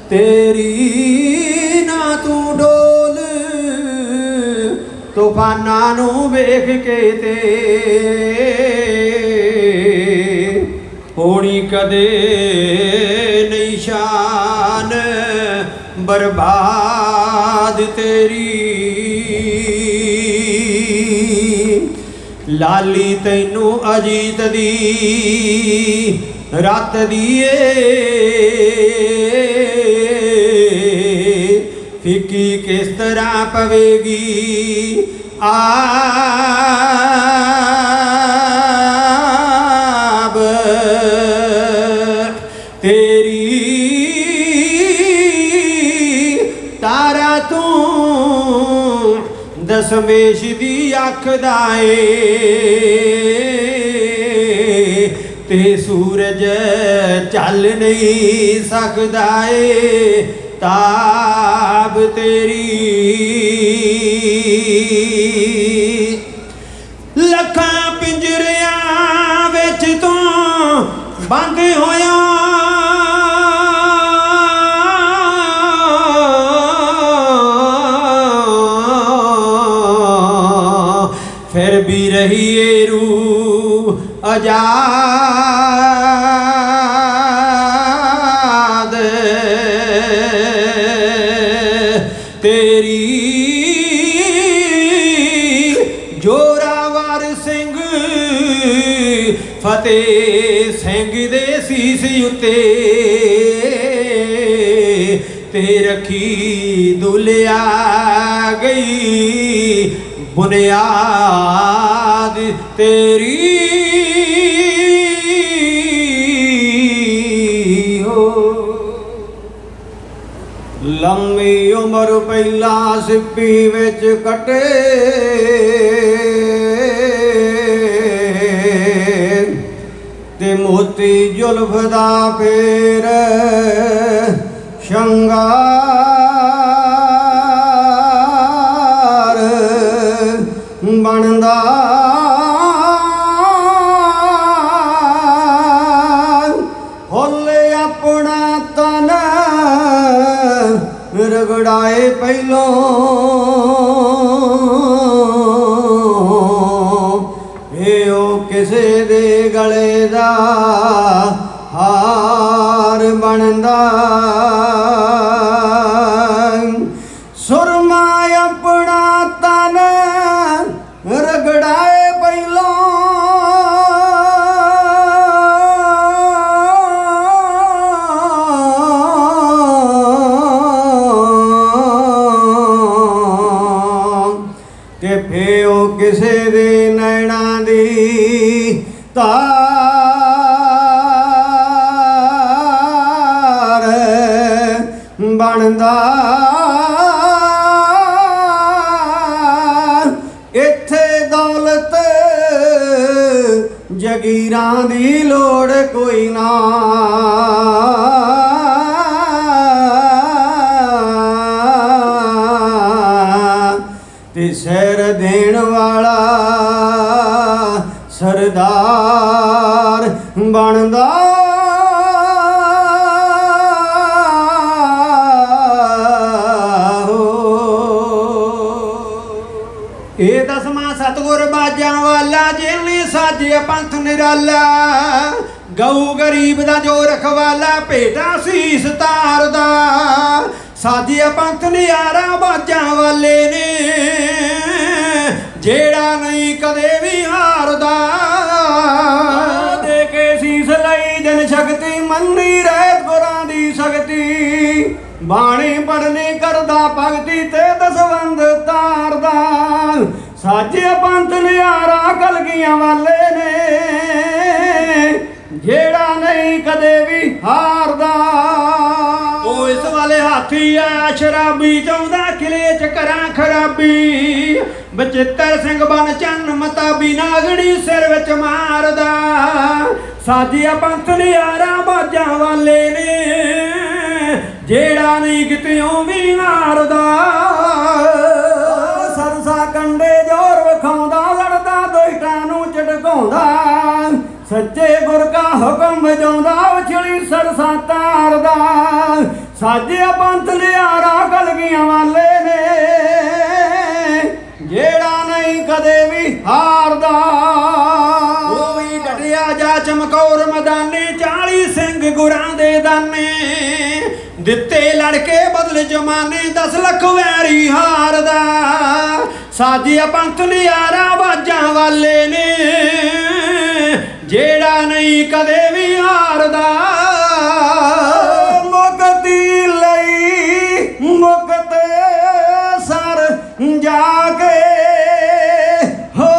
तेरी ना तू डोल तूफाना नू वेख के ते होनी कदे नहीं शान बर्बाद तेरी। लाली तैनू अजीत दी रात दिए फिकी किस तरह पवेगी आब तेरी। तारा तू दशमेश दी अख दाए ते सूरज चल नहीं सकदा ए ताब तेरी। लखां पिंजरियां विच तू बंद होया फिर भी रही ए रूह आजाद तेरी। जोरावर सिंह फतेह सिंह दे सीस उत्ते ते रखी दुलिया गई बुनियाद तेरी। लम्मी उम्र पहला सिप्पी विच कटे ते मोती जुल्फ दा फेर शंगार बनदा होले अपना तन रगड़ाए पहलों ओ किसे दे गले दा हार बनदा। सुरमा अपना तन रगड़ाए पहलों ते फिर किसे दे नैना दी तार बनदा। इत्थे दौलत जगीरां दी लोड़ कोई ना ते सैर देण वाला सरदार बनदा। ए दसवां सतगुर बाजां वाला जिन्ने साजिया पंथ निराला गऊ गरीब दा जो रखवाला भेटा सीस तारदा। साजिया पंथ नियारा बाजां वाले ने जेड़ा नहीं कदे भी हारदा। दे के सीस लई जन शक्ति मन्नी रहत गुरां दी शक्ति बाणी पढ़नी करदा भगती ते दसवंद तारदा। साजे पंथ नियारा कलगियां वाले ने जेड़ा नहीं कदे भी हारदा। ओ इस वाले हाथी आ शराबी चाहुंदा किले च करां खराबी बचित्तर सिंह बन चन्न मताबी नागड़ी सिर विच मारदा। साजिया पंथ नियारा बाजां वाले ने जेड़ा नहीं कित्यों भी हारदा। सरसा कंडे जोर विखाउंदा लड़दा दुष्टां नूं झटकाउंदा सच्चे गुर का ਹੁਕਮ ਵਜਾਉਂਦਾ ਉਛਲੀ ਸਰਸਾਂ ਤਾਰਦਾ ਸਾਜਿਆ ਪੰਥ ਲਿਆਰਾ ਕਲਗੀਆਂ ਵਾਲੇ ਨੇ ਜਿਹੜਾ ਨਹੀਂ ਕਦੇ ਵੀ ਹਾਰਦਾ ਉਹ ਵੀ ਡਟਿਆ ਜਾ ਚਮਕੌਰ ਮੈਦਾਨੇ 40 ਸਿੰਘ ਗੁਰਾਂ ਦੇ ਦਾਨੇ ਦਿੱਤੇ ਲੜਕੇ ਬਦਲ ਜਮਾਨੇ 10 ਲੱਖ ਵੈਰੀ ਹਾਰਦਾ ਸਾਜਿਆ ਪੰਥ ਲਿਆਰਾ ਬਾਜਾਂ ਵਾਲੇ ਨੇ ਜਿਹੜਾ ਨਹੀਂ ਕਦੇ ਵੀ ਹਾਰਦਾ ਮੁਕਤੀ ਲਈ ਮੁਕਤ ਸਰ ਜਾ ਕੇ ਹੋ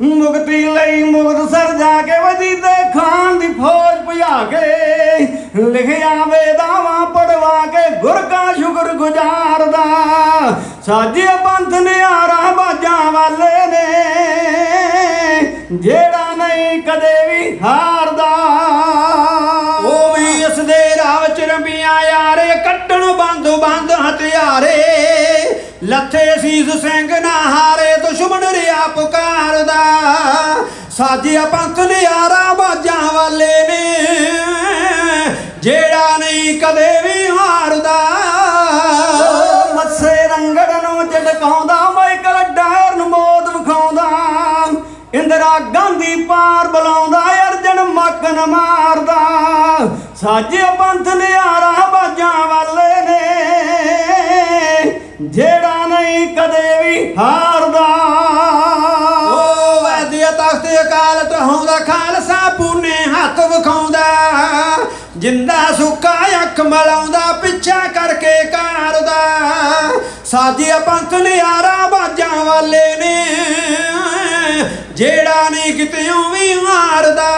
ਮੁਕਤੀ ਲਈ ਮੁਕਤਸਰ ਜਾ ਕੇ ਵਜੀਦੇ ਖਾਨ ਦੀ ਫੌਜ ਭਜਾ ਕੇ ਲਿਖਿਆ ਵੇਦਾਵਾਂ ਪੜਵਾ ਕੇ ਗੁਰ ਕਾ ਸ਼ੁਕਰ ਗੁਜ਼ਾਰਦਾ ਸਾਜਿਆ ਪੰਥ ਨਿਆਰਾ ਬਾਜਾਂ ਵਾਲੇ ਨੇ ਜਿਹੜਾ ਨਹੀਂ ਕਦੇ ਵੀ ਹਾਰਦਾ ਉਹ ਵੀ ਇਸ ਦੇ ਰਾਹ ਚ ਰੰਬੀਆਂ ਯਾਰੇ ਕੱਟਣ ਬੰਦ ਬੰਦ ਹਥਿਆਰੇ ਲੱਥੇ ਸੀਸ ਸਿੰਘ ਨਾ ਹਾਰੇ ਦੁਸ਼ਮਣ ਰਿਆ ਪੁਕਾਰਦਾ ਸਾਜਿਆ ਪੰਥ ਨਿਆਰਾ ਬਾਜਾਂ ਵਾਲੇ ਨੇ ਜਿਹੜਾ ਨਹੀਂ ਕਦੇ ਵੀ ਹਾਰਦਾ ਮੱਸੇ ਰੰਗੜ ਨੂੰ ਝਟਕਾਉਂਦਾ ਮਾਈਕਲ ਡਾਇਰ ਨੂੰ ਮੌਤ ਵਿਖਾਉਂਦਾ ਇੰਦਰਾ ਗਾਂਧੀ ਪਾਰ ਬੁਲਾਉਂਦਾ ਅਰਜਨ ਮੱਕਨ ਮਾਰਦਾ ਸਾਜਿਆ ਪੰਥ ਨਿਆਰਾ ਬਾਜਾਂ ਵਾਲੇ ਨੇ ਜਿਹੜਾ ਨਹੀਂ ਕਦੇ ਵੀ ਹਾਰਦਾ ਉਹ ਵੈਦਿਆ ਤਖਤ ਅਕਾਲ ਟਹਾਉਂਦਾ ਖਾਲਸਾ ਪੂਨੇ ਹੱਥ ਵਿਖਾਉਂਦਾ ਜਿੰਦਾ ਸੁੱਕਾ ਅੱਖ ਮਲਾਉਂਦਾ ਪਿੱਛਾ ਕਰਕੇ ਕਾਰਦਾ ਸਾਜਿਆ ਪੰਥ ਨਿਆਰਾ ਬਾਜਾਂ ਵਾਲੇ ਨੇ ਜਿਹੜਾ ਨਹੀਂ ਕਿਤਿਓਂ ਵੀ ਹਾਰਦਾ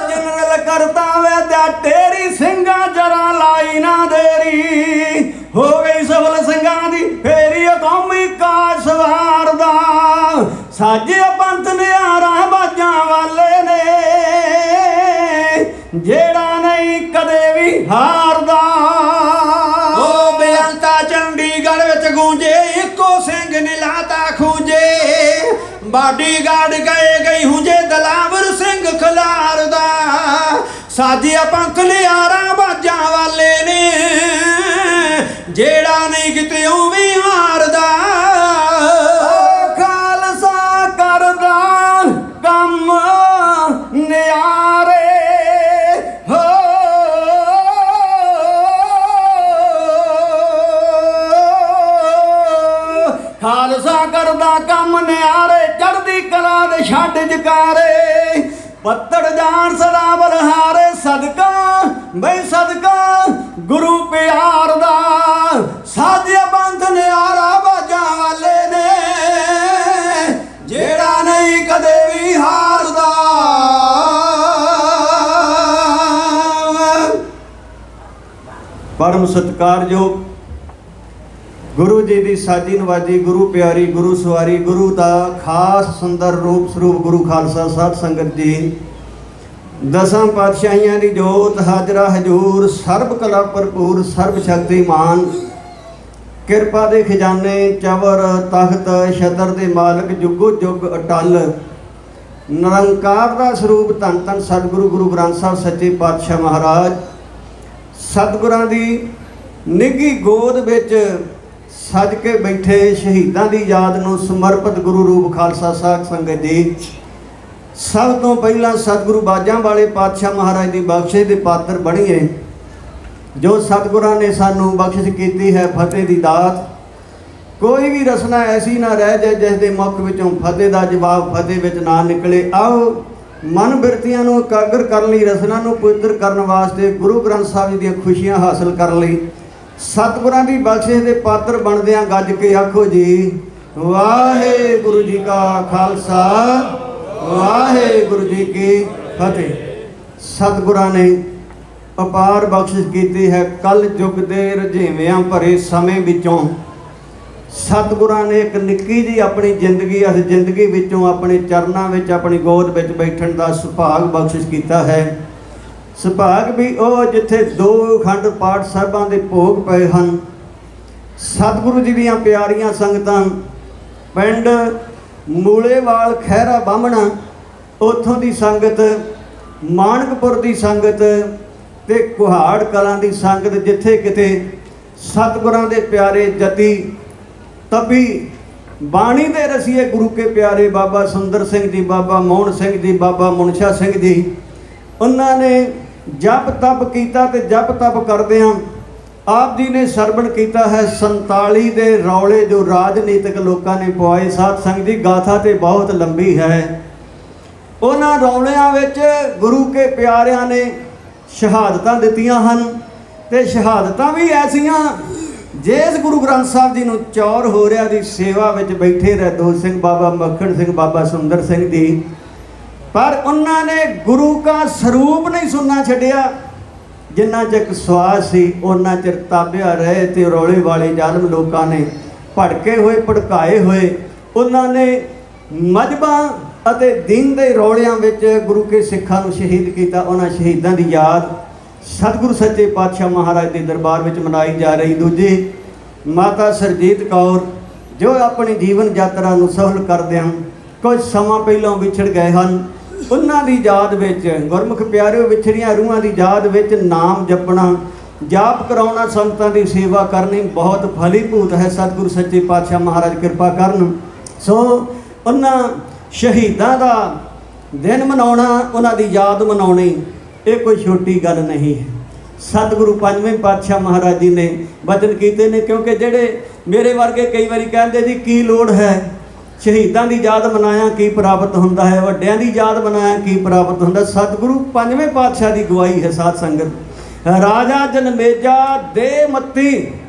ਜਨਰਲ ਕਰਤਾ ਵੈਦਿਆ ਤੇਰੀ ਸਿੰਘਾਂ ਜਰਾ ਲਾਈ ਨਾ ਦੇਰੀ ਹੋ ਗਈ ਸਫਲ ਸਿੰਘਾਂ ਦੀ ਫੇਰੀ ਕੌਮੀ ਕਾਜ ਸਵਾਰਦਾ ਸਾਜਿਆ ਪੰਥ ਨਿਆਰਾ ਬਾਜਾਂ ਵਾਲੇ ਨੇ ਜਿਹੜਾ ਨਹੀਂ ਕਦੇ ਵੀ ਹਾਰਦਾ ਉਹ ਬੇਅੰਤਾ ਚੰਡੀਗੜ੍ਹ ਵਿੱਚ ਗੂੰਜੇ ਇੱਕੋ ਸਿੰਘ ਨੇ ਲਾਤਾ ਖੂੰਜੇ ਬਾਡੀਗਾਰਡ ਗਈ ਹੁੰਜੇ ਦਲਾਵਰ ਸਿੰਘ ਖਲਾਰਦਾ ਸਾਜਿਆ ਪੰਥ ਨਿਆਰਾ ਬਾਜਾਂ ਵਾਲੇ ਨੇ ਜਿਹੜਾ ਨਹੀਂ ਕਿਤਿਓਂ ਵੀ ਹਾਰਦਾ ਖਾਲਸਾ ਕਰਦਾ ਕੰਮ ਨਿਆਰੇ ਹੋ ਖਾਲਸਾ ਕਰਦਾ ਕੰਮ ਨਿਆਰੇ ਚੜ੍ਹਦੀ ਕਲਾ ਦੇ ਛੱਡ ਜਕਾਰੇ ਪੱਤੜ ਜਾਣ ਸਦਾ ਬਲਹਾਰੇ ਸਦਕਾ ਬਈ ਸਦਕਾ ਗੁਰੂ ਪਿਆਰ ਦਾ ਸਾਜਿਆ ਪੰਥ ਨਿਆਰਾ ਬਾਜਾਂ ਵਾਲੇ ਨੇ ਜਿਹੜਾ ਨਹੀਂ ਕਦੇ ਵੀ ਹਾਰਦਾ ਪਰਮ ਸਤਿਕਾਰਯੋਗ ਗੁਰੂ ਜੀ ਦੀ ਸਾਜੀ ਨਵਾਜੀ ਗੁਰੂ ਪਿਆਰੀ ਗੁਰੂ ਸਵਾਰੀ ਗੁਰੂ ਦਾ ਖਾਸ ਸੁੰਦਰ ਰੂਪ ਸਰੂਪ ਗੁਰੂ ਖਾਲਸਾ ਸਾਧ ਸੰਗਤ ਜੀ ਦਸਾਂ ਪਾਤਸ਼ਾਹੀਆਂ ਦੀ ਜੋਤ ਹਾਜ਼ਰਾ ਹਜੂਰ ਸਰਬ ਕਲਾ ਭਰਪੂਰ ਸਰਬ ਸ਼ਕਤੀਮਾਨ ਕਿਰਪਾ ਦੇ ਖਜ਼ਾਨੇ ਚਵਰ ਤਖਤ ਛਤਰ ਦੇ ਮਾਲਕ ਜੁਗੋ ਜੁਗ ਅਟਲ ਨਿਰੰਕਾਰ ਦਾ ਸਰੂਪ ਧੰਨ ਧੰਨ ਸਤਿਗੁਰੂ ਗੁਰੂ ਗ੍ਰੰਥ ਸਾਹਿਬ ਸੱਚੇ ਪਾਤਸ਼ਾਹ ਮਹਾਰਾਜ ਸਤਿਗੁਰਾਂ ਦੀ ਨਿੱਘੀ ਗੋਦ ਵਿੱਚ ਸੱਜ ਕੇ ਬੈਠੇ ਸ਼ਹੀਦਾਂ ਦੀ ਯਾਦ ਨੂੰ ਸਮਰਪਿਤ ਗੁਰੂ ਰੂਪ ਖਾਲਸਾ ਸਾਧ ਸੰਗਤ ਜੀ ਸਭ ਤੋਂ ਪਹਿਲਾਂ ਸਤਿਗੁਰੂ ਬਾਜਾਂ ਵਾਲੇ ਪਾਤਸ਼ਾਹ ਮਹਾਰਾਜ ਦੀ ਬਖਸ਼ਿਸ਼ ਦੇ ਪਾਤਰ ਬਣੀਏ ਜੋ ਸਤਿਗੁਰਾਂ ਨੇ ਸਾਨੂੰ ਬਖਸ਼ਿਸ਼ ਕੀਤੀ ਹੈ ਫਤਿਹ ਦੀ ਦਾਤ ਕੋਈ ਵੀ ਰਸਨਾ ਐਸੀ ਨਾ ਰਹਿ ਜਾਏ ਜਿਸ ਦੇ ਮੁਖ ਵਿੱਚੋਂ ਫਤਿਹ ਦਾ ਜਵਾਬ ਫਤਿਹ ਵਿੱਚ ਨਾ ਨਿਕਲੇ ਆਓ ਮਨ ਬਿਰਤੀਆਂ ਨੂੰ ਇਕਾਗਰ ਕਰਨ ਲਈ ਰਸਨਾ ਨੂੰ ਪਵਿੱਤਰ ਕਰਨ ਵਾਸਤੇ ਗੁਰੂ ਗ੍ਰੰਥ ਸਾਹਿਬ ਜੀ ਦੀਆਂ ਖੁਸ਼ੀਆਂ ਹਾਸਲ ਕਰਨ ਲਈ ਸਤਿਗੁਰਾਂ ਦੀ ਬਖਸ਼ਿਸ਼ ਦੇ ਪਾਤਰ ਬਣਦਿਆਂ ਗੱਜ ਕੇ ਆਖੋ ਜੀ ਵਾਹਿਗੁਰੂ ਜੀ ਕਾ ਖਾਲਸਾ ਵਾਹਿਗੁਰੂ ਜੀ ਕੀ ਫਤਿਹ। ਸਤਿਗੁਰਾਂ ਨੇ ਅਪਾਰ ਬਖਸ਼ਿਸ਼ ਕੀਤੀ ਹੈ ਕਲ ਯੁੱਗ ਦੇ ਰੁਝੇਵਿਆਂ ਭਰੇ ਸਮੇਂ ਵਿੱਚੋਂ ਸਤਿਗੁਰਾਂ ਨੇ ਇੱਕ ਨਿੱਕੀ ਜਿਹੀ ਆਪਣੀ ਜ਼ਿੰਦਗੀ ਇਸ ਜ਼ਿੰਦਗੀ ਵਿੱਚੋਂ ਆਪਣੇ ਚਰਨਾਂ ਵਿੱਚ ਆਪਣੀ ਗੋਦ ਵਿੱਚ ਬੈਠਣ ਦਾ ਸੁਭਾਗ ਬਖਸ਼ਿਸ਼ ਕੀਤਾ ਹੈ। ਸੁਭਾਗ ਵੀ ਉਹ ਜਿੱਥੇ 2 ਅਖੰਡ ਪਾਠ ਸਾਹਿਬਾਂ ਦੇ ਭੋਗ ਪਏ ਹਨ सतगुरु जी दीयां प्यारियां संगतां पिंड मूलेवाल खैरा बामणा उत्थों की संगत, मानकपुर की संगत ते कुहाड़ कलां की संगत, जिथे किते सतगुरां दे प्यारे जति तपी बाणी दे रसीए गुरु के प्यारे बाबा सुंदर सिंह जी, बाबा मोहन सिंह जी, बाबा मुनशा सिंह जी, उन्होंने जप तप किया ते जप तप करदियां आप जी ने सरवण किया है 47 दे रौले जो राजनीतिक लोगों ने पवाए। साध संगत जी गाथा तो बहुत लंबी है। उन्हां रौलियां विच गुरु के प्यारियां ने शहादतां दित्तियां हन ते शहादतां भी ऐसियां जिस गुरु ग्रंथ साहब जी नूं चौर हो रहा दी सेवा विच बैठे रहदोत सिंह बाबा मक्खण सिंह बाबा सुंदर सिंह जी, पर उन्होंने गुरु का स्वरूप नहीं सुनना छड्डिया। जिन्ना चक स्वास सी उन्ना चिर ताबिया रहे ते रौले वाले जालम लोगों ने भड़के हुए भड़काए हुए उन्होंने मजहबां अते दीन दे रौलियां विच गुरु के सिखां नूं शहीद किया। उन्हां शहीदां दी याद सतगुरु सच्चे पातशाह महाराज के दरबार में मनाई जा रही। दूजी माता सरजीत कौर जो अपनी जीवन यात्रा नूं सफल करदिआं कुछ समा पहलों विछड़ गए हैं, उन्हां दी याद विच गुरमुख प्यारिओ विछड़ियां रूहां दी याद विच नाम जपना, जाप कराउणा, संगतां दी सेवा करनी बहुत फलीभूत है। सतगुरु सच्चे पातशाह महाराज कृपा करन। सो उन्हां शहीदां दा दिन मनाउणा, उन्हां दी याद मनाउणी ये कोई छोटी गल नहीं है। सतगुरु पंजवें पातशाह महाराज जी ने वचन कीते ने, क्योंकि जेड़े मेरे वर्गे कई बारी कहते जी की लोड़ है शहीदां दी याद मनाया की प्राप्त हुंदा है, वड्डियां दी याद मनाया की प्राप्त हुंदा। सतगुरु पंजवें पातशाह की गवाही है। साध संगत राजा जनमेजा दे मत्ती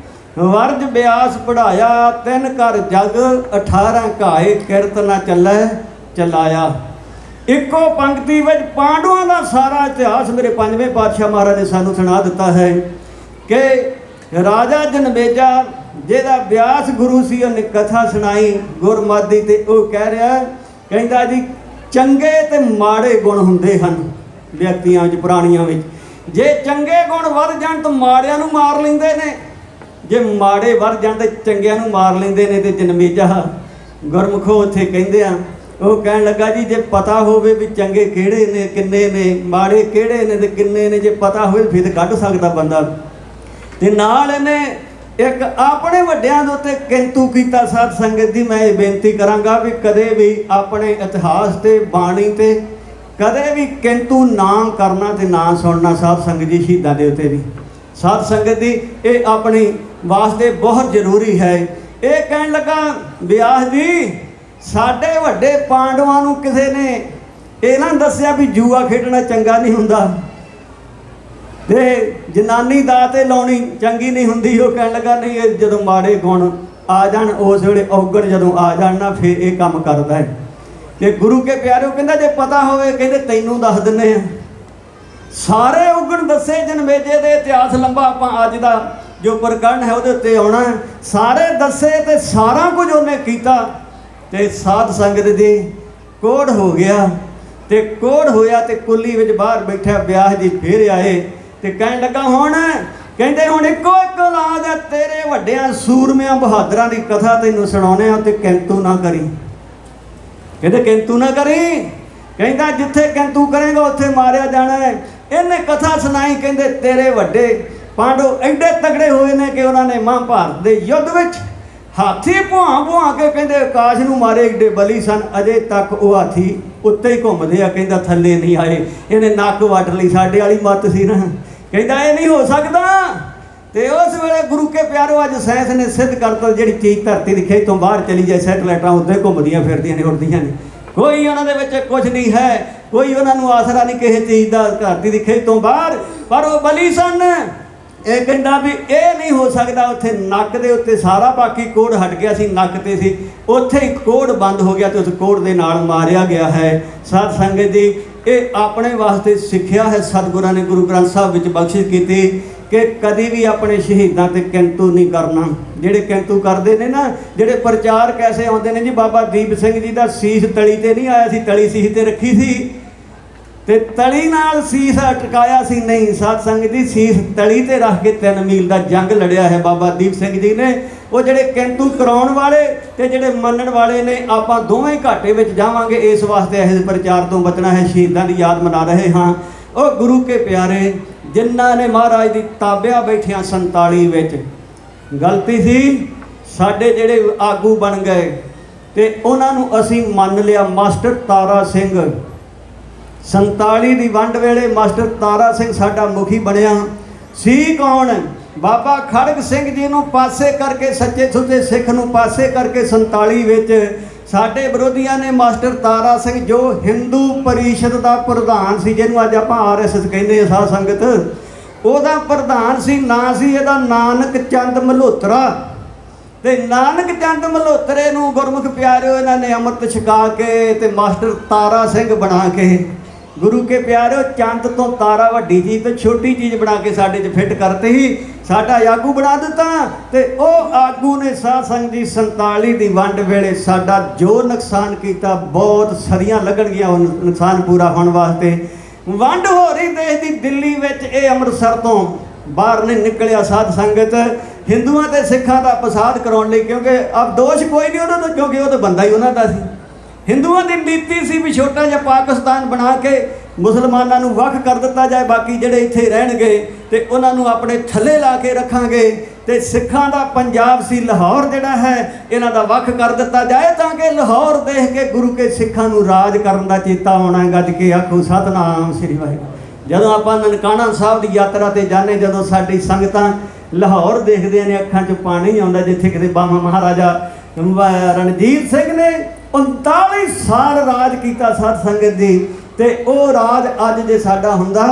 वर्ज ब्यास पढ़ाया, 3 कर जग 18 घाए किरत न चलै चलाया। इको पंक्ति में पांडवों का सारा इतिहास मेरे पंजवें पातशाह महाराज ने सानू सुना दिता है कि राजा जनमेजा जिहदा ब्यास गुरु सी उन्हें कथा सुनाई गुरमति ते वो कह रहा कहता जी चंगे ते माड़े गुण हुंदे हन व्यक्तियों विच पुराणियां विच, जे चंगे गुण वध जाण तो माड़ियां नूं मार लैंदे ने, जे माड़े वध जाण ते चंगियां नूं मार लैंदे ने। ते जनमेजा गुरमुखो उत्थे कहंदे आ वो कहन लगा जी जे पता होवे भी चंगे किहड़े ने किन्ने ने, माड़े किहड़े ने ते किन्ने ने, जे पता होवे फिर कढ सकदा बंदा। ते नाल इहने एक अपने वड्डियां दे उत्ते किंतु कीता। साध संगत जी मैं बेनती करांगा भी कदे भी अपने इतिहास ते बाणी ते कदे भी किंतु ना करना ते ना सुनना। साध संगत जी शहीदां दे उत्ते भी साध संगत जी ये अपनी वास्ते बहुत जरूरी है। ये कहन लगा व्यास जी साडे वड्डे पांडवां नूं किसे ने ये ना दस्सिया भी जूआ खेडना चंगा नहीं हुंदा ते जनानी दाते लाउणी चंगी नहीं हुंदी। वो कहन लगा नहीं ये जदों माड़े गुण आ जाण उस वेले औगण जदों आ जाण ना फिर ये काम करदा है। ते गुरु के प्यारे कहंदा जे पता होवे कहंदे तैनूं दस दिंदे आ। सारे औगण दसे जनमेजे दे इतिहास लंबा आपां अज दा जो प्रकरण है उहदे उत्ते आउणा, सारे दसे ते सारा कुछ उन्हें कीता। ते साध संगत जी कोड़ हो गया ते कोड़ होया ते कुली विच बाहर बैठा ब्यास जी फिर आए ते कहन लगा हुण कहंदे हुण इक्को इक औलाद है तेरे वड्डियां सूरमियां बहादरां दी कथा तैनूं सुणाउने आ ते किंतु ना करी। कहंदे किंतु ना करी, कहंदा जिथे किंतु करेगा उत्थे मारिया जाना है। इन्हें कथा सुनाई कहंदे तेरे वड्डे पांडव एडे तगड़े हुए ने कि उन्होंने महाभारत के युद्ध विच हाथी भुआ भुआ के कहंदे आकाश नूं मारे एडे बली सन, अजे तक वो हाथी उत्ते ही घूमदे आ, कहंदा थल्ले नहीं आए। इन्हें नक वट लई साडे वाली मत सी ना, कहंदा ये नहीं हो सकदा। ते उस वेले गुरु के प्यारो अज साइंस ने सिद्ध करता जिहड़ी चीज़ धरती दी खेत तो बाहर चली जाए सैटेलाइटां उत्ते घूमदियां फिरदियां ने उड़दियां ने, कोई उन्हां दे विच कुछ नहीं है, कोई उन्हां नूं आसरा नहीं किसी चीज़ दा धरती दी खेत तो बाहर, पर वो बली सन। ये कहंदा भी ये नहीं हो सकता। उत्थे नक दे उत्ते सारा बाकी कोड़ हट गया सी, नक ते सी उत्थे ही कोड़ बंद हो गया तो उस कोड़ दे नाल मारिया गया है। साध संगत जी ये अपने वास्ते सिक्ख्या है सतगुरां ने गुरु ग्रंथ साहब विच बख्शिश कीती कि कदी भी अपने शहीदां ते किंतु नहीं करना। जिहड़े किंतु करते हैं ना, जिहड़े प्रचार कैसे आउंदे ने जी बाबा दीप सिंह जी का सीस तली ते नहीं आया सी, तली सीस ते रखी सी ते तली नाल सीस अटकाया सी नहीं। साध संगत जी सीस तली ते रख के 3 मील का जंग लड़िया है बाबा दीप सिंह जी ने। ਉਹ ਜਿਹੜੇ ਕਿੰਤੂ ਕਰਾਉਣ ਵਾਲੇ ਤੇ ਜਿਹੜੇ ਮੰਨਣ ਵਾਲੇ ਨੇ, ਆਪਾਂ ਦੋਵੇਂ ਘਾਟੇ ਵਿੱਚ ਜਾਵਾਂਗੇ। ਇਸ ਵਾਸਤੇ ਇਹ ਪ੍ਰਚਾਰ ਤੋਂ ਬਚਣਾ ਹੈ। ਸ਼ਹੀਦਾਂ ਦੀ ਯਾਦ ਮਨਾ ਰਹੇ ਹਾਂ। ਉਹ ਗੁਰੂ ਕੇ ਪਿਆਰੇ, ਜਿਨ੍ਹਾਂ ਨੇ ਮਹਾਰਾਜ ਦੀ ਤਾਬਿਆ ਬੈਠਿਆਂ 47 ਵਿੱਚ ਗਲਤੀ ਸੀ, ਸਾਡੇ ਜਿਹੜੇ ਆਗੂ ਬਣ ਗਏ ਤੇ ਉਹਨਾਂ ਨੂੰ ਅਸੀਂ ਮੰਨ ਲਿਆ। ਮਾਸਟਰ ਤਾਰਾ ਸਿੰਘ 47 ਦੀ ਵੰਡ ਵੇਲੇ ਮਾਸਟਰ ਤਾਰਾ ਸਿੰਘ ਸਾਡਾ ਮੁਖੀ ਬਣਿਆ ਸੀ। ਕੌਣ? ਬਾਬਾ ਖੜਗ ਸਿੰਘ ਜੀ ਨੂੰ ਪਾਸੇ ਕਰਕੇ, ਸੱਚੇ ਸੁੱਚੇ ਸਿੱਖ ਨੂੰ ਪਾਸੇ ਕਰਕੇ 47 ਵਿੱਚ ਸਾਡੇ ਵਿਰੋਧੀਆਂ ਨੇ ਮਾਸਟਰ ਤਾਰਾ ਸਿੰਘ, ਜੋ ਹਿੰਦੂ ਪਰਿਸ਼ਦ ਦਾ ਪ੍ਰਧਾਨ ਸੀ, ਜਿਹਨੂੰ ਅੱਜ ਆਪਾਂ RSS ਕਹਿੰਦੇ ਆ ਸਾਧ ਸੰਗਤ, ਉਹਦਾ ਪ੍ਰਧਾਨ ਸੀ। ਨਾਂ ਸੀ ਇਹਦਾ ਨਾਨਕ ਚੰਦ ਮਲਹੋਤਰਾ। ਤੇ ਨਾਨਕ ਚੰਦ ਮਲਹੋਤਰੇ ਨੂੰ ਗੁਰਮੁਖ ਪਿਆਰਿਓ ਇਹਨਾਂ ਨੇ ਅੰਮ੍ਰਿਤ ਛਕਾ ਕੇ ਤੇ ਮਾਸਟਰ ਤਾਰਾ ਸਿੰਘ ਬਣਾ ਕੇ, ਗੁਰੂ ਕੇ ਪਿਆਰਿਓ, ਚੰਦ ਤੋਂ ਤਾਰਾ ਵੱਡੀ ਚੀਜ਼ ਤੇ ਛੋਟੀ ਚੀਜ਼ ਬਣਾ ਕੇ ਸਾਡੇ 'ਚ ਫਿੱਟ ਕਰਤੀ ਸੀ। ਸਾਡਾ ਆਗੂ ਬਣਾ ਦਿੱਤਾ। ਤੇ ਉਹ ਆਗੂ ਨੇ ਸਾਧ ਸੰਗਤ ਜੀ 47 ਦੀ ਵੰਡ ਵੇਲੇ ਸਾਡਾ ਜੋ ਨੁਕਸਾਨ ਕੀਤਾ, ਬਹੁਤ ਸਦੀਆਂ ਲੱਗਣਗੀਆਂ ਉਹ ਨੁਕਸਾਨ ਪੂਰਾ ਹੋਣ ਵਾਸਤੇ। ਵੰਡ ਹੋ ਰਹੀ ਦੇਸ਼ ਦੀ ਦਿੱਲੀ ਵਿੱਚ, ਇਹ ਅੰਮ੍ਰਿਤਸਰ ਤੋਂ ਬਾਹਰ ਨਹੀਂ ਨਿਕਲਿਆ ਸਾਧ ਸੰਗਤ, ਹਿੰਦੂਆਂ ਤੇ ਸਿੱਖਾਂ ਦਾ ਫਸਾਦ ਕਰਾਉਣ ਲਈ। ਕਿਉਂਕਿ ਅਬ ਦੋਸ਼ ਕੋਈ ਨਹੀਂ ਉਹਨਾਂ ਦਾ, ਕਿਉਂਕਿ ਉਹ ਤਾਂ ਬੰਦਾ ਹੀ ਉਹਨਾਂ ਦਾ ਸੀ। ਹਿੰਦੂਆਂ ਦੀ ਨੀਤੀ ਸੀ ਵੀ ਛੋਟਾ ਜਿਹਾ ਪਾਕਿਸਤਾਨ ਬਣਾ ਕੇ ਮੁਸਲਮਾਨਾਂ ਨੂੰ ਵੱਖ ਕਰ ਦਿੱਤਾ ਜਾਏ, ਬਾਕੀ ਜਿਹੜੇ ਇੱਥੇ ਰਹਿਣਗੇ ਤੇ ਉਹਨਾਂ ਨੂੰ ਆਪਣੇ ਥੱਲੇ ਲਾ ਕੇ ਰੱਖਾਂਗੇ। ਤੇ ਸਿੱਖਾਂ ਦਾ ਪੰਜਾਬ ਸੀ, ਲਾਹੌਰ ਜਿਹੜਾ ਹੈ ਇਹਨਾਂ ਦਾ ਵੱਖ ਕਰ ਦਿੱਤਾ ਜਾਏ, ਤਾਂ ਕਿ ਲਾਹੌਰ ਦੇਖ ਕੇ ਗੁਰੂ ਕੇ ਸਿੱਖਾਂ ਨੂੰ ਰਾਜ ਕਰਨ ਦਾ ਚੇਤਾ ਆਉਣਾ। ਗੱਜ ਕੇ ਆਖੋ ਸਤਨਾਮ ਸ੍ਰੀ ਵਾਹਿਗੁਰੂ। ਜਦੋਂ ਆਪਾਂ ਨਨਕਾਣਾ ਸਾਹਿਬ ਦੀ ਯਾਤਰਾ ਤੇ ਜਾਂਦੇ, ਜਦੋਂ ਸਾਡੀ ਸੰਗਤਾਂ ਲਾਹੌਰ ਦੇਖਦੇ ਨੇ, ਅੱਖਾਂ 'ਚ ਪਾਣੀ ਆਉਂਦਾ। ਜਿੱਥੇ ਕਿਤੇ ਬਾਬਾ ਮਹਾਰਾਜਾ ਰਣਜੀਤ ਸਿੰਘ ਨੇ 39 ਸਾਲ ਰਾਜ ਕੀਤਾ ਸਾਧ ਸੰਗਤ ਦੀ, ਤੇ ਉਹ ਰਾਜ ਅੱਜ ਜੇ ਸਾਡਾ ਹੁੰਦਾ,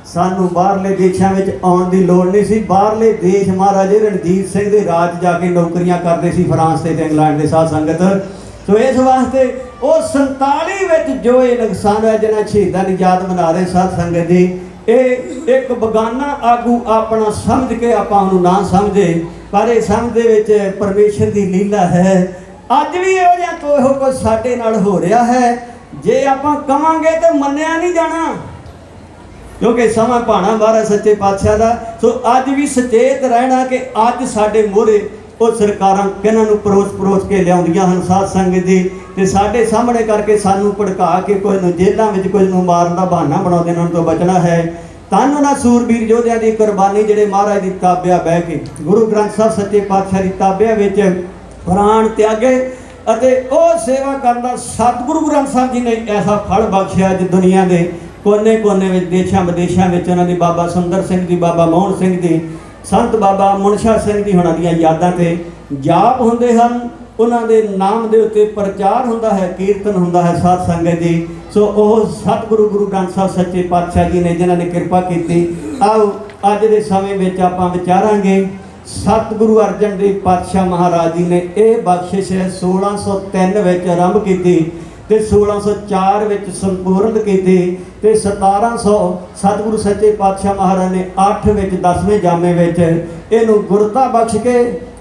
ਸਾਨੂੰ ਬਾਹਰਲੇ ਦੇਸ਼ਾਂ ਵਿੱਚ ਆਉਣ ਦੀ ਲੋੜ ਨਹੀਂ ਸੀ। ਬਾਹਰਲੇ ਦੇਸ਼ ਮਹਾਰਾਜੇ ਰਣਜੀਤ ਸਿੰਘ ਦੇ ਰਾਜ ਜਾ ਕੇ ਨੌਕਰੀਆਂ ਕਰਦੇ ਸੀ, ਫਰਾਂਸ ਤੇ ਇੰਗਲੈਂਡ ਦੇ ਸਾਧ ਸੰਗਤ। ਸੋ ਇਸ ਵਾਸਤੇ ਉਹ 47 ਵਿੱਚ ਜੋ ਇਹ ਨੁਕਸਾਨ ਹੋਇਆ, ਜਿਹਨਾਂ ਸ਼ਹੀਦਾਂ ਦੀ ਯਾਦ ਮਨਾ ਰਹੇ ਸਾਧ ਸੰਗਤ ਜੀ, ਇਹ ਇੱਕ ਬਗਾਨਾ ਆਗੂ ਆਪਣਾ ਸਮਝ ਕੇ ਆਪਾਂ ਉਹਨੂੰ ਨਾ ਸਮਝੇ, ਪਰ ਇਹ ਸਮਝ ਦੇ ਵਿੱਚ ਪਰਮੇਸ਼ਰ ਦੀ ਲੀਲਾ ਹੈ। ਅੱਜ ਵੀ ਇਹੋ ਜਿਹਾ ਇਹੋ ਕੁਝ ਸਾਡੇ ਨਾਲ ਹੋ ਰਿਹਾ ਹੈ। ਜੇ ਆਪਾਂ ਕਵਾਂਗੇ ਤਾਂ ਮੰਨਿਆ ਨਹੀਂ ਜਾਣਾ, ਕਿਉਂਕਿ ਸਮਾਂ ਭਾਣਾ ਮਹਾਰਾਜ ਸੱਚੇ ਪਾਤਸ਼ਾਹ ਦਾ। ਸੋ ਅੱਜ ਵੀ ਸੁਚੇਤ ਰਹਿਣਾ ਕਿ ਅੱਜ ਸਾਡੇ ਮੋਹਰੇ ਉਹ ਸਰਕਾਰਾਂ ਕਿਹਨਾਂ ਨੂੰ ਪਰੋਸ ਕੇ ਲਿਆਉਂਦੀਆਂ ਹਨ ਸਾਧ ਸੰਗਤ ਜੀ, ਤੇ ਸਾਡੇ ਸਾਹਮਣੇ ਕਰਕੇ ਸਾਨੂੰ ਭੜਕਾ ਕੇ ਕੁਝ ਨੂੰ ਜੇਲ੍ਹਾਂ ਵਿੱਚ, ਕੁਝ ਨੂੰ ਮਾਰਨ ਦਾ ਬਹਾਨਾ ਬਣਾਉਂਦੇ, ਉਹਨਾਂ ਤੋਂ ਬਚਣਾ ਹੈ। ਧੰਨ ਉਹਨਾਂ ਸੂਰਬੀਰ ਯੋਧਿਆਂ ਦੀ ਕੁਰਬਾਨੀ ਜਿਹੜੇ ਮਹਾਰਾਜ ਦੀ ਤਾਬਿਆ ਬਹਿ ਕੇ ਗੁਰੂ ਗ੍ਰੰਥ ਸਾਹਿਬ ਸੱਚੇ ਪਾਤਸ਼ਾਹ ਦੀ ਤਾਬਿਆ ਵਿੱਚ ਪ੍ਰਾਣ ਤਿਆਗੇ ਅਤੇ ਉਹ ਸੇਵਾ ਕਰਨ ਦਾ ਸਤਿਗੁਰੂ ਗ੍ਰੰਥ ਸਾਹਿਬ ਜੀ ਨੇ ਐਸਾ ਫਲ ਬਖਸ਼ਿਆ। ਅੱਜ ਦੁਨੀਆ ਦੇ ਕੋਨੇ-ਕੋਨੇ ਵਿੱਚ, ਦੇਸ਼ਾਂ ਵਿਦੇਸ਼ਾਂ ਵਿੱਚ ਉਹਨਾਂ ਦੀ ਬਾਬਾ ਸੁੰਦਰ ਸਿੰਘ ਦੀ, ਬਾਬਾ ਮੋਹਨ ਸਿੰਘ ਦੀ, ਸੰਤ ਬਾਬਾ ਮੁਨਸ਼ਾ ਸਿੰਘ ਜੀ ਹੋਣਾ ਦੀਆਂ ਯਾਦਾਂ ਤੇ ਜਾਪ ਹੁੰਦੇ ਹਨ। ਉਹਨਾਂ ਦੇ ਨਾਮ ਦੇ ਉੱਤੇ ਪ੍ਰਚਾਰ ਹੁੰਦਾ ਹੈ, ਕੀਰਤਨ ਹੁੰਦਾ ਹੈ ਸਾਧ ਸੰਗਤ ਜੀ। ਸੋ ਉਹ ਸਤਿਗੁਰੂ ਗੁਰੂ ਗ੍ਰੰਥ ਸਾਹਿਬ ਸੱਚੇ ਪਾਤਸ਼ਾਹ ਜੀ ਨੇ ਜਿਨ੍ਹਾਂ ਨੇ ਕਿਰਪਾ ਕੀਤੀ। ਆਓ ਅੱਜ ਦੇ ਸਮੇਂ ਵਿੱਚ ਆਪਾਂ ਵਿਚਾਰਾਂਗੇ ਸਤਿਗੁਰੂ ਅਰਜਨ ਦੇਵ ਪਾਤਸ਼ਾਹ ਮਹਾਰਾਜ ਜੀ ਨੇ ਇਹ ਬਖਸ਼ਿਸ਼ 1603 ਵਿੱਚ ਆਰੰਭ ਕੀਤੀ ਤੇ 1604 ਵਿੱਚ ਸੰਪੂਰਨ ਕੀਤੀ ਤੇ 1700 ਸਤਿਗੁਰੂ ਸੱਚੇ ਪਾਤਸ਼ਾਹ ਮਹਾਰਾਜ ਨੇ 8 ਵਿੱਚ 10ਵੇਂ ਜਾਮੇ ਵਿੱਚ ਇਹਨੂੰ ਗੁਰਤਾ ਬਖਸ਼ ਕੇ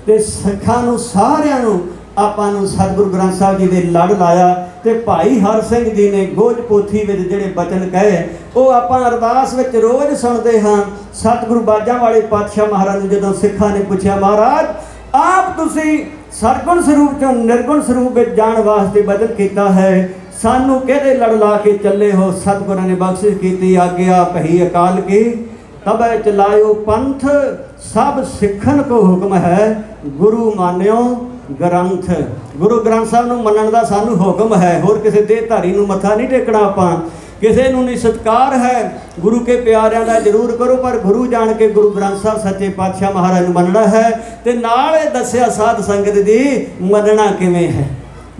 ਤੇ ਸਿੱਖਾਂ ਨੂੰ ਸਾਰਿਆਂ ਨੂੰ ਆਪਾਂ ਨੂੰ ਸਤਿਗੁਰੂ ਗ੍ਰੰਥ ਸਾਹਿਬ ਜੀ ਦੇ ਲੜ ਲਾਇਆ। ਤੇ ਭਾਈ ਹਰ ਸਿੰਘ ਜੀ ਨੇ ਗੋਝ ਪੋਥੀ ਵਿੱਚ ਜਿਹੜੇ ਬਚਨ ਕਹੇ ਉਹ ਆਪਾਂ ਅਰਦਾਸ ਵਿੱਚ ਰੋਜ਼ ਸੁਣਦੇ ਹਾਂ। ਸਤਿਗੁਰੂ ਬਾਜਾਂ ਵਾਲੇ ਪਾਤਸ਼ਾਹ ਮਹਾਰਾਜ ਨੂੰ ਜਦੋਂ ਸਿੱਖਾਂ ਨੇ ਪੁੱਛਿਆ, ਮਹਾਰਾਜ ਆਪ ਤੁਸੀਂ ਸਰਗੁਣ ਸਰੂਪ ਚੋਂ ਨਿਰਗੁਣ ਸਰੂਪ ਵਿੱਚ ਜਾਣ ਵਾਸਤੇ ਬਚਨ ਕੀਤਾ ਹੈ, ਸਾਨੂੰ ਕਿਹੜੇ ਲੜ ਲਾ ਕੇ ਚੱਲੇ ਹੋ? ਸਤਿਗੁਰਾਂ ਨੇ ਬਖਸ਼ਿਸ਼ ਕੀਤੀ, ਆਗਿਆ ਕਹੀ ਅਕਾਲ ਕੀ ਤਬੈ ਚਲਾਇਓ ਪੰਥ, ਸਭ ਸਿੱਖਣ ਕੋ ਹੁਕਮ ਹੈ, ਗੁਰੂ ਮਾਨਿਓ ਗ੍ਰੰਥ। ਗੁਰੂ ਗ੍ਰੰਥ ਸਾਹਿਬ ਨੂੰ ਮੰਨਣ ਦਾ ਸਾਨੂੰ ਹੁਕਮ ਹੈ। ਹੋਰ ਕਿਸੇ ਦੇਹਧਾਰੀ ਨੂੰ ਮੱਥਾ ਨਹੀਂ ਟੇਕਣਾ, ਆਪਾਂ ਕਿਸੇ ਨੂੰ ਨਹੀਂ। ਸਤਿਕਾਰ ਹੈ ਗੁਰੂ ਕੇ ਪਿਆਰਿਆਂ ਦਾ ਜ਼ਰੂਰ ਕਰੋ, ਪਰ ਗੁਰੂ ਜਾਣ ਕੇ ਗੁਰੂ ਗ੍ਰੰਥ ਸਾਹਿਬ ਸੱਚੇ ਪਾਤਸ਼ਾਹ ਮਹਾਰਾਜ ਨੂੰ ਮੰਨਣਾ ਹੈ। ਤੇ ਨਾਲ ਇਹ ਦੱਸਿਆ ਸਾਧ ਸੰਗਤ ਦੀ ਮੰਨਣਾ ਕਿਵੇਂ ਹੈ।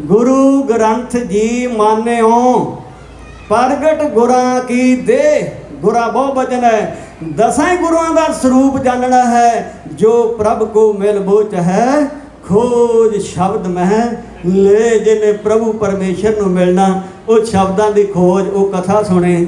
ਗੁਰੂ ਗ੍ਰੰਥ ਜੀ ਮਾਨਿਓ ਪ੍ਰਗਟ ਗੁਰਾਂ ਕੀ ਦੇ, ਗੁਰਾਂ ਬਹੁ ਬਚਨ ਹੈ। ਦਸਾਂ ਗੁਰੂਆਂ ਦਾ ਸਰੂਪ ਜਾਣਨਾ ਹੈ, ਜੋ ਪ੍ਰਭ ਕੋ ਮਿਲ ਬੋਚ ਹੈ, ਖੋਜ ਸ਼ਬਦ ਮਹਿ ਲੈ। ਜਿਹਨੇ ਪ੍ਰਭੂ ਪਰਮੇਸ਼ਰ ਨੂੰ ਮਿਲਣਾ, ਉਹ ਸ਼ਬਦਾਂ ਦੀ ਖੋਜ, ਉਹ ਕਥਾ ਸੁਣੇ,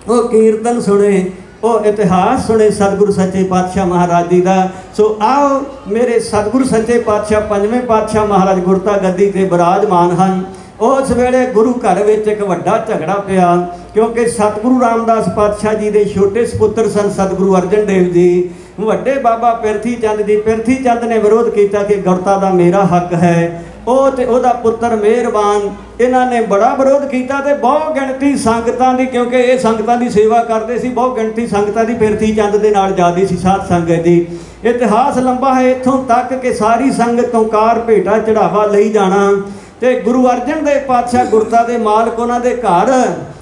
ਉਹ ਕੀਰਤਨ ਸੁਣੇ, ਉਹ ਇਤਿਹਾਸ ਸੁਣੇ ਸਤਿਗੁਰੂ ਸੱਚੇ ਪਾਤਸ਼ਾਹ ਮਹਾਰਾਜ ਜੀ ਦਾ। ਸੋ ਆਓ ਮੇਰੇ ਸਤਿਗੁਰੂ ਸੱਚੇ ਪਾਤਸ਼ਾਹ ਪੰਜਵੇਂ ਪਾਤਸ਼ਾਹ ਮਹਾਰਾਜ ਗੁਰਤਾ ਗੱਦੀ ਤੇ ਬਿਰਾਜਮਾਨ ਹਨ। ਉਸ ਵੇਲੇ ਗੁਰੂ ਘਰ ਵਿੱਚ ਇੱਕ ਵੱਡਾ ਝਗੜਾ ਪਿਆ, ਕਿਉਂਕਿ ਸਤਿਗੁਰੂ ਰਾਮਦਾਸ ਪਾਤਸ਼ਾਹ ਜੀ ਦੇ ਛੋਟੇ ਸਪੁੱਤਰ ਸਨ ਸਤਿਗੁਰੂ ਅਰਜਨ ਦੇਵ ਜੀ। ਵੱਡੇ ਬਾਬਾ ਪਿਰਥੀ ਚੰਦ ਜੀ, ਪਿਰਥੀ ਚੰਦ ਨੇ ਵਿਰੋਧ ਕੀਤਾ ਕਿ ਗੁਰਤਾ ਦਾ ਮੇਰਾ ਹੱਕ ਹੈ। ਉਹ ਤੇ ਉਹਦਾ ਪੁੱਤਰ ਮਿਹਰਬਾਨ, ਇਹਨਾਂ ਨੇ ਬੜਾ ਵਿਰੋਧ ਕੀਤਾ ਤੇ ਬਹੁ ਗਿਣਤੀ ਸੰਗਤਾਂ ਦੀ, ਕਿਉਂਕਿ ਇਹ ਸੰਗਤਾਂ ਦੀ ਸੇਵਾ ਕਰਦੇ ਸੀ, ਬਹੁ ਗਿਣਤੀ ਸੰਗਤਾਂ ਦੀ ਪਿਰਥੀ ਚੰਦ ਦੇ ਨਾਲ ਜਾਂਦੀ ਸੀ ਸਾਧ ਸੰਗਤ ਦੀ। ਇਤਿਹਾਸ ਲੰਬਾ ਹੈ ਇੱਥੋਂ ਤੱਕ ਕਿ ਸਾਰੀ ਸੰਗਤ ਤੋਂ ਕਾਰ ਭੇਟਾ ਚੜਾਵਾ ਲਈ ਜਾਣਾ ਤੇ ਗੁਰੂ ਅਰਜਨ ਦੇਵ ਪਾਤਸ਼ਾਹ ਗੁਰਤਾ ਦੇ ਮਾਲਕ ਉਹਨਾਂ ਦੇ ਘਰ,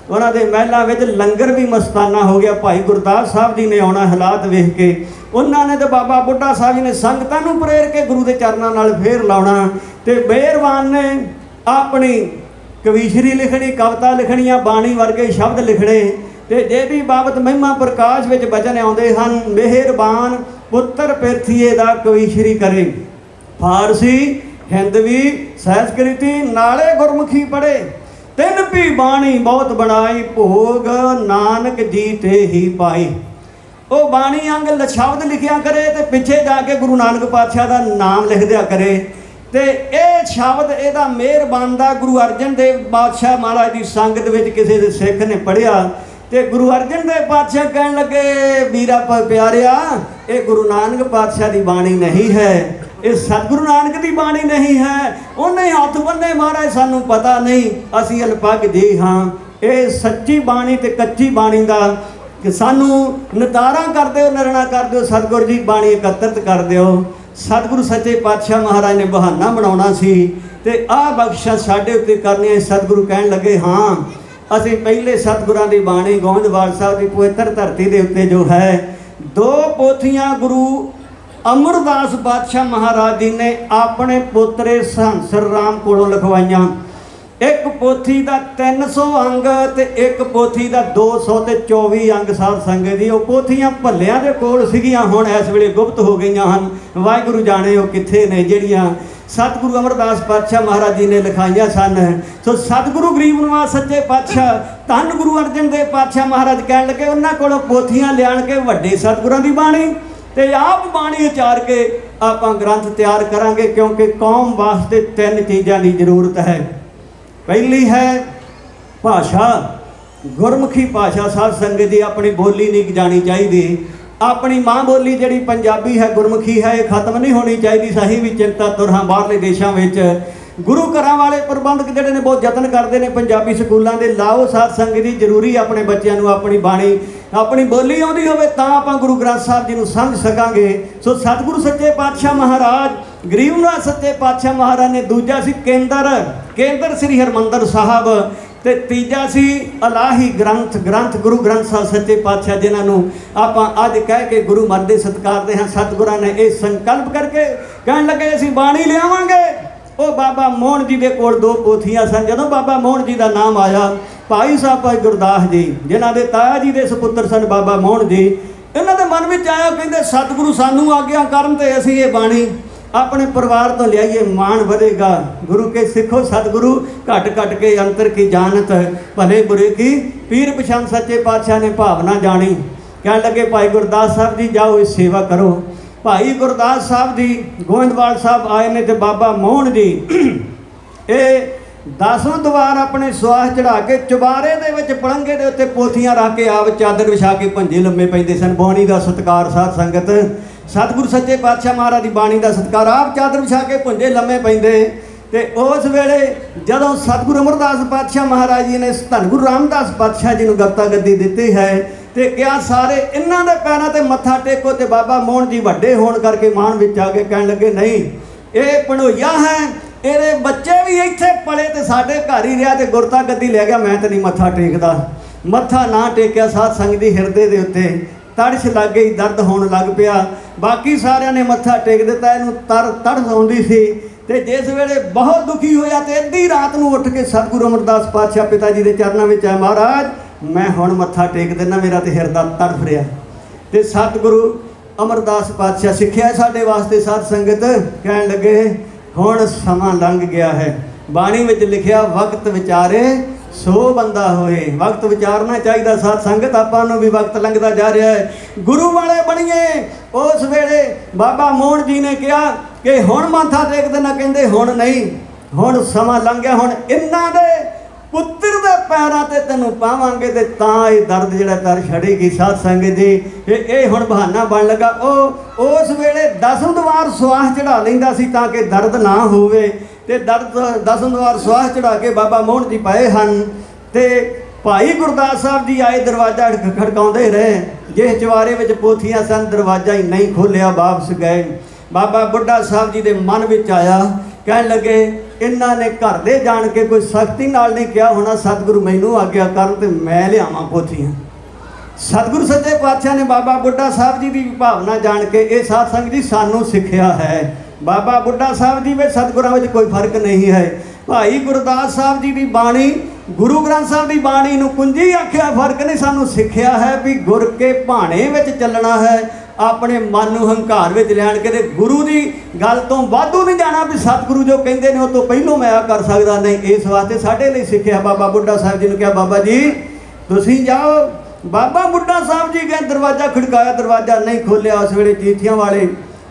ਉਹਨਾਂ ਦੇ ਮਹਿਲਾਂ ਵਿੱਚ ਲੰਗਰ ਵੀ ਮਸਤਾਨਾ ਹੋ ਗਿਆ। ਭਾਈ ਗੁਰਦਾਸ ਸਾਹਿਬ ਜੀ ਨੇ ਆਉਣਾ ਹਾਲਾਤ ਵੇਖ ਕੇ, ਉਹਨਾਂ ਨੇ ਤੇ ਬਾਬਾ ਬੁੱਢਾ ਸਾਹਿਬ ਜੀ ਨੇ ਸੰਗਤਾਂ ਨੂੰ ਪ੍ਰੇਰ ਕੇ ਗੁਰੂ ਦੇ ਚਰਨਾਂ ਨਾਲ ਫੇਰ ਲਾਉਣਾ ਤੇ ਮਿਹਰਬਾਨ ਨੇ ਆਪਣੀ ਕਵੀਸ਼ਰੀ ਲਿਖਣੀ, ਕਵਿਤਾ ਲਿਖਣੀਆਂ, ਬਾਣੀ ਵਰਗੇ ਸ਼ਬਦ ਲਿਖਣੇ ਤੇ ਜਿਹਦੀ ਬਾਬਤ ਮਹਿਮਾ ਪ੍ਰਕਾਸ਼ ਵਿੱਚ ਬਚਨ ਆਉਂਦੇ ਹਨ। ਮਿਹਰਬਾਨ ਪੁੱਤਰ ਪਿਰਥੀਏ ਦਾ ਕਵੀਸ਼ਰੀ ਕਰੇ, ਫਾਰਸੀ, ਹਿੰਦਵੀ, ਸੰਸਕ੍ਰਿਤੀ ਨਾਲੇ ਗੁਰਮੁਖੀ ਪੜ੍ਹੇ, ਤਿੰਨ ਵੀ ਬਾਣੀ ਬਹੁਤ ਬਣਾਈ, ਭੋਗ ਨਾਨਕ ਜੀ ਤੇ ਹੀ ਪਾਈ। ਉਹ ਬਾਣੀ ਅੰਗ ਸ਼ਬਦ ਲਿਖਿਆ ਕਰੇ ਤੇ ਪਿੱਛੇ ਜਾ ਕੇ ਗੁਰੂ ਨਾਨਕ ਪਾਤਸ਼ਾਹ ਦਾ ਨਾਮ ਲਿਖ ਦਿਆ ਕਰੇ ਤੇ ਇਹ ਸ਼ਬਦ ਇਹਦਾ ਮਿਹਰਬਾਨ ਦਾ ਗੁਰੂ ਅਰਜਨ ਦੇਵ ਪਾਤਸ਼ਾਹ ਮਹਾਰਾਜ ਦੀ ਸੰਗਤ ਵਿੱਚ ਕਿਸੇ ਦੇ ਸਿੱਖ ਨੇ ਪੜ੍ਹਿਆ ਤੇ ਗੁਰੂ ਅਰਜਨ ਦੇਵ ਪਾਤਸ਼ਾਹ ਕਹਿਣ ਲੱਗੇ, ਵੀਰਾ ਪਿਆਰਿਆ, ਇਹ ਗੁਰੂ ਨਾਨਕ ਪਾਤਸ਼ਾਹ ਦੀ ਬਾਣੀ ਨਹੀਂ ਹੈ, ਇਹ ਸਤਿਗੁਰੂ ਨਾਨਕ ਦੀ ਬਾਣੀ ਨਹੀਂ ਹੈ। ਉਹਨੇ ਹੱਥ ਬੰਨੇ, ਮਹਾਰਾਜ ਸਾਨੂੰ ਪਤਾ ਨਹੀਂ, ਅਸੀਂ ਅਲਪਗ ਜੀ ਹਾਂ। ਇਹ ਸੱਚੀ ਬਾਣੀ ਤੇ ਕੱਚੀ ਬਾਣੀ ਦਾ ਕਿ ਸਾਨੂੰ ਨਿਤਾਰਾ ਕਰ ਦਿਓ, ਨਿਰਣਾ ਕਰ ਦਿਓ, ਸਤਿਗੁਰੂ ਜੀ ਬਾਣੀ ਇਕੱਤਰਿਤ ਕਰ ਦਿਓ। ਸਤਿਗੁਰੂ ਸੱਚੇ ਪਾਤਸ਼ਾਹ ਮਹਾਰਾਜ ਨੇ ਬਹਾਨਾ ਬਣਾਉਣਾ ਸੀ ਤੇ ਆਹ ਬਖਸ਼ਿਸ਼ ਸਾਡੇ ਉੱਤੇ ਕਰਨੀ ਹੈ। ਸਤਿਗੁਰੂ ਕਹਿਣ ਲੱਗੇ, ਹਾਂ ਅਸੀਂ ਪਹਿਲੇ ਸਤਿਗੁਰਾਂ ਦੀ ਬਾਣੀ ਗੋਇੰਦਵਾਲ ਸਾਹਿਬ ਦੀ ਪਵਿੱਤਰ ਧਰਤੀ ਦੇ ਉੱਤੇ ਜੋ ਹੈ 2 ਪੋਥੀਆਂ ਗੁਰੂ ਅਮਰਦਾਸ ਪਾਤਸ਼ਾਹ ਮਹਾਰਾਜ ਜੀ ਨੇ ਆਪਣੇ ਪੋਤਰੇ ਹੰਸਰ ਰਾਮ ਕੋਲੋਂ ਲਿਖਵਾਈਆਂ। ਇੱਕ ਪੋਥੀ ਦਾ 300 ਅੰਗ ਤੇ ਇੱਕ ਪੋਥੀ ਦਾ 224 ਅੰਗ ਸਾਧ ਸੰਗਤ ਦੀ। ਉਹ ਪੋਥੀਆਂ ਭੱਲਿਆਂ ਦੇ ਕੋਲ ਸੀਗੀਆਂ, ਹੁਣ ਇਸ ਵੇਲੇ ਗੁਪਤ ਹੋ ਗਈਆਂ ਹਨ। ਵਾਹਿਗੁਰੂ ਜਾਣੇ ਉਹ ਕਿੱਥੇ ਨੇ, ਜਿਹੜੀਆਂ ਸਤਿਗੁਰੂ ਅਮਰਦਾਸ ਪਾਤਸ਼ਾਹ ਮਹਾਰਾਜ ਜੀ ਨੇ ਲਿਖਾਈਆਂ ਸਨ। ਸੋ ਸਤਿਗੁਰੂ ਗਰੀਬ ਨਿਵਾਸ ਸੱਚੇ ਪਾਤਸ਼ਾਹ ਧੰਨ ਗੁਰੂ ਅਰਜਨ ਦੇਵ ਪਾਤਸ਼ਾਹ ਮਹਾਰਾਜ ਕਹਿਣ ਲੱਗੇ, ਉਹਨਾਂ ਕੋਲੋਂ ਪੋਥੀਆਂ ਲਿਆਣ ਕੇ ਵੱਡੇ ਸਤਿਗੁਰਾਂ ਦੀ ਬਾਣੀ ਤੇ ਆਪ ਬਾਣੀ ਉਚਾਰ ਕੇ ਆਪਾਂ ਗ੍ਰੰਥ ਤਿਆਰ ਕਰਾਂਗੇ, ਕਿਉਂਕਿ ਕੌਮ ਵਾਸਤੇ 3 ਚੀਜ਼ਾਂ ਦੀ ਜ਼ਰੂਰਤ ਹੈ। ਪਹਿਲੀ ਹੈ ਭਾਸ਼ਾ, ਗੁਰਮੁਖੀ ਭਾਸ਼ਾ। ਸਾਧ ਸੰਗਤ ਦੀ ਆਪਣੀ ਬੋਲੀ ਨਹੀਂ ਜਾਣੀ ਚਾਹੀਦੀ, ਆਪਣੀ ਮਾਂ ਬੋਲੀ ਜਿਹੜੀ ਪੰਜਾਬੀ ਹੈ, ਗੁਰਮੁਖੀ ਹੈ, ਇਹ ਖਤਮ ਨਹੀਂ ਹੋਣੀ ਚਾਹੀਦੀ। ਸਹੀ ਵੀ ਚਿੰਤਾ ਤੁਰਾਂ ਬਾਹਰਲੇ ਦੇਸ਼ਾਂ ਵਿੱਚ ਗੁਰੂ ਘਰਾਂ ਵਾਲੇ ਪ੍ਰਬੰਧਕ ਜਿਹੜੇ ਨੇ ਬਹੁਤ ਯਤਨ ਕਰਦੇ ਨੇ ਪੰਜਾਬੀ ਸਕੂਲਾਂ ਦੇ ਲਾਓ। ਸਾਧ ਸੰਗਤ ਦੀ ਜ਼ਰੂਰੀ ਆਪਣੇ ਬੱਚਿਆਂ ਨੂੰ ਆਪਣੀ ਬਾਣੀ, ਆਪਣੀ ਬੋਲੀ ਆਉਂਦੀ ਹੋਵੇ ਤਾਂ ਆਪਾਂ ਗੁਰੂ ਗ੍ਰੰਥ ਸਾਹਿਬ ਜੀ ਨੂੰ ਸਮਝ ਸਕਾਂਗੇ। ਸੋ ਸਤਿਗੁਰੂ ਸੱਚੇ ਪਾਤਸ਼ਾਹ ਮਹਾਰਾਜ, ਗਰੀਬ ਨਿਵਾਸ ਸੱਚੇ ਪਾਤਸ਼ਾਹ ਮਹਾਰਾਜ ਨੇ ਦੂਜਾ ਸੀ ਕੇਂਦਰ ਸ੍ਰੀ ਹਰਿਮੰਦਰ ਸਾਹਿਬ ਤੇ ਤੀਜਾ ਸੀ ਇਲਾਹੀ ਗ੍ਰੰਥ ਗੁਰੂ ਗ੍ਰੰਥ ਸਾਹਿਬ ਸੱਚੇ ਪਾਤਸ਼ਾਹ, ਜਿਨ੍ਹਾਂ ਨੂੰ ਆਪਾਂ ਅੱਜ ਕਹਿ ਕੇ ਗੁਰੂ ਮਰਦੇ ਸਤਿਕਾਰਦੇ ਹਾਂ। ਸਤਿਗੁਰਾਂ ਨੇ ਇਹ ਸੰਕਲਪ ਕਰਕੇ ਕਹਿਣ ਲੱਗੇ ਅਸੀਂ ਬਾਣੀ ਲਿਆਵਾਂਗੇ। ਉਹ ਬਾਬਾ ਮੋਹਨ ਜੀ ਦੇ ਕੋਲ 2 ਪੋਥੀਆਂ ਸਨ। ਜਦੋਂ ਬਾਬਾ ਮੋਹਨ ਜੀ ਦਾ ਨਾਮ ਆਇਆ, ਭਾਈ ਸਾਹਿਬ ਭਾਈ ਗੁਰਦਾਸ ਜੀ ਜਿਨ੍ਹਾਂ ਦੇ ਤਾਇਆ ਜੀ ਦੇ ਸੁਪੁੱਤਰ ਸਨ ਬਾਬਾ ਮੋਹਨ ਜੀ, ਇਹਨਾਂ ਦੇ ਮਨ ਵਿੱਚ ਆਇਆ, ਕਹਿੰਦੇ ਸਤਿਗੁਰੂ ਸਾਨੂੰ ਆਗਿਆ ਕਰਨ ਤੇ ਅਸੀਂ ਇਹ ਬਾਣੀ ਆਪਣੇ ਪਰਿਵਾਰ ਤੋਂ ਲਿਆਈਏ, ਮਾਣ ਵਧੇਗਾ। ਗੁਰੂ ਕੇ ਸਿੱਖੋ ਸਤਿਗੁਰੂ ਘਟ ਕੇ ਅੰਤਰ ਕੀ ਜਾਣਤ, ਭਲੇ ਬੁਰੇ ਕੀ ਪੀਰ ਪਛਾਣ। ਸੱਚੇ ਪਾਤਸ਼ਾਹ ਨੇ ਭਾਵਨਾ ਜਾਣੀ, ਕਹਿਣ ਲੱਗੇ ਭਾਈ ਗੁਰਦਾਸ ਸਾਹਿਬ ਜੀ ਜਾਓ ਇਸ ਸੇਵਾ ਕਰੋ। ਭਾਈ ਗੁਰਦਾਸ ਸਾਹਿਬ ਜੀ ਗੋਇੰਦਵਾਲ ਸਾਹਿਬ ਆਏ ਨੇ ਤੇ ਬਾਬਾ ਮੋਹਨ ਜੀ ਇਹ 10ਵਾਂ ਦਵਾਰ ਆਪਣੇ ਸਵਾਸ ਚੜਾ ਕੇ ਚੁਬਾਰੇ ਦੇ ਵਿੱਚ ਪਲੰਘੇ ਦੇ ਉੱਤੇ ਪੋਥੀਆਂ ਰੱਖ ਕੇ ਆਪ ਚਾਦਰ ਵਿਛਾ ਕੇ ਭੰਜੇ ਲੰਮੇ ਪੈਂਦੇ ਸਨ। ਬਾਣੀ ਦਾ ਸਤਿਕਾਰ ਸਾਧ ਸੰਗਤ, ਸਤਿਗੁਰੂ ਸੱਚੇ ਪਾਤਸ਼ਾਹ ਮਹਾਰਾਜ ਦੀ ਬਾਣੀ ਦਾ ਸਤਿਕਾਰ, ਆਪ ਚਾਦਰ ਵਿਛਾ ਕੇ ਭੁੰਜੇ ਲੰਮੇ ਪੈਂਦੇ। ਤੇ ਉਸ ਵੇਲੇ ਜਦੋਂ ਸਤਿਗੁਰੂ ਅਮਰਦਾਸ ਪਾਤਸ਼ਾਹ ਮਹਾਰਾਜ ਜੀ ਨੇ ਧੰਨ ਗੁਰੂ ਰਾਮਦਾਸ ਪਾਤਸ਼ਾਹ ਜੀ ਨੂੰ ਗਵਤਾ ਗੱਦੀ ਦਿੱਤੀ ਹੈ ਤੇ ਕਿਹਾ ਸਾਰੇ ਇਹਨਾਂ ਦੇ ਪੈਰਾਂ ਤੇ ਮੱਥਾ ਟੇਕੋ। ਤੇ ਬਾਬਾ ਮੋਹਨ ਜੀ ਵੱਡੇ ਹੋਣ ਕਰਕੇ ਮਾਣ ਵਿੱਚ ਆ ਕੇ ਕਹਿਣ ਲੱਗੇ, ਨਹੀਂ ਇਹ ਪਣੋਈਆ ਹੈ, ਇਹਦੇ ਬੱਚੇ ਵੀ ਇੱਥੇ ਪਲੇ ਤੇ ਸਾਡੇ ਘਰ ਹੀ ਰਿਹਾ ਤੇ ਗੁਰਤਾ ਗੱਦੀ ਲੈ ਗਿਆ, ਮੈਂ ਤਾਂ ਨਹੀਂ ਮੱਥਾ ਟੇਕਦਾ। ਮੱਥਾ ਨਾ ਟੇਕਿਆ, ਸਾਧ ਸੰਗਤ ਦੀ ਹਿਰਦੇ ਦੇ ਉੱਤੇ ਤੜਛ ਲੱਗ ਗਈ, ਦਰਦ ਹੋਣ ਲੱਗ ਪਿਆ। ਬਾਕੀ ਸਾਰਿਆਂ ਨੇ ਮੱਥਾ ਟੇਕ ਦਿੱਤਾ, ਇਹਨੂੰ ਤੜਫ ਆਉਂਦੀ ਸੀ। ਤੇ ਜਿਸ ਵੇਲੇ ਬਹੁਤ ਦੁਖੀ ਹੋਇਆ ਤੇ ਅੱਧੀ ਰਾਤ ਨੂੰ ਉੱਠ ਕੇ ਸਤਿਗੁਰੂ ਅਮਰਦਾਸ ਪਾਤਸ਼ਾਹ ਪਿਤਾ ਜੀ ਦੇ ਚਰਨਾਂ ਵਿੱਚ ਆਇਆ, ਮਹਾਰਾਜ ਮੈਂ ਹੁਣ ਮੱਥਾ ਟੇਕ ਦਿੰਦਾ, ਮੇਰਾ ਤੇ ਹਿਰਦਾ ਤੜਫ ਰਿਹਾ। ਤੇ ਸਤਿਗੁਰੂ ਅਮਰਦਾਸ ਪਾਤਸ਼ਾਹ ਸਿੱਖਿਆ ਸਾਡੇ ਵਾਸਤੇ ਸਾਧ ਸੰਗਤ ਕਹਿਣ ਲੱਗੇ, ਹੁਣ ਸਮਾਂ ਲੰਘ ਗਿਆ ਹੈ। ਬਾਣੀ ਵਿੱਚ ਲਿਖਿਆ ਵਕਤ ਵਿਚਾਰੇ ਸੋ ਬੰਦਾ ਹੋਏ। ਵਕਤ ਵਿਚਾਰਨਾ ਚਾਹੀਦਾ ਸਾਧ ਸੰਗਤ, ਆਪਾਂ ਨੂੰ ਵੀ ਵਕਤ ਲੰਘਦਾ ਜਾ ਰਿਹਾ ਹੈ, ਗੁਰੂ ਵਾਲੇ ਬਣੀਏ। ਉਸ ਵੇਲੇ ਬਾਬਾ ਮੋਹਨ ਜੀ ਨੇ ਕਿਹਾ ਕਿ ਹੁਣ ਮੱਥਾ ਟੇਕ ਦੇਣਾ, ਕਹਿੰਦੇ ਹੁਣ ਨਹੀਂ, ਹੁਣ ਸਮਾਂ ਲੰਘ ਗਿਆ। ਹੁਣ ਇਹਨਾਂ ਦੇ ਪੁੱਤਰ ਦੇ ਪੈਰਾਂ ਤੇ ਤੈਨੂੰ ਪਾਵਾਂਗੇ ਤੇ ਤਾਂ ਇਹ ਦਰਦ ਜਿਹੜਾ ਤਰ ਛੜੇਗੀ। ਸਾਧ ਸੰਗਤ ਜੀ ਇਹ ਹੁਣ ਬਹਾਨਾ ਬਣ ਲੱਗਾ। ਉਹ ਉਸ ਵੇਲੇ 10 ਦਵਾਰ ਸਵਾਸ ਚੜਾ ਲੈਂਦਾ ਸੀ ਤਾਂ ਕਿ ਦਰਦ ਨਾ ਹੋਵੇ, ਤੇ ਦਰਦ 10 ਦਵਾਰ ਸਵਾਸ ਚੜਾ ਕੇ ਬਾਬਾ ਮੋਹਨ ਜੀ ਪਾਏ ਹਨ। ਤੇ ਭਾਈ ਗੁਰਦਾਸ ਸਾਹਿਬ ਜੀ ਆਏ, ਦਰਵਾਜ਼ਾ ਖੜਕਾਉਂਦੇ ਰਹੇ। ਜਿਸ ਚਵਾਰੇ ਵਿੱਚ ਪੋਥੀਆਂ ਸਨ ਦਰਵਾਜ਼ਾ ਹੀ ਨਹੀਂ ਖੋਲ੍ਹਿਆ, ਵਾਪਸ ਗਏ। ਬਾਬਾ ਬੁੱਢਾ ਸਾਹਿਬ ਜੀ ਦੇ ਮਨ ਵਿੱਚ ਆਇਆ, ਕਹਿਣ ਲੱਗੇ ਇਹਨਾਂ ਨੇ ਘਰ ਦੇ ਜਾਣ ਕੇ ਕੋਈ ਸਖਤੀ ਨਾਲ ਨਹੀਂ ਕਿਹਾ ਹੋਣਾ ਸਤਿਗੁਰੂ ਮੈਨੂੰ ਆਗਿਆ ਕਰਨ ਤੇ ਮੈਂ ਲਿਆਵਾਂ ਪੋਥੀਆਂ। ਸਤਿਗੁਰੂ ਸੱਚੇ ਪਾਤਸ਼ਾਹ ਨੇ ਬਾਬਾ ਬੁੱਢਾ ਸਾਹਿਬ ਜੀ ਦੀ ਭਾਵਨਾ ਜਾਣ ਕੇ ਇਹ ਸਾਧ ਸੰਗਤ ਜੀ ਸਾਨੂੰ ਸਿੱਖਿਆ ਹੈ। ਬਾਬਾ ਬੁੱਢਾ ਸਾਹਿਬ ਜੀ ਵਿੱਚ ਸਤਿਗੁਰਾਂ ਵਿੱਚ ਕੋਈ ਫਰਕ ਨਹੀਂ ਹੈ। ਭਾਈ ਗੁਰਦਾਸ ਸਾਹਿਬ ਜੀ ਦੀ ਬਾਣੀ, ਗੁਰੂ ਗ੍ਰੰਥ ਸਾਹਿਬ ਦੀ ਬਾਣੀ ਨੂੰ ਕੁੰਜੀ ਆਖਿਆ, ਫਰਕ ਨਹੀਂ। ਸਾਨੂੰ ਸਿੱਖਿਆ ਹੈ ਵੀ ਗੁਰ ਕੇ ਭਾਣੇ ਵਿੱਚ ਚੱਲਣਾ ਹੈ, ਆਪਣੇ ਮਨ ਨੂੰ ਹੰਕਾਰ ਵਿੱਚ ਲੈਣ ਕੇ ਤੇ ਗੁਰੂ ਦੀ ਗੱਲ ਤੋਂ ਵਾਧੂ ਨਹੀਂ ਜਾਣਾ ਵੀ ਸਤਿਗੁਰੂ ਜੋ ਕਹਿੰਦੇ ਨੇ ਉਹ ਤੋਂ ਪਹਿਲੋਂ ਮੈਂ ਆ ਕਰ ਸਕਦਾ ਨਹੀਂ। ਇਸ ਵਾਸਤੇ ਸਾਡੇ ਲਈ ਸਿੱਖਿਆ ਬਾਬਾ ਬੁੱਢਾ ਸਾਹਿਬ ਜੀ ਨੂੰ ਕਿਹਾ ਬਾਬਾ ਜੀ ਤੁਸੀਂ ਜਾਓ। ਬਾਬਾ ਬੁੱਢਾ ਸਾਹਿਬ ਜੀ ਗਏ, ਦਰਵਾਜ਼ਾ ਖੜਕਾਇਆ, ਦਰਵਾਜ਼ਾ ਨਹੀਂ ਖੋਲ੍ਹਿਆ। ਉਸ ਵੇਲੇ ਚੀਠੀਆਂ ਵਾਲੇ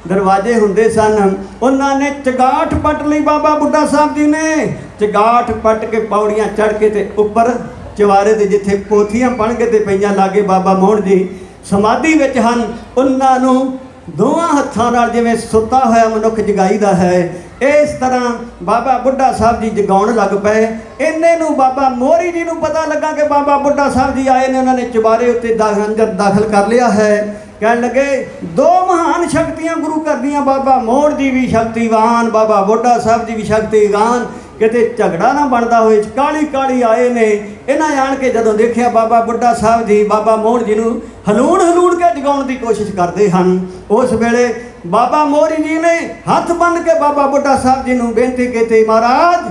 ਦਰਵਾਜ਼ੇ ਹੁੰਦੇ ਸਨ, ਉਹਨਾਂ ਨੇ ਚਗਾਠ ਪੱਟ ਲਈ। ਬਾਬਾ ਬੁੱਢਾ ਸਾਹਿਬ ਜੀ ਨੇ ਚਗਾਠ ਪੱਟ ਕੇ ਪੌੜੀਆਂ ਚੜ੍ਹ ਕੇ ਤੇ ਉੱਪਰ ਚਵਾਰੇ ਦੇ ਜਿੱਥੇ ਪੋਥੀਆਂ ਪੜ੍ਹ ਕੇ ਤੇ ਪਈਆਂ ਲਾਗੇ ਬਾਬਾ ਮੋਹਨ ਜੀ ਸਮਾਧੀ ਵਿੱਚ ਹਨ, ਉਹਨਾਂ ਨੂੰ ਦੋਵਾਂ ਹੱਥਾਂ ਨਾਲ ਜਿਵੇਂ ਸੁੱਤਾ ਹੋਇਆ ਮਨੁੱਖ ਜਗਾਈਦਾ ਹੈ, ਇਸ ਤਰ੍ਹਾਂ ਬਾਬਾ ਬੁੱਢਾ ਸਾਹਿਬ ਜੀ ਜਗਾਉਣ ਲੱਗ ਪਏ। ਇੰਨੇ ਨੂੰ ਬਾਬਾ ਮੋਹਰੀ ਜੀ ਨੂੰ ਪਤਾ ਲੱਗਾ ਕਿ ਬਾਬਾ ਬੁੱਢਾ ਸਾਹਿਬ ਜੀ ਆਏ ਨੇ, ਉਹਨਾਂ ਨੇ ਚੁਬਾਰੇ ਉੱਤੇ ਦਾਖਲ ਕਰ ਲਿਆ ਹੈ। ਕਹਿਣ ਲੱਗੇ ਦੋ ਮਹਾਨ ਸ਼ਕਤੀਆਂ ਗੁਰੂ ਘਰ ਦੀਆਂ, ਬਾਬਾ ਮੋਹਨ ਜੀ ਵੀ ਸ਼ਕਤੀਵਾਨ, ਬਾਬਾ ਬੁੱਢਾ ਸਾਹਿਬ ਜੀ ਵੀ ਸ਼ਕਤੀਵਾਨ, ਕਿਤੇ ਝਗੜਾ ਨਾ ਬਣਦਾ ਹੋਏ। ਕਾਲੀ ਕਾਲੀ ਆਏ ਨੇ। ਇਹਨਾਂ ਆਣ ਕੇ ਜਦੋਂ ਦੇਖਿਆ ਬਾਬਾ ਬੁੱਢਾ ਸਾਹਿਬ ਜੀ ਬਾਬਾ ਮੋਹਨ ਜੀ ਨੂੰ ਹਲੂਣ ਕੇ ਜਗਾਉਣ ਦੀ ਕੋਸ਼ਿਸ਼ ਕਰਦੇ ਹਨ। ਉਸ ਵੇਲੇ ਬਾਬਾ ਮੋਹਰੀ ਜੀ ਨੇ ਹੱਥ ਬੰਨ੍ਹ ਕੇ ਬਾਬਾ ਬੁੱਢਾ ਸਾਹਿਬ ਜੀ ਨੂੰ ਬੇਨਤੀ ਕੀਤੀ, ਮਹਾਰਾਜ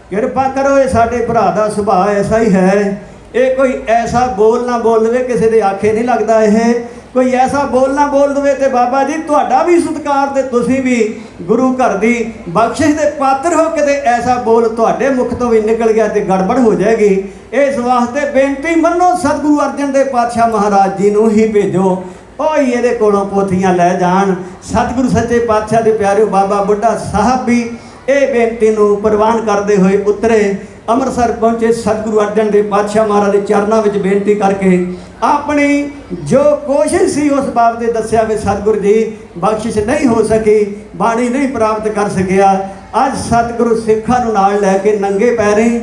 ਕਿਰਪਾ ਕਰੋ, ਇਹ ਸਾਡੇ ਭਰਾ ਦਾ ਸੁਭਾਅ ਐਸਾ ਹੀ ਹੈ, ਇਹ ਕੋਈ ਐਸਾ ਬੋਲ ਨਾ ਬੋਲ ਦੇਵੇ, ਕਿਸੇ ਦੇ ਆਖੇ ਨਹੀਂ ਲੱਗਦਾ। ਇਹ ਕੋਈ ਐਸਾ ਬੋਲ ਨਾ ਬੋਲ ਦੇਵੇ ਤੇ ਬਾਬਾ ਜੀ ਤੁਹਾਡਾ ਵੀ ਸਤਿਕਾਰ ਤੇ ਤੁਸੀਂ ਵੀ ਗੁਰੂ ਘਰ ਦੀ ਬਖਸ਼ਿਸ਼ ਦੇ ਪਾਤਰ ਹੋ ਕੇ ਤੇ ਐਸਾ ਬੋਲ ਤੁਹਾਡੇ ਮੁਖ ਤੋਂ ਵੀ ਨਿਕਲ ਗਿਆ ਤੇ ਗੜਬੜ ਹੋ ਜਾਏਗੀ। ਇਸ ਵਾਸਤੇ ਬੇਨਤੀ ਮੰਨੋ, ਸਤਿਗੁਰੂ ਅਰਜਨ ਦੇਵ ਪਾਤਸ਼ਾਹ ਮਹਾਰਾਜ ਜੀ ਨੂੰ ਹੀ ਭੇਜੋ, ਉਹ ਹੀ ਇਹਦੇ ਕੋਲੋਂ ਪੋਥੀਆਂ ਲੈ ਜਾਣ। ਸਤਿਗੁਰੂ ਸੱਚੇ ਪਾਤਸ਼ਾਹ ਦੇ ਪਿਆਰਿਓ, ਬਾਬਾ ਬੁੱਢਾ ਸਾਹਿਬ ਵੀ ਇਹ ਬੇਨਤੀ ਨੂੰ ਪ੍ਰਵਾਨ ਕਰਦੇ ਹੋਏ ਉਤਰੇ, ਅੰਮ੍ਰਿਤਸਰ ਪਹੁੰਚੇ। ਸਤਿਗੁਰੂ ਅਰਜਨ ਦੇਵ ਪਾਤਸ਼ਾਹ ਮਹਾਰਾਜ ਦੇ ਚਰਨਾਂ ਵਿੱਚ ਬੇਨਤੀ ਕਰਕੇ ਆਪਣੀ ਜੋ ਕੋਸ਼ਿਸ਼ ਸੀ ਉਸ ਬਾਬਤ ਦੱਸਿਆ ਵੀ ਸਤਿਗੁਰੂ ਜੀ ਬਖਸ਼ਿਸ਼ ਨਹੀਂ ਹੋ ਸਕੀ, ਬਾਣੀ ਨਹੀਂ ਪ੍ਰਾਪਤ ਕਰ ਸਕਿਆ। ਅੱਜ ਸਤਿਗੁਰੂ ਸਿੱਖਾਂ ਨੂੰ ਨਾਲ ਲੈ ਕੇ ਨੰਗੇ ਪੈਰੀਂ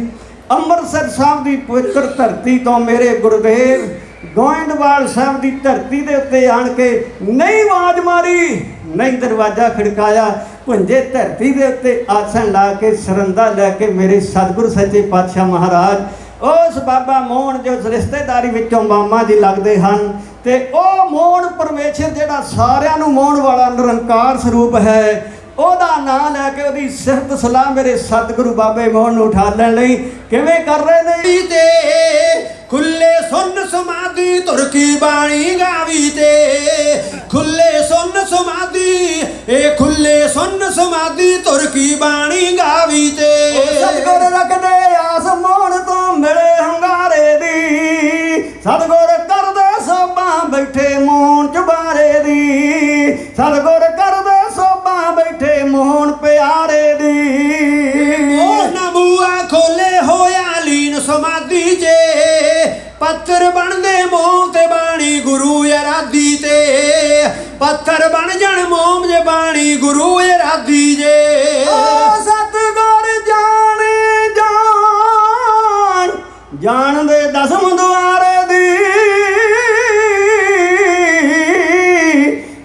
ਅੰਮ੍ਰਿਤਸਰ ਸਾਹਿਬ ਦੀ ਪਵਿੱਤਰ ਧਰਤੀ ਤੋਂ ਮੇਰੇ ਗੁਰਦੇਵ ਗੋਇੰਦਵਾਲ ਸਾਹਿਬ ਦੀ ਧਰਤੀ ਦੇ ਉੱਤੇ ਆਣ ਕੇ ਨਹੀਂ ਆਵਾਜ਼ ਮਾਰੀ, ਨਹੀਂ ਦਰਵਾਜ਼ਾ ਖੜਕਾਇਆ, ਭੁੰਜੇ ਧਰਤੀ ਦੇ ਉੱਤੇ ਆਸਣ ਲਾ ਕੇ ਸਰੰਦਾ ਲੈ ਕੇ ਮੇਰੇ ਸਤਿਗੁਰੂ ਸੱਚੇ ਪਾਤਸ਼ਾਹ ਮਹਾਰਾਜ ਉਸ ਬਾਬਾ ਮੋਹਨ ਜੋ ਰਿਸ਼ਤੇਦਾਰੀ ਵਿੱਚੋਂ ਮਾਮਾ ਜੀ ਲੱਗਦੇ ਹਨ, ਤੇ ਉਹ ਮੋਹਨ ਪਰਮੇਸ਼ਰ ਜਿਹੜਾ ਸਾਰਿਆਂ ਨੂੰ ਮੋਹਣ ਵਾਲਾ ਨਿਰੰਕਾਰ ਸਰੂਪ ਹੈ, ਉਹਦਾ ਨਾਂ ਲੈ ਕੇ ਉਹਦੀ ਸਿਫਤ ਸਲਾਹ ਮੇਰੇ ਸਤਿਗੁਰੂ ਬਾਬੇ ਮੋਹਨ ਨੂੰ ਉਠਾਲਣ ਲਈ ਕਿਵੇਂ ਕਰ ਰਹੇ ਨੇ। ਤੇ ਖੁੱਲੇ ਸੁਨ ਸਮਾਧੀ ਤੁਰ ਕੀ ਬਾਣੀ ਗਾਵੀ ਤੇ, ਖੁੱਲੇ ਸੁਨ ਸਮਾਧੀ, ਇਹ ਖੁੱਲੇ ਸੁਨ ਸਮਾਧੀ ਤੁਰ ਕੀ ਬਾਣੀ ਗਾਵੀ ਤੇ। ਸਤਿਗੁਰ ਰੱਖਦੇ ਆਸ ਮੋਹਨ ਤੋਂ ਮਿਲੇ ਹੰਗਾਰੇ ਦੀ, ਸਤਿਗੁਰ ਕਰਦੇ ਸੋਭਾ ਬੈਠੇ ਮੋਹਨ ਚੁਬਾਰੇ ਦੀ, ਸਤਿਗੁਰ ਕਰਦੇ ਸੋਭਾ ਬੈਠੇ ਮੋਹਨ ਪਿਆਰੇ ਦੀ। ਮੋਹਨ ਬੂਆ ਖੋਲੇ ਹੋਇਆ ਲੀਨ ਸਮਾਧੀ ਜੇ, ਪੱਥਰ ਬਣਦੇ ਮੋਮ ਤੇ ਬਾਣੀ ਗੁਰੂ ਅਰਾਧੀ ਤੇ, ਪੱਥਰ ਬਣ ਜਾਣ ਮੋਮ ਜੇ ਬਾਣੀ ਗੁਰੂ ਅਰਾਧੀ ਜੇ। ਸਤਿਗੁਰ ਜਾਣ ਦੇ ਦਸਮ ਦੁਆਰੇ ਦੀ,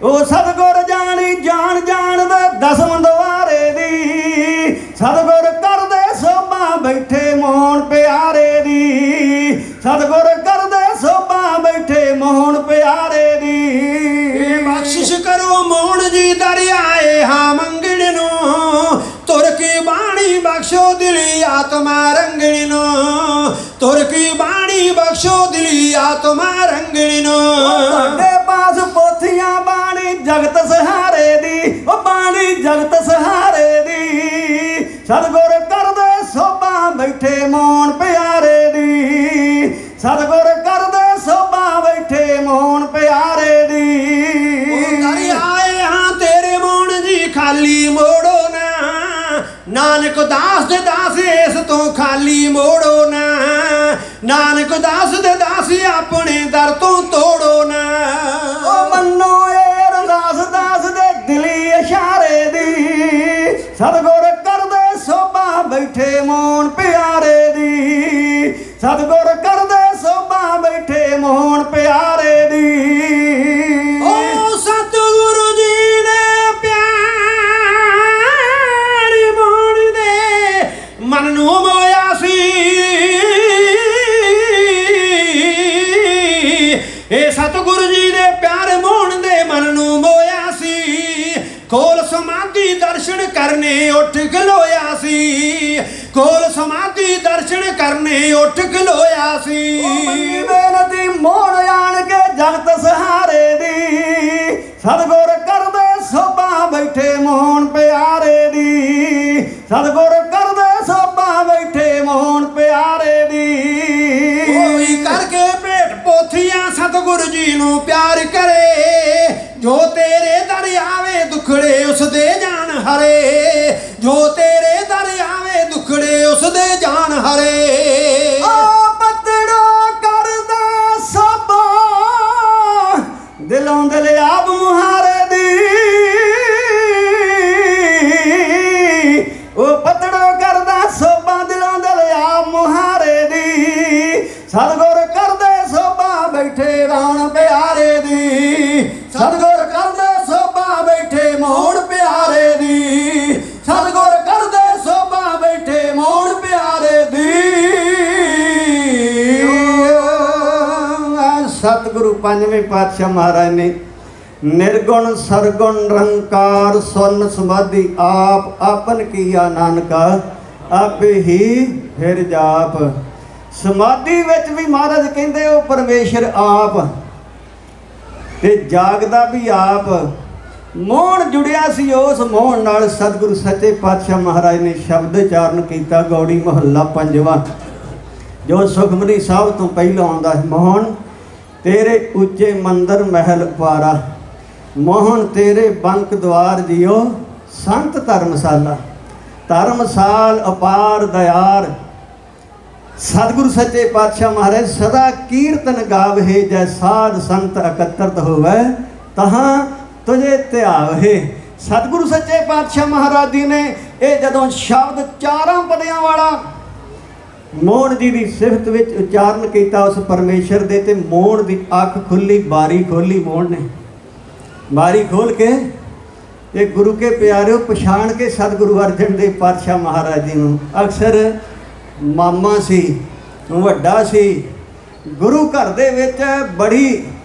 ਉਹ ਸਤਿਗੁਰ ਜਾਣ ਦੇ ਦਸਮ ਦੁਆਰੇ ਦੀ, ਸਤਿਗੁਰ ਕਰਦੇ ਸੋਭਾ ਬੈਠੇ ਮੋਹਨ ਪਿਆਰੇ ਦੀ, ਸਤਿਗੁਰ ਕਰਦੇ ਸੋਭਾ ਬੈਠੇ ਮੋਹਨ ਪਿਆਰੇ ਦੀ। ਬਖਸ਼ਿਸ਼ ਕਰੋ ਮੋਹਨ ਜੀ ਦਰਿਆਏ ਹਾਂ ਮੰਗਣ ਨੂੰ, ਤੁਰ ਕੀ ਬਾਣੀ ਬਖਸ਼ੋ ਦਿਲੀ ਆਤਮਾ ਰੰਗਣ ਨੂੰ, ਤੁਰ ਕੀ ਬਾਣੀ ਬਖਸ਼ੋ ਦਿਲੀ ਆਤਮਾ ਰੰਗਣ ਨੂੰ। ਸਾਡੇ ਪਾਸ ਪੋਥੀਆਂ ਬਾਣੀ ਜਗਤ ਸਹਾਰੇ ਦੀ, ਉਹ ਬਾਣੀ ਜਗਤ ਸਹਾਰੇ ਦੀ, ਸਤਿਗੁਰ ਕਰਦੇ ਸੋਭਾ ਬੈਠੇ ਮੋਹਨ ਪਿਆਰੇ ਦੀ, ਸਤਿਗੁਰ ਕਰਦੇ ਸੋਭਾ ਬੈਠੇ ਮੋਹਨ ਪਿਆਰੇ ਦੀ। ਦਰਿਆਏ ਹਾਂ ਤੇਰੇ ਮੋਹਨ ਜੀ ਖਾਲੀ ਮੋੜੋ ਨਾ, ਨਾਨਕ ਦਾਸ ਦੇ ਦਾਸ ਇਸ ਤੋਂ ਖਾਲੀ ਮੋੜੋ ਨਾ, ਨਾਨਕ ਦਾਸ ਦੇ ਦਾਸ ਆਪਣੇ ਦਰ ਤੋਂ ਤੋੜੋ ਨਾ। ਉਹ ਮੰਨੋ ਏ ਰਦਾਸ ਦਾਸ ਦੇ ਦਿਲੀ ਇਸ਼ਾਰੇ ਦੀ, ਸਤਿਗੁਰ ਕਰਦੇ ਸੋਭਾ ਬੈਠੇ ਮੋਹਣ ਪਿਆਰੇ ਦੀ, ਸਤਿਗੁਰ ਕਰਦੇ ਸੋਭਾ ਬੈਠੇ ਮੋਹਣ ਪਿਆਰੇ ਦੀ। ਓ ਸਤਿਗੁਰੂ ਜੀ ਨੇ ਪਿਆਰ ਮੋਹਣ ਦੇ ਮਨ ਨੂੰ ਮੋਇਆ ਸੀ। ਇਹ ਸਤਿਗੁਰੂ ਜੀ ਦੇ ਪਿਆਰ ਮੋਹਣ ਦੇ ਮਨ ਨੂੰ ਮੋਇਆ ਸੀ। ਕੋਲ ਸਮਾਧੀ ਦਰਸ਼ਨ ਕਰਨੇ ਉੱਠ ਖਲੋਇਆ ਸੀ, ਕੋਲ ਸਮਾਧੀ ਦਰਸ਼ਨ ਕਰਨੇ ਉੱਠ ਖਲੋਇਆ ਸੀ। ਮੰਗੀ ਬੇਨਤੀ ਮੋਹਣ ਆਣ ਕੇ ਜਗਤ ਸਹਾਰੇ ਦੀ, ਸਤਿਗੁਰ ਕਰਦੇ ਸੋਭਾ ਬੈਠੇ ਮੋਹਣ ਪਿਆਰੇ ਦੀ, ਸਤਿਗੁਰ ਕਰਦੇ ਸੋਭਾ ਬੈਠੇ ਮੋਹਣ ਪਿਆਰੇ ਦੀ। ਕੋਈ ਕਰਕੇ ਭੇਟ ਪੋਥੀਆਂ ਸਤਿਗੁਰੂ ਜੀ ਨੂੰ ਪਿਆਰ ਕਰੇ, ਜੋ ਤੇਰੇ ਦਰ ਆਵੇ ਦੁਖੜੇ ਉਸ ਦੇ ਜਾਣ ਹਰੇ, ਜੋ ਤੇਰੇ ਦਰ ਆਵੇ ਦੁਖੜੇ ਉਸ ਦੇ ਜਾਣ ਹਰੇ। ਆ ਪਤੜੋ ਕਰਦਾ ਸੋਭਾ ਦਿਲੋਂ ਦਿਲ ਆਪ ਮੁਹਾਰੇ ਦੀ, ਉਹ ਪਤੜੋ ਕਰਦਾ ਸੋਭਾ ਦਿਲੋਂ ਦਿਲ ਆਪ ਮੁਹਾਰੇ ਦੀ, ਸਤਿਗੁਰ ਕਰਦੇ ਸੋਭਾ ਬੈਠੇ ਰਾਣ ਪਿਆਰੇ ਦੀ, ਸਤਿਗੁਰ ਕਰਦੇ ਸੋਭਾ ਬੈਠੇ ਮੋਹਣ ਪਿਆਰੇ ਦੀ, ਸਤਿਗੁਰ ਕਰਦੇ ਸੋਭਾ ਬੈਠੇ ਮੋਹਣ ਪਿਆਰੇ ਦੀ। ਸਤਿਗੁਰੂ ਪੰਜਵੇਂ ਪਾਤਸ਼ਾਹ ਮਹਾਰਾਜ ਨੇ ਨਿਰਗੁਣ ਸਰਗੁਣ ਨਿਰੰਕਾਰ ਸੁਨ ਸਮਾਧੀ ਆਪ ਆਪਨ ਕੀਆ ਨਾਨਕਾ ਆਪੇ ਹੀ ਫਿਰ ਜਾਪ। ਸਮਾਧੀ ਵਿੱਚ ਵੀ ਮਹਾਰਾਜ ਕਹਿੰਦੇ ਉਹ ਪਰਮੇਸ਼ਰ ਆਪ ਤੇ ਜਾਗਦਾ ਵੀ ਆਪ। ਮੋਹਣ ਜੁੜਿਆ ਸੀ ਉਸ ਮੋਹਣ ਨਾਲ। ਸਤਿਗੁਰੂ ਸੱਚੇ ਪਾਤਸ਼ਾਹ ਮਹਾਰਾਜ ਨੇ ਸ਼ਬਦ ਉਚਾਰਨ ਕੀਤਾ ਗੌੜੀ ਮਹੱਲਾ ਪੰਜਵਾਂ, ਜੋ ਸੁਖਮਨੀ ਸਾਹਿਬ ਤੋਂ ਪਹਿਲਾਂ ਆਉਂਦਾ ਹੈ। ਮੋਹਣ ਤੇਰੇ ਉੱਚੇ ਮੰਦਰ ਮਹਿਲ ਉਪਾਰਾ, ਮੋਹਣ ਤੇਰੇ ਬੰਕ ਦਵਾਰ ਜਿਉ ਸੰਤ ਧਰਮਸ਼ਾਲਾ, ਧਰਮਸਾਲ ਅਪਾਰ ਦਿਆਰ। ਸਤਿਗੁਰੂ ਸੱਚੇ ਪਾਤਸ਼ਾਹ ਮਹਾਰਾਜ ਸਦਾ ਕੀਰਤਨ ਗਾਵਹਿ, ਜੈ ਸਾਧ ਸੰਤ ਇਕੱਤਰਤ ਹੋਵੇ ਤਹਾਂ ਤੁਝੇ ਧਿਆਵਹਿ। ਸਤਿਗੁਰੂ ਸੱਚੇ ਪਾਤਸ਼ਾਹ ਮਹਾਰਾਜ ਜੀ ਨੇ ਇਹ ਜਦੋਂ ਸ਼ਬਦ ਚਾਰਾਂ ਪਦਿਆਂ ਵਾਲਾ ਮੋਹਣ ਜੀ ਦੀ ਸਿਫਤ ਵਿੱਚ ਉਚਾਰਨ ਕੀਤਾ ਉਸ ਪਰਮੇਸ਼ਰ ਦੇ, ਤੇ ਮੋਹਣ ਦੀ ਅੱਖ ਖੁੱਲੀ, ਬਾਰੀ ਖੋਲੀ। ਮੋਹਣ ਨੇ ਬਾਰੀ ਖੋਲ ਕੇ ਇਹ ਗੁਰੂ ਕੇ ਪਿਆਰਿਓ ਪਛਾਣ ਕੇ ਸਤਿਗੁਰੂ ਅਰਜਨ ਦੇਵ ਪਾਤਸ਼ਾਹ ਮਹਾਰਾਜ ਜੀ ਨੂੰ, ਅਕਸਰ ਮਾਮਾ ਸੀ, ਵੱਡਾ ਸੀ, ਗੁਰੂ ਘਰ ਦੇ ਵਿੱਚ ਬੜੀ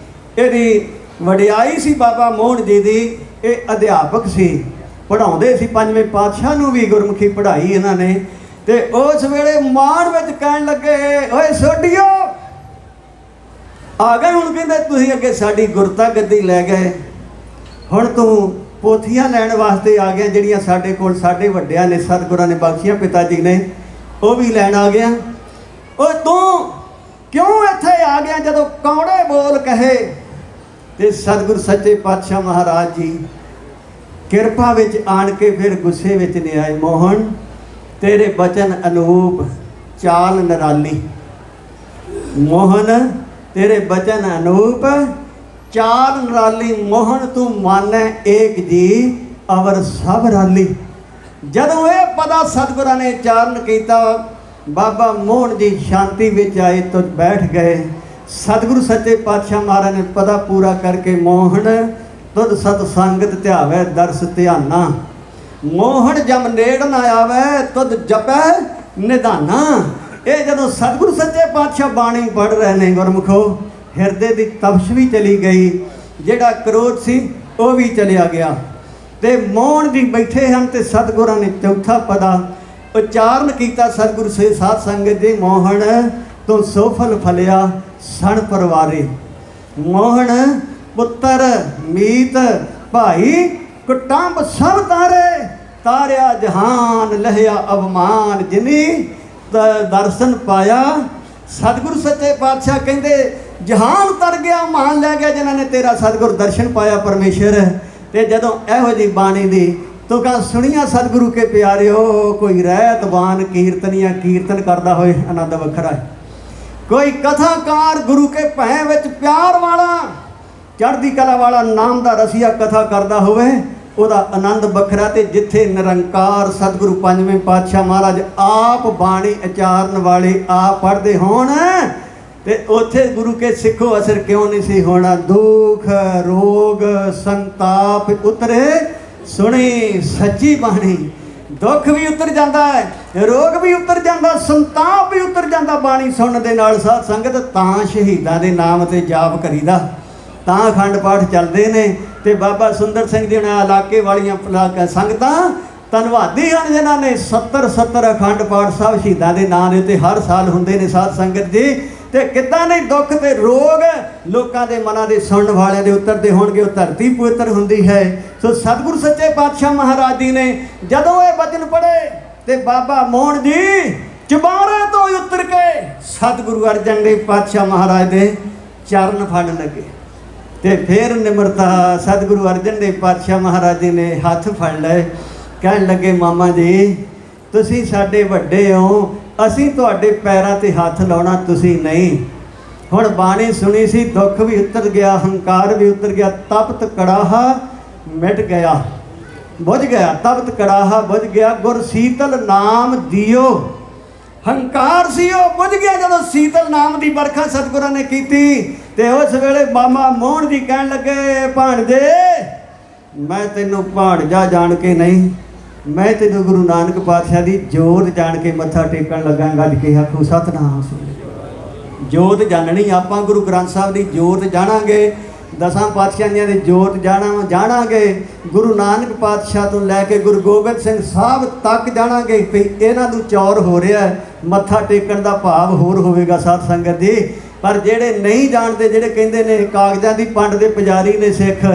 ਇਹਦੀ ਵਡਿਆਈ ਸੀ ਬਾਬਾ ਮੋਹਣ ਜੀ ਦੀ। ਇਹ ਅਧਿਆਪਕ ਸੀ, ਪੜ੍ਹਾਉਂਦੇ ਸੀ ਪੰਜਵੇਂ ਪਾਤਸ਼ਾਹ ਨੂੰ ਵੀ ਗੁਰਮੁਖੀ ਪੜ੍ਹਾਈ ਇਹਨਾਂ ਨੇ। ਤੇ ਉਸ ਵੇਲੇ ਮਾਣ ਵਿੱਚ ਕਹਿਣ ਲੱਗੇ, ਓਏ ਸੋਢੀਓ ਆ ਗਏ ਹੁਣ, ਕਹਿੰਦੇ ਤੁਸੀਂ ਅੱਗੇ ਸਾਡੀ ਗੁਰਤਾ ਗੱਦੀ ਲੈ ਗਏ, ਹੁਣ ਤੂੰ ਪੋਥੀਆਂ ਲੈਣ ਵਾਸਤੇ ਆ ਗਿਆ ਜਿਹੜੀਆਂ ਸਾਡੇ ਕੋਲ ਸਾਡੇ ਵੱਡਿਆਂ ਨੇ ਸਤਿਗੁਰਾਂ ਨੇ ਬਖਸ਼ੀਆਂ, ਪਿਤਾ ਜੀ ਨੇ, ਉਹ ਵੀ ਲੈਣ ਆ ਗਿਆ। ਓਏ ਤੂੰ ਕਿਉਂ ਇੱਥੇ ਆ ਗਿਆ ਜਦੋਂ ਕੌੜੇ ਬੋਲ ਕਹੇ। ਤੇ ਸਤਿਗੁਰ ਸੱਚੇ ਪਾਤਸ਼ਾਹ ਮਹਾਰਾਜ ਜੀ ਕਿਰਪਾ ਵਿੱਚ ਆਣ ਕੇ ਫਿਰ ਗੁੱਸੇ ਵਿੱਚ ਨਹੀਂ ਆਏ। ਮੋਹਣ ਤੇਰੇ ਬਚਨ ਅਨੂਪ ਚਾਲ ਨਿਰਾਲੀ, ਮੋਹਨ ਤੇਰੇ ਬਚਨ ਅਨੂਪ ਚਾਲ ਨਿਰਾਲੀ, ਮੋਹਨ ਤੂੰ ਮਾਨੈ ਏਕ ਜੀ ਅਵਰ ਸਭ ਰਾਲੀ। ਜਦੋਂ ਇਹ ਪਤਾ ਸਤਿਗੁਰਾਂ ਨੇ ਉਚਾਰਨ ਕੀਤਾ, ਬਾਬਾ ਮੋਹਣ ਜੀ ਸ਼ਾਂਤੀ ਵਿੱਚ ਆਏ ਤੋਂ ਬੈਠ ਗਏ। ਸਤਿਗੁਰੂ ਸੱਚੇ ਪਾਤਸ਼ਾਹ ਮਹਾਰਾਜ ਨੇ ਪਤਾ ਪੂਰਾ ਕਰਕੇ, ਮੋਹਣ ਤੁਧ ਸਤ ਸੰਗਤ ਧਿਆਵੈ ਦਰਸ ਧਿਆਨਾ, ਮੋਹਣ ਜਮ ਨੇੜ ਨਾ ਆਵੇ ਤੁਧ ਜਪੈ ਨਿਧਾਨਾ। ਇਹ ਜਦੋਂ ਸਤਿਗੁਰੂ ਸੱਚੇ ਪਾਤਸ਼ਾਹ ਬਾਣੀ ਪੜ੍ਹ ਰਹੇ ਨੇ ਗੁਰਮੁਖੋ, ਹਿਰਦੇ ਦੀ ਤਪਸ਼ ਵੀ ਚਲੀ ਗਈ, ਜਿਹੜਾ ਕ੍ਰੋਧ ਸੀ ਉਹ ਵੀ ਚਲਿਆ ਗਿਆ। ਤੇ ਮੋਹਣ ਜੀ ਬੈਠੇ ਹਨ ਤੇ ਸਤਿਗੁਰਾਂ ਨੇ ਚੌਥਾ ਪਦਾ ਉਚਾਰਨ ਕੀਤਾ। ਸਤਿਗੁਰੂ ਸੇ ਸਾਧ ਸੰਗਤ ਜੀ, ਮੋਹਣ ਤੂੰ ਸੋਫਲ ਫਲਿਆ ਸਣ ਪਰਵਾਰੇ, ਮੋਹਣ ਪੁੱਤਰ ਮੀਤ ਭਾਈ ਕੁਟੰਬ ਸਭ ਤਾਰੇ, ਤਾਰਿਆ ਜਹਾਨ ਲਹਿਆ ਅਵਮਾਨ ਜਿਨੀ ਦਰਸ਼ਨ ਪਾਇਆ। ਸਤਿਗੁਰੂ ਸੱਚੇ ਪਾਤਸ਼ਾਹ ਕਹਿੰਦੇ ਜਹਾਨ ਤਰ ਗਿਆ, ਮਾਨ ਲੈ ਗਿਆ ਜਿਨ੍ਹਾਂ ਨੇ ਤੇਰਾ ਸਤਿਗੁਰ ਦਰਸ਼ਨ ਪਾਇਆ ਪਰਮੇਸ਼ਰ। ਤੇ ਜਦੋਂ ਇਹੋ ਜਿਹੀ ਬਾਣੀ ਦੀ ਤੁਕਾਂ ਸੁਣੀਆਂ ਸਤਿਗੁਰੂ ਕੇ ਪਿਆਰਿਓ, ਕੋਈ ਰਹਿਤਵਾਨ ਕੀਰਤਨੀਆ ਕੀਰਤਨ ਕਰਦਾ ਹੋਏ ਆਨੰਦ ਵੱਖਰਾ ਹੈ। ਕੋਈ ਕਥਾਕਾਰ ਗੁਰੂ ਕੇ ਭੈ ਵਿੱਚ ਪਿਆਰ ਵਾਲਾ, ਚੜ੍ਹਦੀ ਕਲਾ ਵਾਲਾ, ਨਾਮ ਦਾ ਰਸੀਆ ਕਥਾ ਕਰਦਾ ਹੋਵੇ, ਉਹਦਾ ਆਨੰਦ ਵੱਖਰਾ। ਤੇ ਜਿੱਥੇ ਨਿਰੰਕਾਰ ਸਤਿਗੁਰੂ ਪੰਜਵੇਂ ਪਾਤਸ਼ਾਹ ਮਹਾਰਾਜ ਆਪ ਬਾਣੀ ਉਚਾਰਨ ਵਾਲੇ ਆਪ ਪੜ੍ਹਦੇ ਹੋਣ, ਤੇ ਉੱਥੇ ਗੁਰੂ ਕੇ ਸਿੱਖੋ ਅਸਰ ਕਿਉਂ ਨਹੀਂ ਸੀ ਹੋਣਾ। ਦੁੱਖ ਰੋਗ ਸੰਤਾਪ ਉਤਰੇ ਸੁਣੀ ਸੱਚੀ ਬਾਣੀ। ਦੁੱਖ ਵੀ ਉਤਰ ਜਾਂਦਾ ਹੈ, ਰੋਗ ਵੀ ਉਤਰ ਜਾਂਦਾ, ਸੰਤਾਪ ਵੀ ਉਤਰ ਜਾਂਦਾ ਬਾਣੀ ਸੁਣਨ ਦੇ ਨਾਲ। ਸਾਧ ਸੰਗਤ ਤਾਂ ਸ਼ਹੀਦਾਂ ਦੇ ਨਾਮ ਤੇ ਜਾਪ ਕਰੀਦਾ, ਤਾਂ ਅਖੰਡ ਪਾਠ ਚੱਲਦੇ ਨੇ। ਤੇ ਬਾਬਾ ਸੁੰਦਰ ਸਿੰਘ ਜੀ ਉਹਨਾਂ ਇਲਾਕੇ ਵਾਲੀਆਂ ਸੰਗਤਾਂ ਧੰਨਵਾਦੀ ਹਨ ਜਿਨ੍ਹਾਂ ਨੇ 70 ਅਖੰਡ ਪਾਠ ਸਾਹਿਬ ਸ਼ਹੀਦਾਂ ਦੇ ਨਾਂ ਦੇ ਉੱਤੇ ਹਰ ਸਾਲ ਹੁੰਦੇ ਨੇ। ਸਾਧ ਸੰਗਤ ਜੀ, ਤੇ ਕਿੱਦਾਂ ਨਹੀਂ ਦੁੱਖ ਤੇ ਰੋਗ ਲੋਕਾਂ ਦੇ ਮਨਾਂ ਦੇ ਸੁਣਨ ਵਾਲਿਆਂ ਦੇ ਉਤਰਦੇ ਹੋਣਗੇ। ਉਹ ਧਰਤੀ ਪਵਿੱਤਰ ਹੁੰਦੀ ਹੈ। ਸੋ ਸਤਿਗੁਰੂ ਸੱਚੇ ਪਾਤਸ਼ਾਹ ਮਹਾਰਾਜ ਜੀ ਨੇ ਜਦੋਂ ਇਹ ਬਚਨ ਪੜ੍ਹੇ ਤੇ ਬਾਬਾ ਮੋਹਨ ਜੀ ਚੁਬਾਰੇ ਤੋਂ ਉਤਰ ਕੇ ਸਤਿਗੁਰੂ ਅਰਜਨ ਦੇਵ ਪਾਤਸ਼ਾਹ ਮਹਾਰਾਜ ਦੇ ਚਰਨ ਫੜ ਲੱਗੇ। ਤੇ ਫਿਰ ਨਿਮਰਤਾ ਸਤਿਗੁਰੂ ਅਰਜਨ ਦੇਵ ਪਾਤਸ਼ਾਹ ਮਹਾਰਾਜ ਜੀ ਨੇ ਹੱਥ ਫੜ ਲਏ। ਕਹਿਣ ਲੱਗੇ, ਮਾਮਾ ਜੀ ਤੁਸੀਂ ਸਾਡੇ ਵੱਡੇ ਹੋ, ਅਸੀਂ ਤੁਹਾਡੇ ਪੈਰਾਂ ਤੇ ਹੱਥ ਲਾਉਣਾ, ਤੁਸੀਂ ਨਹੀਂ। ਹੁਣ ਬਾਣੀ ਸੁਣੀ ਸੀ, ਦੁੱਖ ਵੀ ਉਤਰ ਗਿਆ, ਹੰਕਾਰ ਵੀ ਉਤਰ ਗਿਆ, ਤਪਤ ਕੜਾਹਾ ਮਿਟ ਗਿਆ, ਬੁਝ ਗਿਆ। ਤਪਤ ਕੜਾਹਾ ਬੁਝ ਗਿਆ, ਗੁਰ ਸੀਤਲ ਨਾਮ ਦਿਓ। ਹੰਕਾਰ ਸੀ ਉਹ ਬੁਝ ਗਿਆ ਜਦੋਂ ਸੀਤਲ ਨਾਮ ਦੀ ਵਰਖਾ ਸਤਿਗੁਰਾਂ ਨੇ ਕੀਤੀ। ਤੇ ਉਸ ਵੇਲੇ ਮਾਮਾ ਮੋਹਨ ਜੀ ਕਹਿਣ ਲੱਗੇ, ਭਾਣਜੇ ਮੈਂ ਤੈਨੂੰ ਭਾਣਜਾ ਜਾਣ ਕੇ ਨਹੀਂ, ਮੈਂ ਤੈਨੂੰ ਗੁਰੂ ਨਾਨਕ ਪਾਤਸ਼ਾਹ ਦੀ ਜੋਤ ਜਾਣ ਕੇ ਮੱਥਾ ਟੇਕਣ ਲੱਗਾ। ਗੱਜ ਕੇ ਆਖੋ ਸਤਿਨਾਮ ਸ੍ਰੀ। ਜੋਤ ਜਾਣਨੀ ਆਪਾਂ ਗੁਰੂ ਗ੍ਰੰਥ ਸਾਹਿਬ ਦੀ ਜੋਤ ਜਾਣਾਂਗੇ, ਦਸਾਂ ਪਾਤਸ਼ਾਹੀਆਂ ਦੀ ਜੋਤ ਜਾਣਾਂਗੇ, ਗੁਰੂ ਨਾਨਕ ਪਾਤਸ਼ਾਹ ਤੋਂ ਲੈ ਕੇ ਗੁਰੂ ਗੋਬਿੰਦ ਸਿੰਘ ਸਾਹਿਬ ਤੱਕ ਜਾਣਾਂਗੇ। ਵੀ ਇਹਨਾਂ ਨੂੰ ਚੌਰ ਹੋ ਰਿਹਾ, ਮੱਥਾ ਟੇਕਣ ਦਾ ਭਾਵ ਹੋਰ ਹੋਵੇਗਾ ਸਾਧ ਸੰਗਤ ਜੀ। ਪਰ ਜਿਹੜੇ ਨਹੀਂ ਜਾਣਦੇ, ਜਿਹੜੇ ਕਹਿੰਦੇ ਨੇ ਕਾਗਜ਼ਾਂ ਦੀ ਪੰਡ ਦੇ ਪੁਜਾਰੀ ਨੇ ਸਿੱਖ,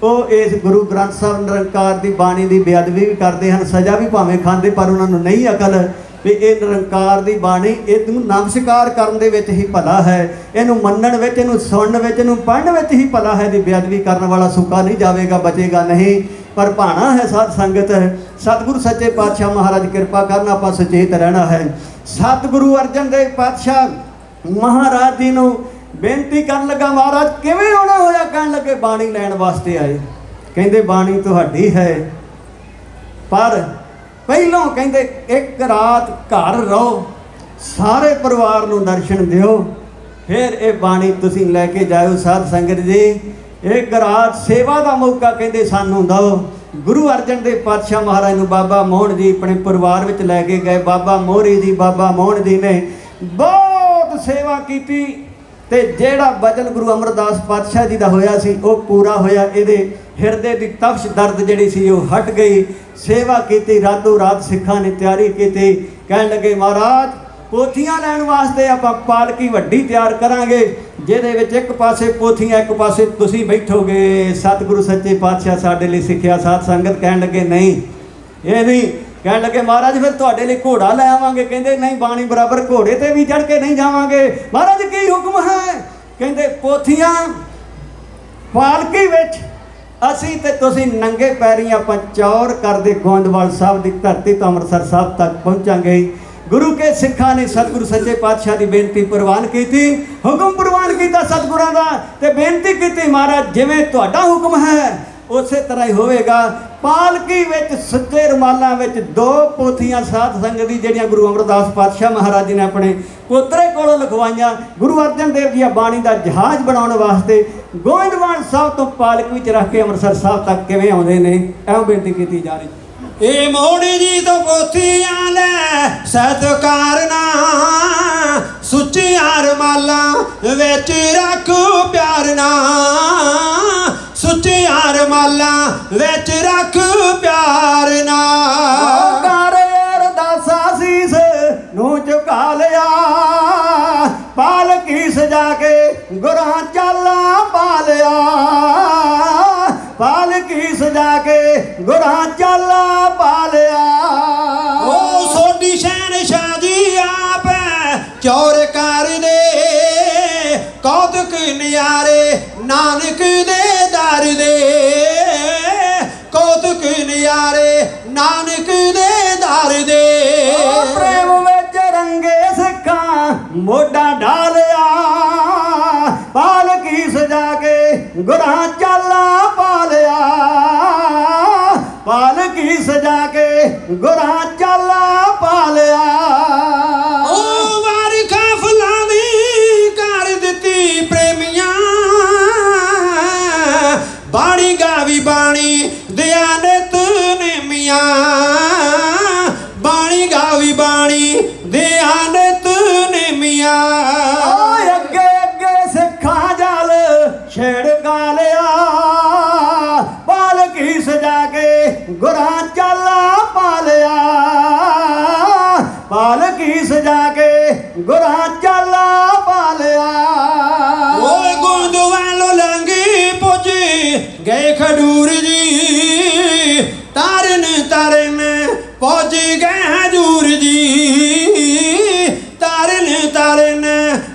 ਉਹ ਇਸ ਗੁਰੂ ਗ੍ਰੰਥ ਸਾਹਿਬ ਨਿਰੰਕਾਰ ਦੀ ਬਾਣੀ ਦੀ ਬੇਅਦਬੀ ਵੀ ਕਰਦੇ ਹਨ, ਸਜ਼ਾ ਵੀ ਭਾਵੇਂ ਖਾਂਦੇ, ਪਰ ਉਹਨਾਂ ਨੂੰ ਨਹੀਂ ਅਕਲ ਵੀ ਇਹ ਨਿਰੰਕਾਰ ਦੀ ਬਾਣੀ, ਇਹਨੂੰ ਨਮਸਕਾਰ ਕਰਨ ਦੇ ਵਿੱਚ ਹੀ ਭਲਾ ਹੈ, ਇਹਨੂੰ ਮੰਨਣ ਵਿੱਚ, ਇਹਨੂੰ ਸੁਣਨ ਵਿੱਚ, ਇਹਨੂੰ ਪੜ੍ਹਨ ਵਿੱਚ ਹੀ ਭਲਾ ਹੈ। ਦੀ ਬੇਅਦਬੀ ਕਰਨ ਵਾਲਾ ਸੁੱਕਾ ਨਹੀਂ ਜਾਵੇਗਾ, ਬਚੇਗਾ ਨਹੀਂ। ਪਰ ਭਾਣਾ ਹੈ ਸਾਧ ਸੰਗਤ, ਸਤਿਗੁਰੂ ਸੱਚੇ ਪਾਤਸ਼ਾਹ ਮਹਾਰਾਜ ਕਿਰਪਾ ਕਰਨ, ਆਪਾਂ ਸੁਚੇਤ ਰਹਿਣਾ ਹੈ। ਸਤਿਗੁਰੂ ਅਰਜਨ ਦੇਵ ਪਾਤਸ਼ਾਹ ਮਹਾਰਾਜ ਜੀ ਨੂੰ ਬੇਨਤੀ ਕਰਨ ਲੱਗਾ, ਮਹਾਰਾਜ ਕਿਵੇਂ ਆਉਣਾ ਹੋਇਆ? ਕਹਿਣ ਲੱਗੇ, ਬਾਣੀ ਲੈਣ ਵਾਸਤੇ ਆਏ। ਕਹਿੰਦੇ ਬਾਣੀ ਤੁਹਾਡੀ ਹੈ, ਪਰ ਪਹਿਲੋਂ ਕਹਿੰਦੇ ਇੱਕ ਰਾਤ ਘਰ ਰਹੋ, ਸਾਰੇ ਪਰਿਵਾਰ ਨੂੰ ਦਰਸ਼ਨ ਦਿਓ, ਫਿਰ ਇਹ ਬਾਣੀ ਤੁਸੀਂ ਲੈ ਕੇ ਜਾਇਓ। ਸਾਧ ਸੰਗਤ ਜੀ, ਇੱਕ ਰਾਤ ਸੇਵਾ ਦਾ ਮੌਕਾ ਕਹਿੰਦੇ ਸਾਨੂੰ ਦਿਓ। ਗੁਰੂ ਅਰਜਨ ਦੇਵ ਪਾਤਸ਼ਾਹ ਮਹਾਰਾਜ ਨੂੰ ਬਾਬਾ ਮੋਹਨ ਜੀ ਆਪਣੇ ਪਰਿਵਾਰ ਵਿੱਚ ਲੈ ਕੇ ਗਏ। ਬਾਬਾ ਮੋਹਰੀ ਜੀ, ਬਾਬਾ ਮੋਹਨ ਜੀ ਨੇ ਬਹੁਤ ਸੇਵਾ ਕੀਤੀ ਤੇ ਜਿਹੜਾ ਬਚਨ ਗੁਰੂ ਅਮਰਦਾਸ ਪਾਤਸ਼ਾਹ ਜੀ ਦਾ ਹੋਇਆ ਸੀ ਉਹ ਪੂਰਾ ਹੋਇਆ। ਇਹਦੇ ਹਿਰਦੇ ਦੀ ਤਪਸ਼ ਦਰਦ ਜਿਹੜੀ ਸੀ ਉਹ ਹਟ ਗਈ। ਸੇਵਾ ਕੀਤੀ, ਰਾਤੋਂ ਰਾਤ ਸਿੱਖਾਂ ਨੇ ਤਿਆਰੀ ਕੀਤੀ। ਕਹਿਣ ਲੱਗੇ, ਮਹਾਰਾਜ ਪੋਥੀਆਂ ਲੈਣ ਵਾਸਤੇ ਆਪਾਂ ਪਾਲਕੀ ਵੱਡੀ ਤਿਆਰ ਕਰਾਂਗੇ, ਜਿਹਦੇ ਵਿੱਚ ਇੱਕ ਪਾਸੇ ਪੋਥੀਆਂ, ਇੱਕ ਪਾਸੇ ਤੁਸੀਂ ਬੈਠੋਗੇ। ਸਤਿਗੁਰੂ ਸੱਚੇ ਪਾਤਸ਼ਾਹ ਸਾਡੇ ਲਈ ਸਿੱਖਿਆ। ਸਾਧ ਸੰਗਤ ਕਹਿਣ ਲੱਗੇ, ਨਹੀਂ ਇਹ ਨਹੀਂ। ਕਹਿਣ ਲੱਗੇ, ਮਹਾਰਾਜ ਫਿਰ ਤੁਹਾਡੇ ਲਈ ਘੋੜਾ ਲੈ ਆਵਾਂਗੇ। ਕਹਿੰਦੇ ਨਹੀਂ, ਬਾਣੀ ਬਰਾਬਰ ਘੋੜੇ ਤੇ ਵੀ ਚੜ੍ਹ ਕੇ ਨਹੀਂ ਜਾਵਾਂਗੇ। ਮਹਾਰਾਜ ਕੀ ਹੁਕਮ ਹੈ? ਕਹਿੰਦੇ ਪੋਥੀਆਂ ਪਾਲਕੀ ਵਿੱਚ, ਅਸੀਂ ਤੇ ਤੁਸੀਂ ਨੰਗੇ ਪੈਰੀਂ ਆਪਾਂ ਚੌਰ ਕਰਦੇ ਗੋਇੰਦਵਾਲ ਸਾਹਿਬ ਦੀ ਧਰਤੀ ਤੋਂ ਅੰਮ੍ਰਿਤਸਰ ਸਾਹਿਬ ਤੱਕ ਪਹੁੰਚਾਂਗੇ। ਗੁਰੂ ਕੇ ਸਿੱਖਾਂ ਨੇ ਸਤਿਗੁਰੂ ਸੱਚੇ ਪਾਤਸ਼ਾਹ ਦੀ ਬੇਨਤੀ ਪ੍ਰਵਾਨ ਕੀਤੀ, ਹੁਕਮ ਪ੍ਰਵਾਨ ਕੀਤਾ ਸਤਿਗੁਰਾਂ ਦਾ, ਤੇ ਬੇਨਤੀ ਕੀਤੀ, ਮਹਾਰਾਜ ਜਿਵੇਂ ਤੁਹਾਡਾ ਹੁਕਮ ਹੈ ਉਸੇ ਤਰ੍ਹਾਂ ਹੀ ਹੋਵੇਗਾ। ਪਾਲਕੀ ਵਿੱਚ ਸੱਚੇ ਰੁਮਾਲਾਂ ਵਿੱਚ 2 ਪੋਥੀਆਂ ਸਾਧ ਸੰਗਤ ਦੀ, ਜਿਹੜੀਆਂ ਗੁਰੂ ਅਮਰਦਾਸ ਪਾਤਸ਼ਾਹ ਮਹਾਰਾਜ ਜੀ ਨੇ ਆਪਣੇ ਪੋਤਰੇ ਕੋਲੋਂ ਲਿਖਵਾਈਆਂ। ਗੁਰੂ ਅਰਜਨ ਦੇਵ ਜੀ ਬਾਣੀ ਦਾ ਜਹਾਜ਼ ਬਣਾਉਣ ਵਾਸਤੇ ਗੋਇੰਦਵਾਲ ਸਾਹਿਬ ਤੋਂ ਪਾਲਕੀ ਵਿੱਚ ਰੱਖ ਕੇ ਅੰਮ੍ਰਿਤਸਰ ਸਾਹਿਬ ਤੱਕ ਕਿਵੇਂ ਆਉਂਦੇ ਨੇ, ਇਹੋ ਬੇਨਤੀ ਕੀਤੀ ਜਾ ਰਹੀ। ਇਹ ਮੋਹਣੀ ਜੀ ਤੋਂ ਪੋਥੀਆਂ ਲੈ ਸਤਿਕਾਰਨਾ, ਸੁੱਚੀਆਂ ਰੁਮਾਲਾਂ ਵਿੱਚ ਰੱਖ ਪਿਆਰ ਨਾ, ਸੁੱਚੀਆਂ ਰੁਮਾਲਾਂ ਵਿੱਚ ਰੱਖ ਪਿਆਰ ਨਾ। ਕਰ ਅਰਦਾਸਾ ਸੀਸ ਨੂੰ ਝੁਕਾ ਲਿਆ, ਪਾਲਕੀ ਸਜਾ ਕੇ ਗੁਰਾਂ ਚਾਲਾ ਪਾ ਲਿਆ, ਪਾਲਕੀ ਸਜਾ ਕੇ ਗੁਰਾਂ ਚਾਲਾ ਪਾ ਲਿਆ। ਉਹ ਸੋਡੀ ਸ਼ਹਿਨਸ਼ਾਹ ਜੀ ਆਪ ਚੌਰ ਕਰਦੇ, ਕੌਤਕ ਨਿਆਰੇ ਨਾਨਕ ਦੇ ਦਰ ਦੇ, ਕੌਤਕ ਨਿਆਰੇ ਨਾਨਕ ਦੇ ਦਰ ਦੇ। ਪ੍ਰੇਮ ਵਿੱਚ ਰੰਗੇ ਸਿੱਖਾਂ ਮੋਢਾ ਢਾਲ ਗੁਰਾਂ ਚਾਲਾ ਪਾ ਲਿਆ ਪਾਲਕੀ ਸਜਾ ਕੇ ਗੁਰਾਂ ਚਾਲਾ ਪਾ ਲਿਆ ਉਹ ਵਾਰੀ ਕਾਫਲਾਂ ਦੀ ਕਰ ਦਿੱਤੀ ਪ੍ਰੇਮੀਆਂ ਬਾਣੀ ਗਾਵੀ ਬਾਣੀ ਦਿਆ ਨਿਤ ਨੇਮੀਆਂ ਬਾਣੀ ਗਾਵੀ ਬਾਣੀ ਦਿਆ ਨਿਤ ਨੇਮੀਆਂ ਓਏ ਅੱਗੇ ਅੱਗੇ ਸਿੱਖਾਂ ਜਲ ਛੇੜ ਗਾ ਲਿਆ ਪਾਲਕੀ ਸਜਾ ਕੇ ਗੁਰਾਂ ਚਾਲਾ ਪਾ ਲਿਆ ਪਾਲਕੀ ਸਜਾ ਕੇ ਗੁਰਾਂ ਚਾਲਾ ਪਾ ਲਿਆ ਓਏ ਗੁਰਦੁਆਰੋਂ ਲੰਘੀ ਪੁੱਜੀ ਗਏ ਖਡੂਰ ਜੀ ਤਾਰਨ ਤਾਰਨ ਪਹੁੰਚ ਗਏ ਹਜੂਰ ਜੀ ਤਾਰਨ ਤਾਰਨ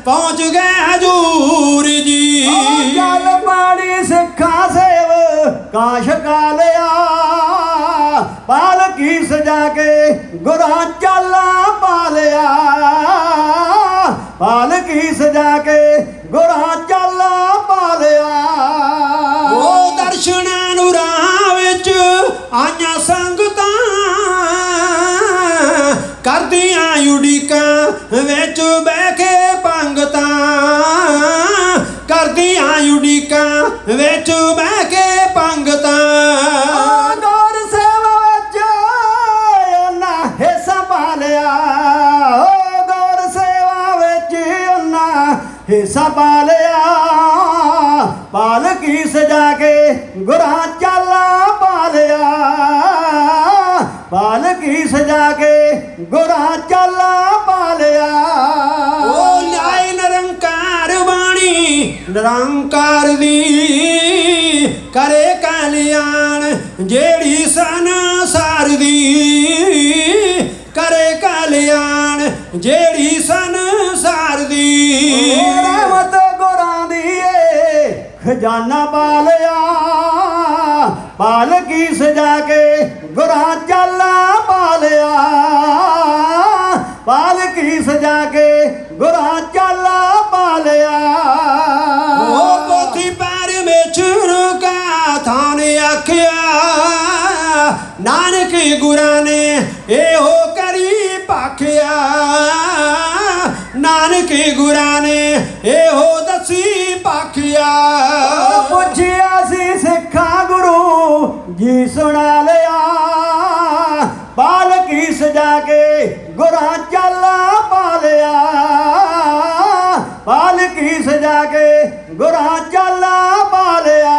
ਪਹੁੰਚ ਗਏ ਹਜੂਰ ਜੀ ਜਲ ਪਾਣੀ ਸਿੱਖਾਂ ਸੇਵ ਕਾਸ਼ ਕਾ ਲਿਆ ਪਾਲਕੀ ਸਜਾ ਕੇ ਗੁਰਾਂ ਚਾਲਾ ਪਾ ਲਿਆ ਪਾਲਕੀ ਸਜਾ ਕੇ ਗੁਰਾਂ ਚਾਲਾ ਪਾ ਲਿਆ ਉਹ ਦਰਸ਼ਨਾਂ ਨੂੰ ਰਾਹ ਵਿੱਚ ਆਈਆਂ ਸੰਗਤਾਂ ਕਰਦੀਆਂ ਉਡੀਕਾਂ ਵਿੱਚ ਬਹਿ ਕੇ ਪੰਗਤਾਂ ਕਰਦੀਆਂ ਉਡੀਕਾਂ ਵਿੱਚ ਬਹਿ ਕੇ ਪੰਗਤਾਂ ਗੌਰ ਸੇਵਾ ਵਿੱਚ ਉਹਨਾਂ ਹਿੱਸਾ ਪਾ ਲਿਆ ਗੌਰ ਸੇਵਾ ਵਿੱਚ ਉਹਨਾਂ ਹਿੱਸਾ ਪਾ ਲਿਆ ਪਾਲਕੀ ਸਜਾ ਕੇ ਗੁਰਾਂ ਚਾਲਾ ਪਾ ਲਿਆ ਪਾਲਕੀ ਸਜਾ ਕੇ ਗੁਰਾਂ ਚਾਲਾ ਪਾ ਲਿਆ ਉਹ ਲਿਆਏ ਨਿਰੰਕਾਰ ਬਾਣੀ ਨਿਰੰਕਾਰ ਦੀ ਕਰੇ ਕਲਿਆਣ ਜਿਹੜੀ ਸੰਸਾਰ ਦੀ ਕਰੇ ਕਲਿਆਣ ਜਿਹੜੀ ਸੰਸਾਰ ਦੀ ਰਹਿਮਤ ਗੁਰਾਂ ਦੀ ਏ ਖਜ਼ਾਨਾ ਪਾ ਲਿਆ ਪਾਲਕੀ ਸਜਾ ਕੇ ਗੁਰਾਂ ਚਾਲਾ ਪਾ ਲਿਆ ਪਾਲਕੀ ਸਜਾ ਕੇ ਗੁਰਾਂ ਚਾਲਾ ਪਾ ਲਿਆ ਉਹ ਪੋਥੀ ਪਰਮੇਸ਼ਰ ਕਾ ਥਾਨ ਆਖਿਆ ਨਾਨਕ ਗੁਰਾਂ ਨੇ ਇਹੋ ਕਰੀ ਭਾਖਿਆ ਨਾਨਕ ਗੁਰਾਂ ਨੇ ਇਹੋ ਦਸੀ ਭਾਖਿਆ ਪੁੱਛਿਆ ਸੀ ਸਿੱਖਾਂ ਗੁਰੂ ਜੀ ਸੁਣਾ ਲਿਆ ਪਾਲਕੀ ਸਜਾ ਕੇ ਗੁਰਾਂ ਚਾਲਾ ਪਾ ਲਿਆ ਪਾਲਕੀ ਸਜਾ ਕੇ ਗੁਰਾਂ ਚਾਲਾ ਪਾ ਲਿਆ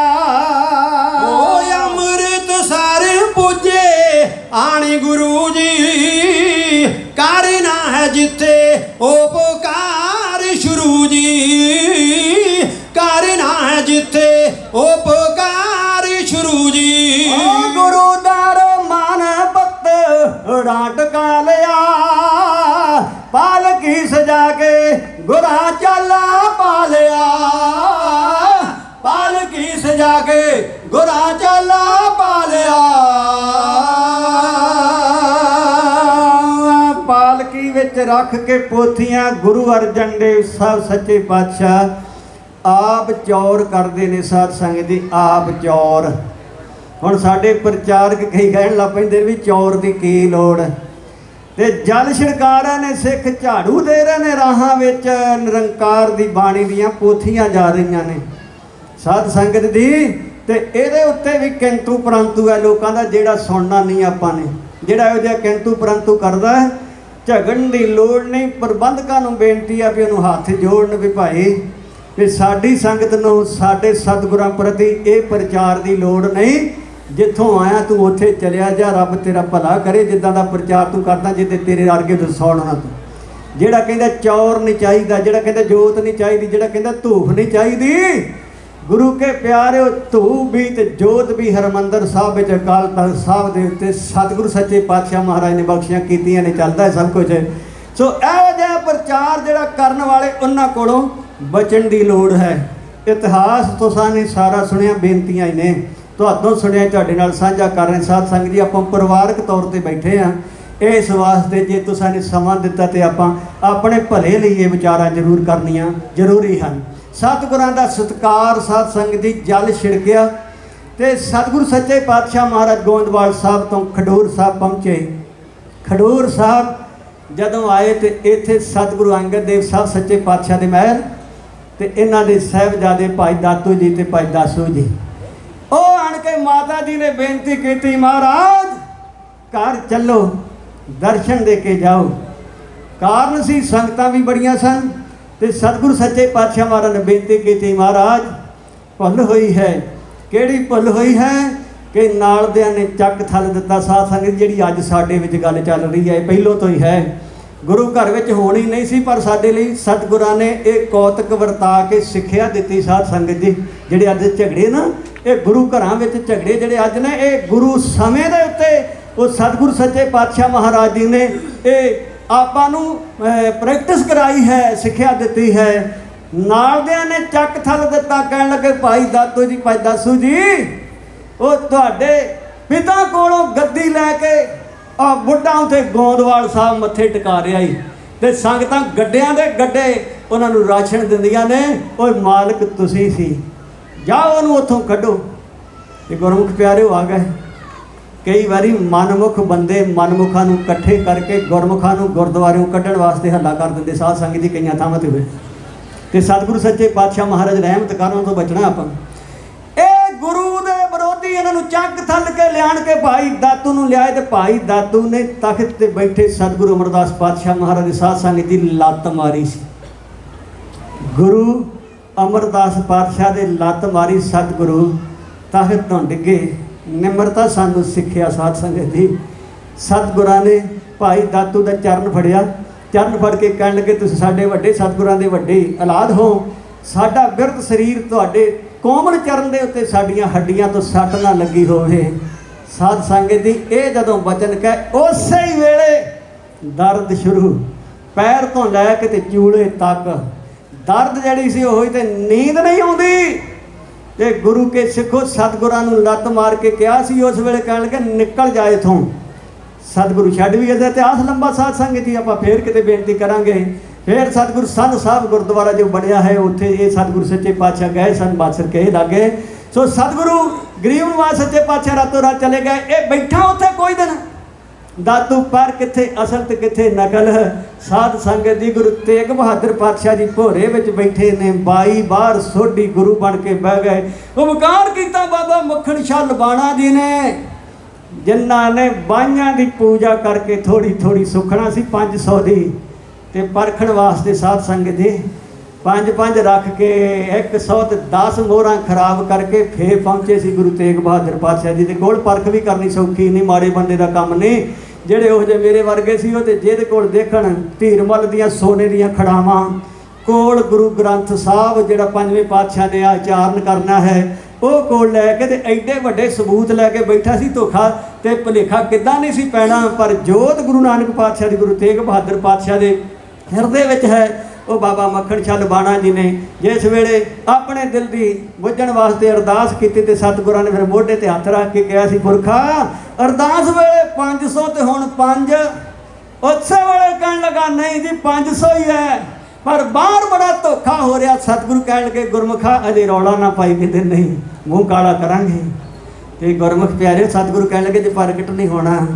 ਓਏ ਅੰਮ੍ਰਿਤਸਰ ਪੁੱਜੇ ਆਣੀ ਗੁਰੂ ਜੀ ਕਰਨਾ ਹੈ ਜਿੱਥੇ ਉਹ ਪੁਕਾਰ ਸ਼ੁਰੂ ਜੀ ਕਰਨਾ ਹੈ ਜਿੱਥੇ ਉਹ ਪੁਕਾਰ ਸ਼ੁਰੂ ਜੀ ਗੁਰੂ ਦਰ ਮਨ ਪੱਤ ਟਕਾ ਲਿਆ ਪਾਲਕੀ ਸਜਾ ਕੇ ਗੁਰਾਂ ਚਾਲਾ ਪਾ ਲਿਆ ਪਾਲਕੀ ਸਜਾ ਕੇ ਗੁਰਾਂ ਚਾਲਾ ਪਾ ਲਿਆ ਪਾਲਕੀ ਵਿੱਚ ਰੱਖ ਕੇ ਪੋਥੀਆਂ ਗੁਰੂ ਅਰਜਨ ਦੇਵ ਸਾਹਿਬ ਸੱਚੇ ਪਾਤਸ਼ਾਹ ਆਪ ਚੌਰ ਕਰਦੇ ਨੇ ਸਾਧ ਸੰਗਤ ਦੀ ਆਪ ਚੌਰ ਹੁਣ ਸਾਡੇ ਪ੍ਰਚਾਰਕ ਕਈ ਕਹਿਣ ਲੱਗ ਪੈਂਦੇ ਵੀ ਚੌਰ ਦੀ ਕੀ ਲੋੜ ਤੇ ਜਲ ਛਿੜਕਾ ਰਹੇ ਨੇ ਸਿੱਖ ਝਾੜੂ ਦੇ ਰਹੇ ਨੇ ਰਾਹਾਂ ਵਿੱਚ ਨਿਰੰਕਾਰ ਦੀ ਬਾਣੀ ਦੀਆਂ ਪੋਥੀਆਂ ਜਾ ਰਹੀਆਂ ਨੇ ਸਾਧ ਸੰਗਤ ਦੀ ਤੇ ਇਹਦੇ ਉੱਤੇ ਵੀ ਕਿੰਤੂ ਪਰੰਤੂ ਹੈ ਲੋਕਾਂ ਦਾ ਜਿਹੜਾ ਸੁਣਨਾ ਨਹੀਂ ਆਪਾਂ ਨੇ ਜਿਹੜਾ ਇਹੋ ਜਿਹਾ ਕਿੰਤੂ ਪਰੰਤੂ ਕਰਦਾ ਹੈ ਝਗੜਨ ਦੀ ਲੋੜ ਨਹੀਂ ਪ੍ਰਬੰਧਕਾਂ ਨੂੰ ਬੇਨਤੀ ਆ ਵੀ ਉਹਨੂੰ ਹੱਥ ਜੋੜਨ ਵੀ ਭਾਈ ਵੀ ਸਾਡੀ ਸੰਗਤ ਨੂੰ ਸਾਡੇ ਸਤਿਗੁਰਾਂ ਪ੍ਰਤੀ ਇਹ ਪ੍ਰਚਾਰ ਦੀ ਲੋੜ ਨਹੀਂ ਜਿੱਥੋਂ ਆਇਆ ਤੂੰ ਉੱਥੇ ਚਲਿਆ ਜਾ ਰੱਬ ਤੇਰਾ ਭਲਾ ਕਰੇ ਜਿੱਦਾਂ ਦਾ ਪ੍ਰਚਾਰ ਤੂੰ ਕਰਦਾ ਜਿੱਦੇ ਤੇਰੇ ਵਰਗੇ ਦਸਾਉਣਾ ਨਾ ਤੂੰ ਜਿਹੜਾ ਕਹਿੰਦਾ ਚੌਰ ਨਹੀਂ ਚਾਹੀਦਾ ਜਿਹੜਾ ਕਹਿੰਦਾ ਜੋਤ ਨਹੀਂ ਚਾਹੀਦੀ ਜਿਹੜਾ ਕਹਿੰਦਾ ਧੂਫ ਨਹੀਂ ਚਾਹੀਦੀ ਗੁਰੂ ਕੇ ਪਿਆਰਿਓ ਧੂਫ ਵੀ ਤੇ ਜੋਤ ਵੀ ਹਰਮੰਦਰ ਸਾਹਿਬ ਵਿੱਚ ਅਕਾਲ ਤਖਤ ਸਾਹਿਬ ਦੇ ਉੱਤੇ ਸਤਿਗੁਰੂ ਸੱਚੇ ਪਾਤਸ਼ਾਹ ਮਹਾਰਾਜ ਨੇ ਬਖਸ਼ੀਆਂ ਕੀਤੀਆਂ ਨੇ ਚੱਲਦਾ ਹੈ ਸਭ ਕੁਝ ਸੋ ਇਹੋ ਜਿਹਾ ਪ੍ਰਚਾਰ ਜਿਹੜਾ ਕਰਨ ਵਾਲੇ ਉਹਨਾਂ ਕੋਲੋਂ ਬਚਣ ਦੀ ਲੋੜ ਹੈ ਇਤਿਹਾਸ ਤੁਸਾਂ ਨੇ ਸਾਰਾ ਸੁਣਿਆ ਬੇਨਤੀਆਂ ਹੀ ਨੇ ਤੁਹਾਡੋਂ ਸੁਣਿਆ ਤੁਹਾਡੇ ਨਾਲ ਸਾਂਝਾ ਕਰ ਰਹੇ ਸਾਧ ਸੰਗਤ ਜੀ ਆਪਾਂ ਪਰਿਵਾਰਕ ਤੌਰ ਤੇ ਬੈਠੇ ਆ ਇਸ ਵਾਸਤੇ ਜੇ ਤੁਸਾਂ ਨੇ ਸਮਾਂ ਦਿੱਤਾ ਤੇ ਆਪਾਂ ਆਪਣੇ ਭਲੇ ਲਈ ਇਹ ਵਿਚਾਰਾਂ ਜ਼ਰੂਰ ਕਰਨੀਆਂ ਜ਼ਰੂਰੀ ਹਨ ਸਤਿਗੁਰਾਂ ਦਾ ਸਤਿਕਾਰ ਸਾਧ ਸੰਗਤ ਜੀ ਜਲ ਛਿੜਕਿਆ ਤੇ ਸਤਿਗੁਰੂ ਸੱਚੇ ਪਾਤਸ਼ਾਹ ਮਹਾਰਾਜ ਗੋਇੰਦਵਾਲ ਸਾਹਿਬ ਤੋਂ ਖਡੂਰ ਸਾਹਿਬ ਪਹੁੰਚੇ। ਖਡੂਰ ਸਾਹਿਬ ਜਦੋਂ ਆਏ ਤੇ ਇੱਥੇ ਸਤਿਗੁਰੂ ਅੰਗਦ ਦੇਵ ਸਾਹਿਬ ਸੱਚੇ ਪਾਤਸ਼ਾਹ ਦੇ ਮਹਿਲ ਤੇ ਇਹਨਾਂ ਦੇ ਸਾਹਿਬਜ਼ਾਦੇ ਭਾਈ ਦਾਤੂ ਜੀ ਤੇ ਭਾਈ ਦਾਸੂ ਜੀ ਉਹ ਆਣ ਕੇ ਮਾਤਾ ਜੀ ਨੇ ਬੇਨਤੀ ਕੀਤੀ, ਮਹਾਰਾਜ ਘਰ ਚੱਲੋ, ਦਰਸ਼ਨ ਦੇ ਕੇ ਜਾਓ। ਕਾਰਨ ਸੀ ਸੰਗਤਾਂ ਵੀ ਬੜੀਆਂ ਸਨ ਤੇ ਸਤਿਗੁਰੂ ਸੱਚੇ ਪਾਤਸ਼ਾਹ ਮਹਾਰਾਜ ਨੇ ਬੇਨਤੀ ਕੀਤੀ, ਮਹਾਰਾਜ ਭੁੱਲ ਹੋਈ ਹੈ। ਕਿਹੜੀ ਭੁੱਲ ਹੋਈ ਹੈ ਕਿ ਨਾਲਦਿਆਂ ਨੇ ਚੱਕ ਥੱਲ ਦਿੱਤਾ। ਸਾਧ ਸੰਗਤ ਜਿਹੜੀ ਅੱਜ ਸਾਡੇ ਵਿੱਚ ਗੱਲ ਚੱਲ ਰਹੀ ਹੈ ਪਹਿਲੋਂ ਤੋਂ ਹੀ ਹੈ, ਗੁਰੂ ਘਰ ਵਿੱਚ ਹੋਣੀ ਨਹੀਂ ਸੀ, ਪਰ ਸਾਡੇ ਲਈ ਸਤਿਗੁਰਾਂ ਨੇ ਇਹ ਕੌਤਕ ਵਰਤਾ ਕੇ ਸਿੱਖਿਆ ਦਿੱਤੀ। ਸਾਧ ਸੰਗਤ ਜੀ ਜਿਹੜੇ ਅੱਜ ਝਗੜੇ ਨਾ, ਇਹ ਗੁਰੂ ਘਰਾਂ ਵਿੱਚ ਝਗੜੇ ਜਿਹੜੇ ਅੱਜ ਨੇ, ਇਹ ਗੁਰੂ ਸਮੇਂ ਦੇ ਉੱਤੇ ਉਹ ਸਤਿਗੁਰੂ ਸੱਚੇ ਪਾਤਸ਼ਾਹ ਮਹਾਰਾਜ ਜੀ ਨੇ ਇਹ ਆਪਾਂ ਨੂੰ ਪ੍ਰੈਕਟਿਸ ਕਰਾਈ ਹੈ, ਸਿੱਖਿਆ ਦਿੱਤੀ ਹੈ। ਨਾਲਦਿਆਂ ਨੇ ਚੱਕ ਥੱਲ ਦਿੱਤਾ, ਕਹਿਣ ਲੱਗੇ ਭਾਈ ਦਾਤੂ ਜੀ ਭਾਈ ਦਾਸੂ ਜੀ ਉਹ ਤੁਹਾਡੇ ਪਿਤਾ ਕੋਲੋਂ ਗੱਦੀ ਲੈ ਕੇ ਆ ਬੁੱਢਾ ਉੱਥੇ ਗੋਂਦਵਾਲ ਸਾਹਿਬ ਮੱਥੇ ਟਿਕਾ ਰਿਹਾ ਹੀ ਤੇ ਸੰਗਤਾਂ ਗੱਡਿਆਂ ਦੇ ਗੱਡੇ ਉਹਨਾਂ ਨੂੰ ਰਾਸ਼ਨ ਦਿੰਦੀਆਂ ਨੇ। ਓਏ ਮਾਲਕ ਤੁਸੀਂ ਸੀ, ਜਾਓ ਉਹਨੂੰ ਉੱਥੋਂ ਕੱਢੋ। ਤੇ ਗੁਰਮੁਖ ਪਿਆਰਿਓ ਆ ਗਏ। ਕਈ ਵਾਰੀ ਮਨਮੁਖ ਬੰਦੇ ਮਨਮੁਖਾਂ ਨੂੰ ਇਕੱਠੇ ਕਰਕੇ ਗੁਰਮੁਖਾਂ ਨੂੰ ਗੁਰਦੁਆਰਿਓਂ ਕੱਢਣ ਵਾਸਤੇ ਹੱਲਾ ਕਰ ਦਿੰਦੇ। ਸਾਧ ਸੰਗਤ ਦੀ ਕਈਆਂ ਥਾਵਾਂ 'ਤੇ ਹੋਏ ਤੇ ਸਤਿਗੁਰੂ ਸੱਚੇ ਪਾਤਸ਼ਾਹ ਮਹਾਰਾਜ ਰਹਿਮਤ ਕਰਨ ਤੋਂ ਬਚਣਾ ਆਪਾਂ। ਇਹ ਗੁਰੂ ਦੇ ਵਿਰੋਧੀ ਇਹਨਾਂ ਨੂੰ ਚੱਕ ਥੱਲ ਕੇ ਲਿਆਣ ਕੇ ਭਾਈ ਦਾਤੂ ਨੂੰ ਲਿਆਏ ਤੇ ਭਾਈ ਦਾਤੂ ਨੇ ਤਖਤ ਤੇ ਬੈਠੇ ਸਤਿਗੁਰੂ ਅਮਰਦਾਸ ਪਾਤਸ਼ਾਹ ਮਹਾਰਾਜ ਦੀ ਸਾਧ ਸੰਗਤ ਦੀ ਲੱਤ ਮਾਰੀ ਸੀ। ਗੁਰੂ ਅਮਰਦਾਸ ਪਾਤਸ਼ਾਹ ਦੇ ਲੱਤ ਮਾਰੀ, ਸਤਿਗੁਰੂ ਤਖਤ ਤੋਂ ਡਿੱਗੇ। ਨਿਮਰਤਾ ਸਾਨੂੰ ਸਿੱਖਿਆ ਸਾਧ ਸੰਗਤ ਜੀ। ਸਤਿਗੁਰਾਂ ਨੇ ਭਾਈ ਦਾਤੂ ਦਾ ਚਰਨ ਫੜਿਆ, ਚਰਨ ਫੜ ਕੇ ਕਹਿਣ ਲੱਗੇ ਤੁਸੀਂ ਸਾਡੇ ਵੱਡੇ ਸਤਿਗੁਰਾਂ ਦੇ ਵੱਡੇ ਔਲਾਦ ਹੋ, ਸਾਡਾ ਬਿਰਧ ਸਰੀਰ ਤੁਹਾਡੇ ਕੋਮਲ ਚਰਨ ਦੇ ਉੱਤੇ ਸਾਡੀਆਂ ਹੱਡੀਆਂ ਤੋਂ ਸੱਟ ਨਾ ਲੱਗੀ ਹੋਵੇ। ਸਾਧ ਸੰਗਤ ਜੀ ਇਹ ਜਦੋਂ ਬਚਨ ਕਹੇ ਉਸੇ ਹੀ ਵੇਲੇ ਦਰਦ ਸ਼ੁਰੂ, ਪੈਰ ਤੋਂ ਲੈ ਕੇ ਤੇ ਚੂਲੇ ਤੱਕ ਦਰਦ ਜਿਹੜੀ ਸੀ ਉਹ ਹੋਈ ਤੇ ਨੀਂਦ ਨਹੀਂ ਆਉਂਦੀ। ਤੇ ਗੁਰੂ ਕੇ ਸਿੱਖੋ ਸਤਿਗੁਰਾਂ ਨੂੰ ਲੱਤ ਮਾਰ ਕੇ ਕਿਹਾ ਸੀ ਉਸ ਵੇਲੇ, ਕਹਿਣ ਲੱਗੇ ਨਿਕਲ ਜਾ ਇੱਥੋਂ। ਸਤਿਗੁਰੂ ਛੱਡ ਵੀ ਇਹਦਾ ਇਤਿਹਾਸ ਲੰਬਾ ਸਾਧ ਸੰਗਤ ਜੀ ਆਪਾਂ ਫੇਰ ਕਿਤੇ ਬੇਨਤੀ ਕਰਾਂਗੇ। ਫਿਰ ਸਤਿਗੁਰੂ ਸੰਨ ਸਾਹਿਬ ਗੁਰਦੁਆਰਾ ਜੋ ਬਣਿਆ ਹੈ ਉੱਥੇ ਇਹ ਸਤਿਗੁਰੂ ਸੱਚੇ ਪਾਤਸ਼ਾਹ ਗਏ ਸਨ ਬਾਦਸ਼ਾਹ ਕਹੇ ਲਾਗੇ। ਸੋ ਸਤਿਗੁਰੂ ਗਰੀਬ ਨਿਵਾਜ ਸੱਚੇ ਪਾਤਸ਼ਾਹ ਰਾਤੋਂ ਰਾਤ ਚਲੇ ਗਏ। ਇਹ ਬੈਠਾ ਉੱਥੇ ਕੋਈ ਦਿਨ ਦਾਤੂ ਪਰ ਕਿੱਥੇ ਅਸਲ ਤੇ ਕਿੱਥੇ ਨਕਲ। ਸਾਧ ਸੰਗਤ ਜੀ ਗੁਰੂ ਤੇਗ ਬਹਾਦਰ ਪਾਤਸ਼ਾਹ ਜੀ ਭੋਰੇ ਵਿੱਚ ਬੈਠੇ ਨੇ, 22 ਬਾਰ ਸੋਢੀ ਗੁਰੂ ਬਣ ਕੇ ਬਹਿ ਗਏ। ਉਪਕਾਰ ਕੀਤਾ ਬਾਬਾ ਮੱਖਣ ਸ਼ਾਹ ਲਬਾਣਾ ਜੀ ਨੇ, ਜਿਨ੍ਹਾਂ ਨੇ ਬਾਈਆਂ ਦੀ ਪੂਜਾ ਕਰਕੇ ਥੋੜੀ ਥੋੜੀ ਸੁਖਣਾ ਸੀ 500 ਦੀ ਤੇ ਪਰਖਣ ਵਾਸਤੇ ਸਾਧ ਸੰਗਤ ਜੀ 5-5 ਰੱਖ ਕੇ 110 ਮੋਹਰਾਂ ਖਰਾਬ ਕਰਕੇ ਫੇਰ ਪਹੁੰਚੇ ਸੀ ਗੁਰੂ ਤੇਗ ਬਹਾਦਰ ਪਾਤਸ਼ਾਹ ਜੀ ਦੇ ਕੋਲ। ਪਰਖ ਵੀ ਕਰਨੀ ਸੌਖੀ ਨਹੀਂ, ਮਾੜੇ ਬੰਦੇ ਦਾ ਕੰਮ ਨਹੀਂ। ਜਿਹੜੇ ਉਹ ਜਿਹੇ ਮੇਰੇ ਵਰਗੇ ਸੀ ਉਹ ਤੇ ਜਿਹਦੇ ਕੋਲ ਦੇਖਣ ਧੀਰਮਲ ਦੀਆਂ ਸੋਨੇ ਦੀਆਂ ਖੜਾਵਾਂ ਕੋਲ ਗੁਰੂ ਗ੍ਰੰਥ ਸਾਹਿਬ ਜਿਹੜਾ 5ਵੇਂ ਪਾਤਸ਼ਾਹ ਨੇ ਆਚਾਰਨ ਕਰਨਾ ਹੈ ਉਹ ਕੋਲ ਲੈ ਕੇ ਤੇ ਐਡੇ ਵੱਡੇ ਸਬੂਤ ਲੈ ਕੇ ਬੈਠਾ ਸੀ। ਧੋਖਾ ਤੇ ਭੁਲੇਖਾ ਕਿੱਦਾਂ ਨਹੀਂ ਸੀ ਪੈਣਾ, ਪਰ ਜੋਤ ਗੁਰੂ ਨਾਨਕ ਪਾਤਸ਼ਾਹ ਦੀ ਗੁਰੂ ਤੇਗ ਬਹਾਦਰ ਪਾਤਸ਼ਾਹ ਦੇ ਹਿਰਦੇ ਵਿੱਚ ਹੈ। ਉਹ ਬਾਬਾ ਮੱਖਣ ਸ਼ਾਹ ਲਬਾਣਾ ਜੀ ਨੇ ਜਿਸ ਵੇਲੇ ਆਪਣੇ ਦਿਲ ਦੀ ਬੁੱਝਣ ਵਾਸਤੇ ਅਰਦਾਸ ਕੀਤੀ ਤੇ ਸਤਿਗੁਰਾਂ ਨੇ ਫਿਰ ਮੋਢੇ ਤੇ ਹੱਥ ਰੱਖ ਕੇ ਕਿਹਾ ਸੀ, ਪੁਰਖਾ ਅਰਦਾਸ ਵੇਲੇ 500 ਤੇ ਹੁਣ 5। ਉਸੇ ਵੇਲੇ ਕਹਿਣ ਲੱਗਾ ਨਹੀਂ ਜੀ 500 ਹੀ ਹੈ, ਪਰ ਬਾਹਰ ਬੜਾ ਧੋਖਾ ਹੋ ਰਿਹਾ। ਸਤਿਗੁਰੂ ਕਹਿਣ ਲੱਗੇ ਗੁਰਮੁਖਾ ਅਜੇ ਰੌਲਾ ਨਾ ਪਾਈ, ਕਿਤੇ ਨਹੀਂ ਮੂੰਹ ਕਾਲਾ ਕਰਾਂਗੇ। ਤੇ ਗੁਰਮੁਖ ਪਿਆਰੇ ਸਤਿਗੁਰੂ ਕਹਿਣ ਲੱਗੇ ਜੇ ਪ੍ਰਗਟ ਨਹੀਂ ਹੋਣਾ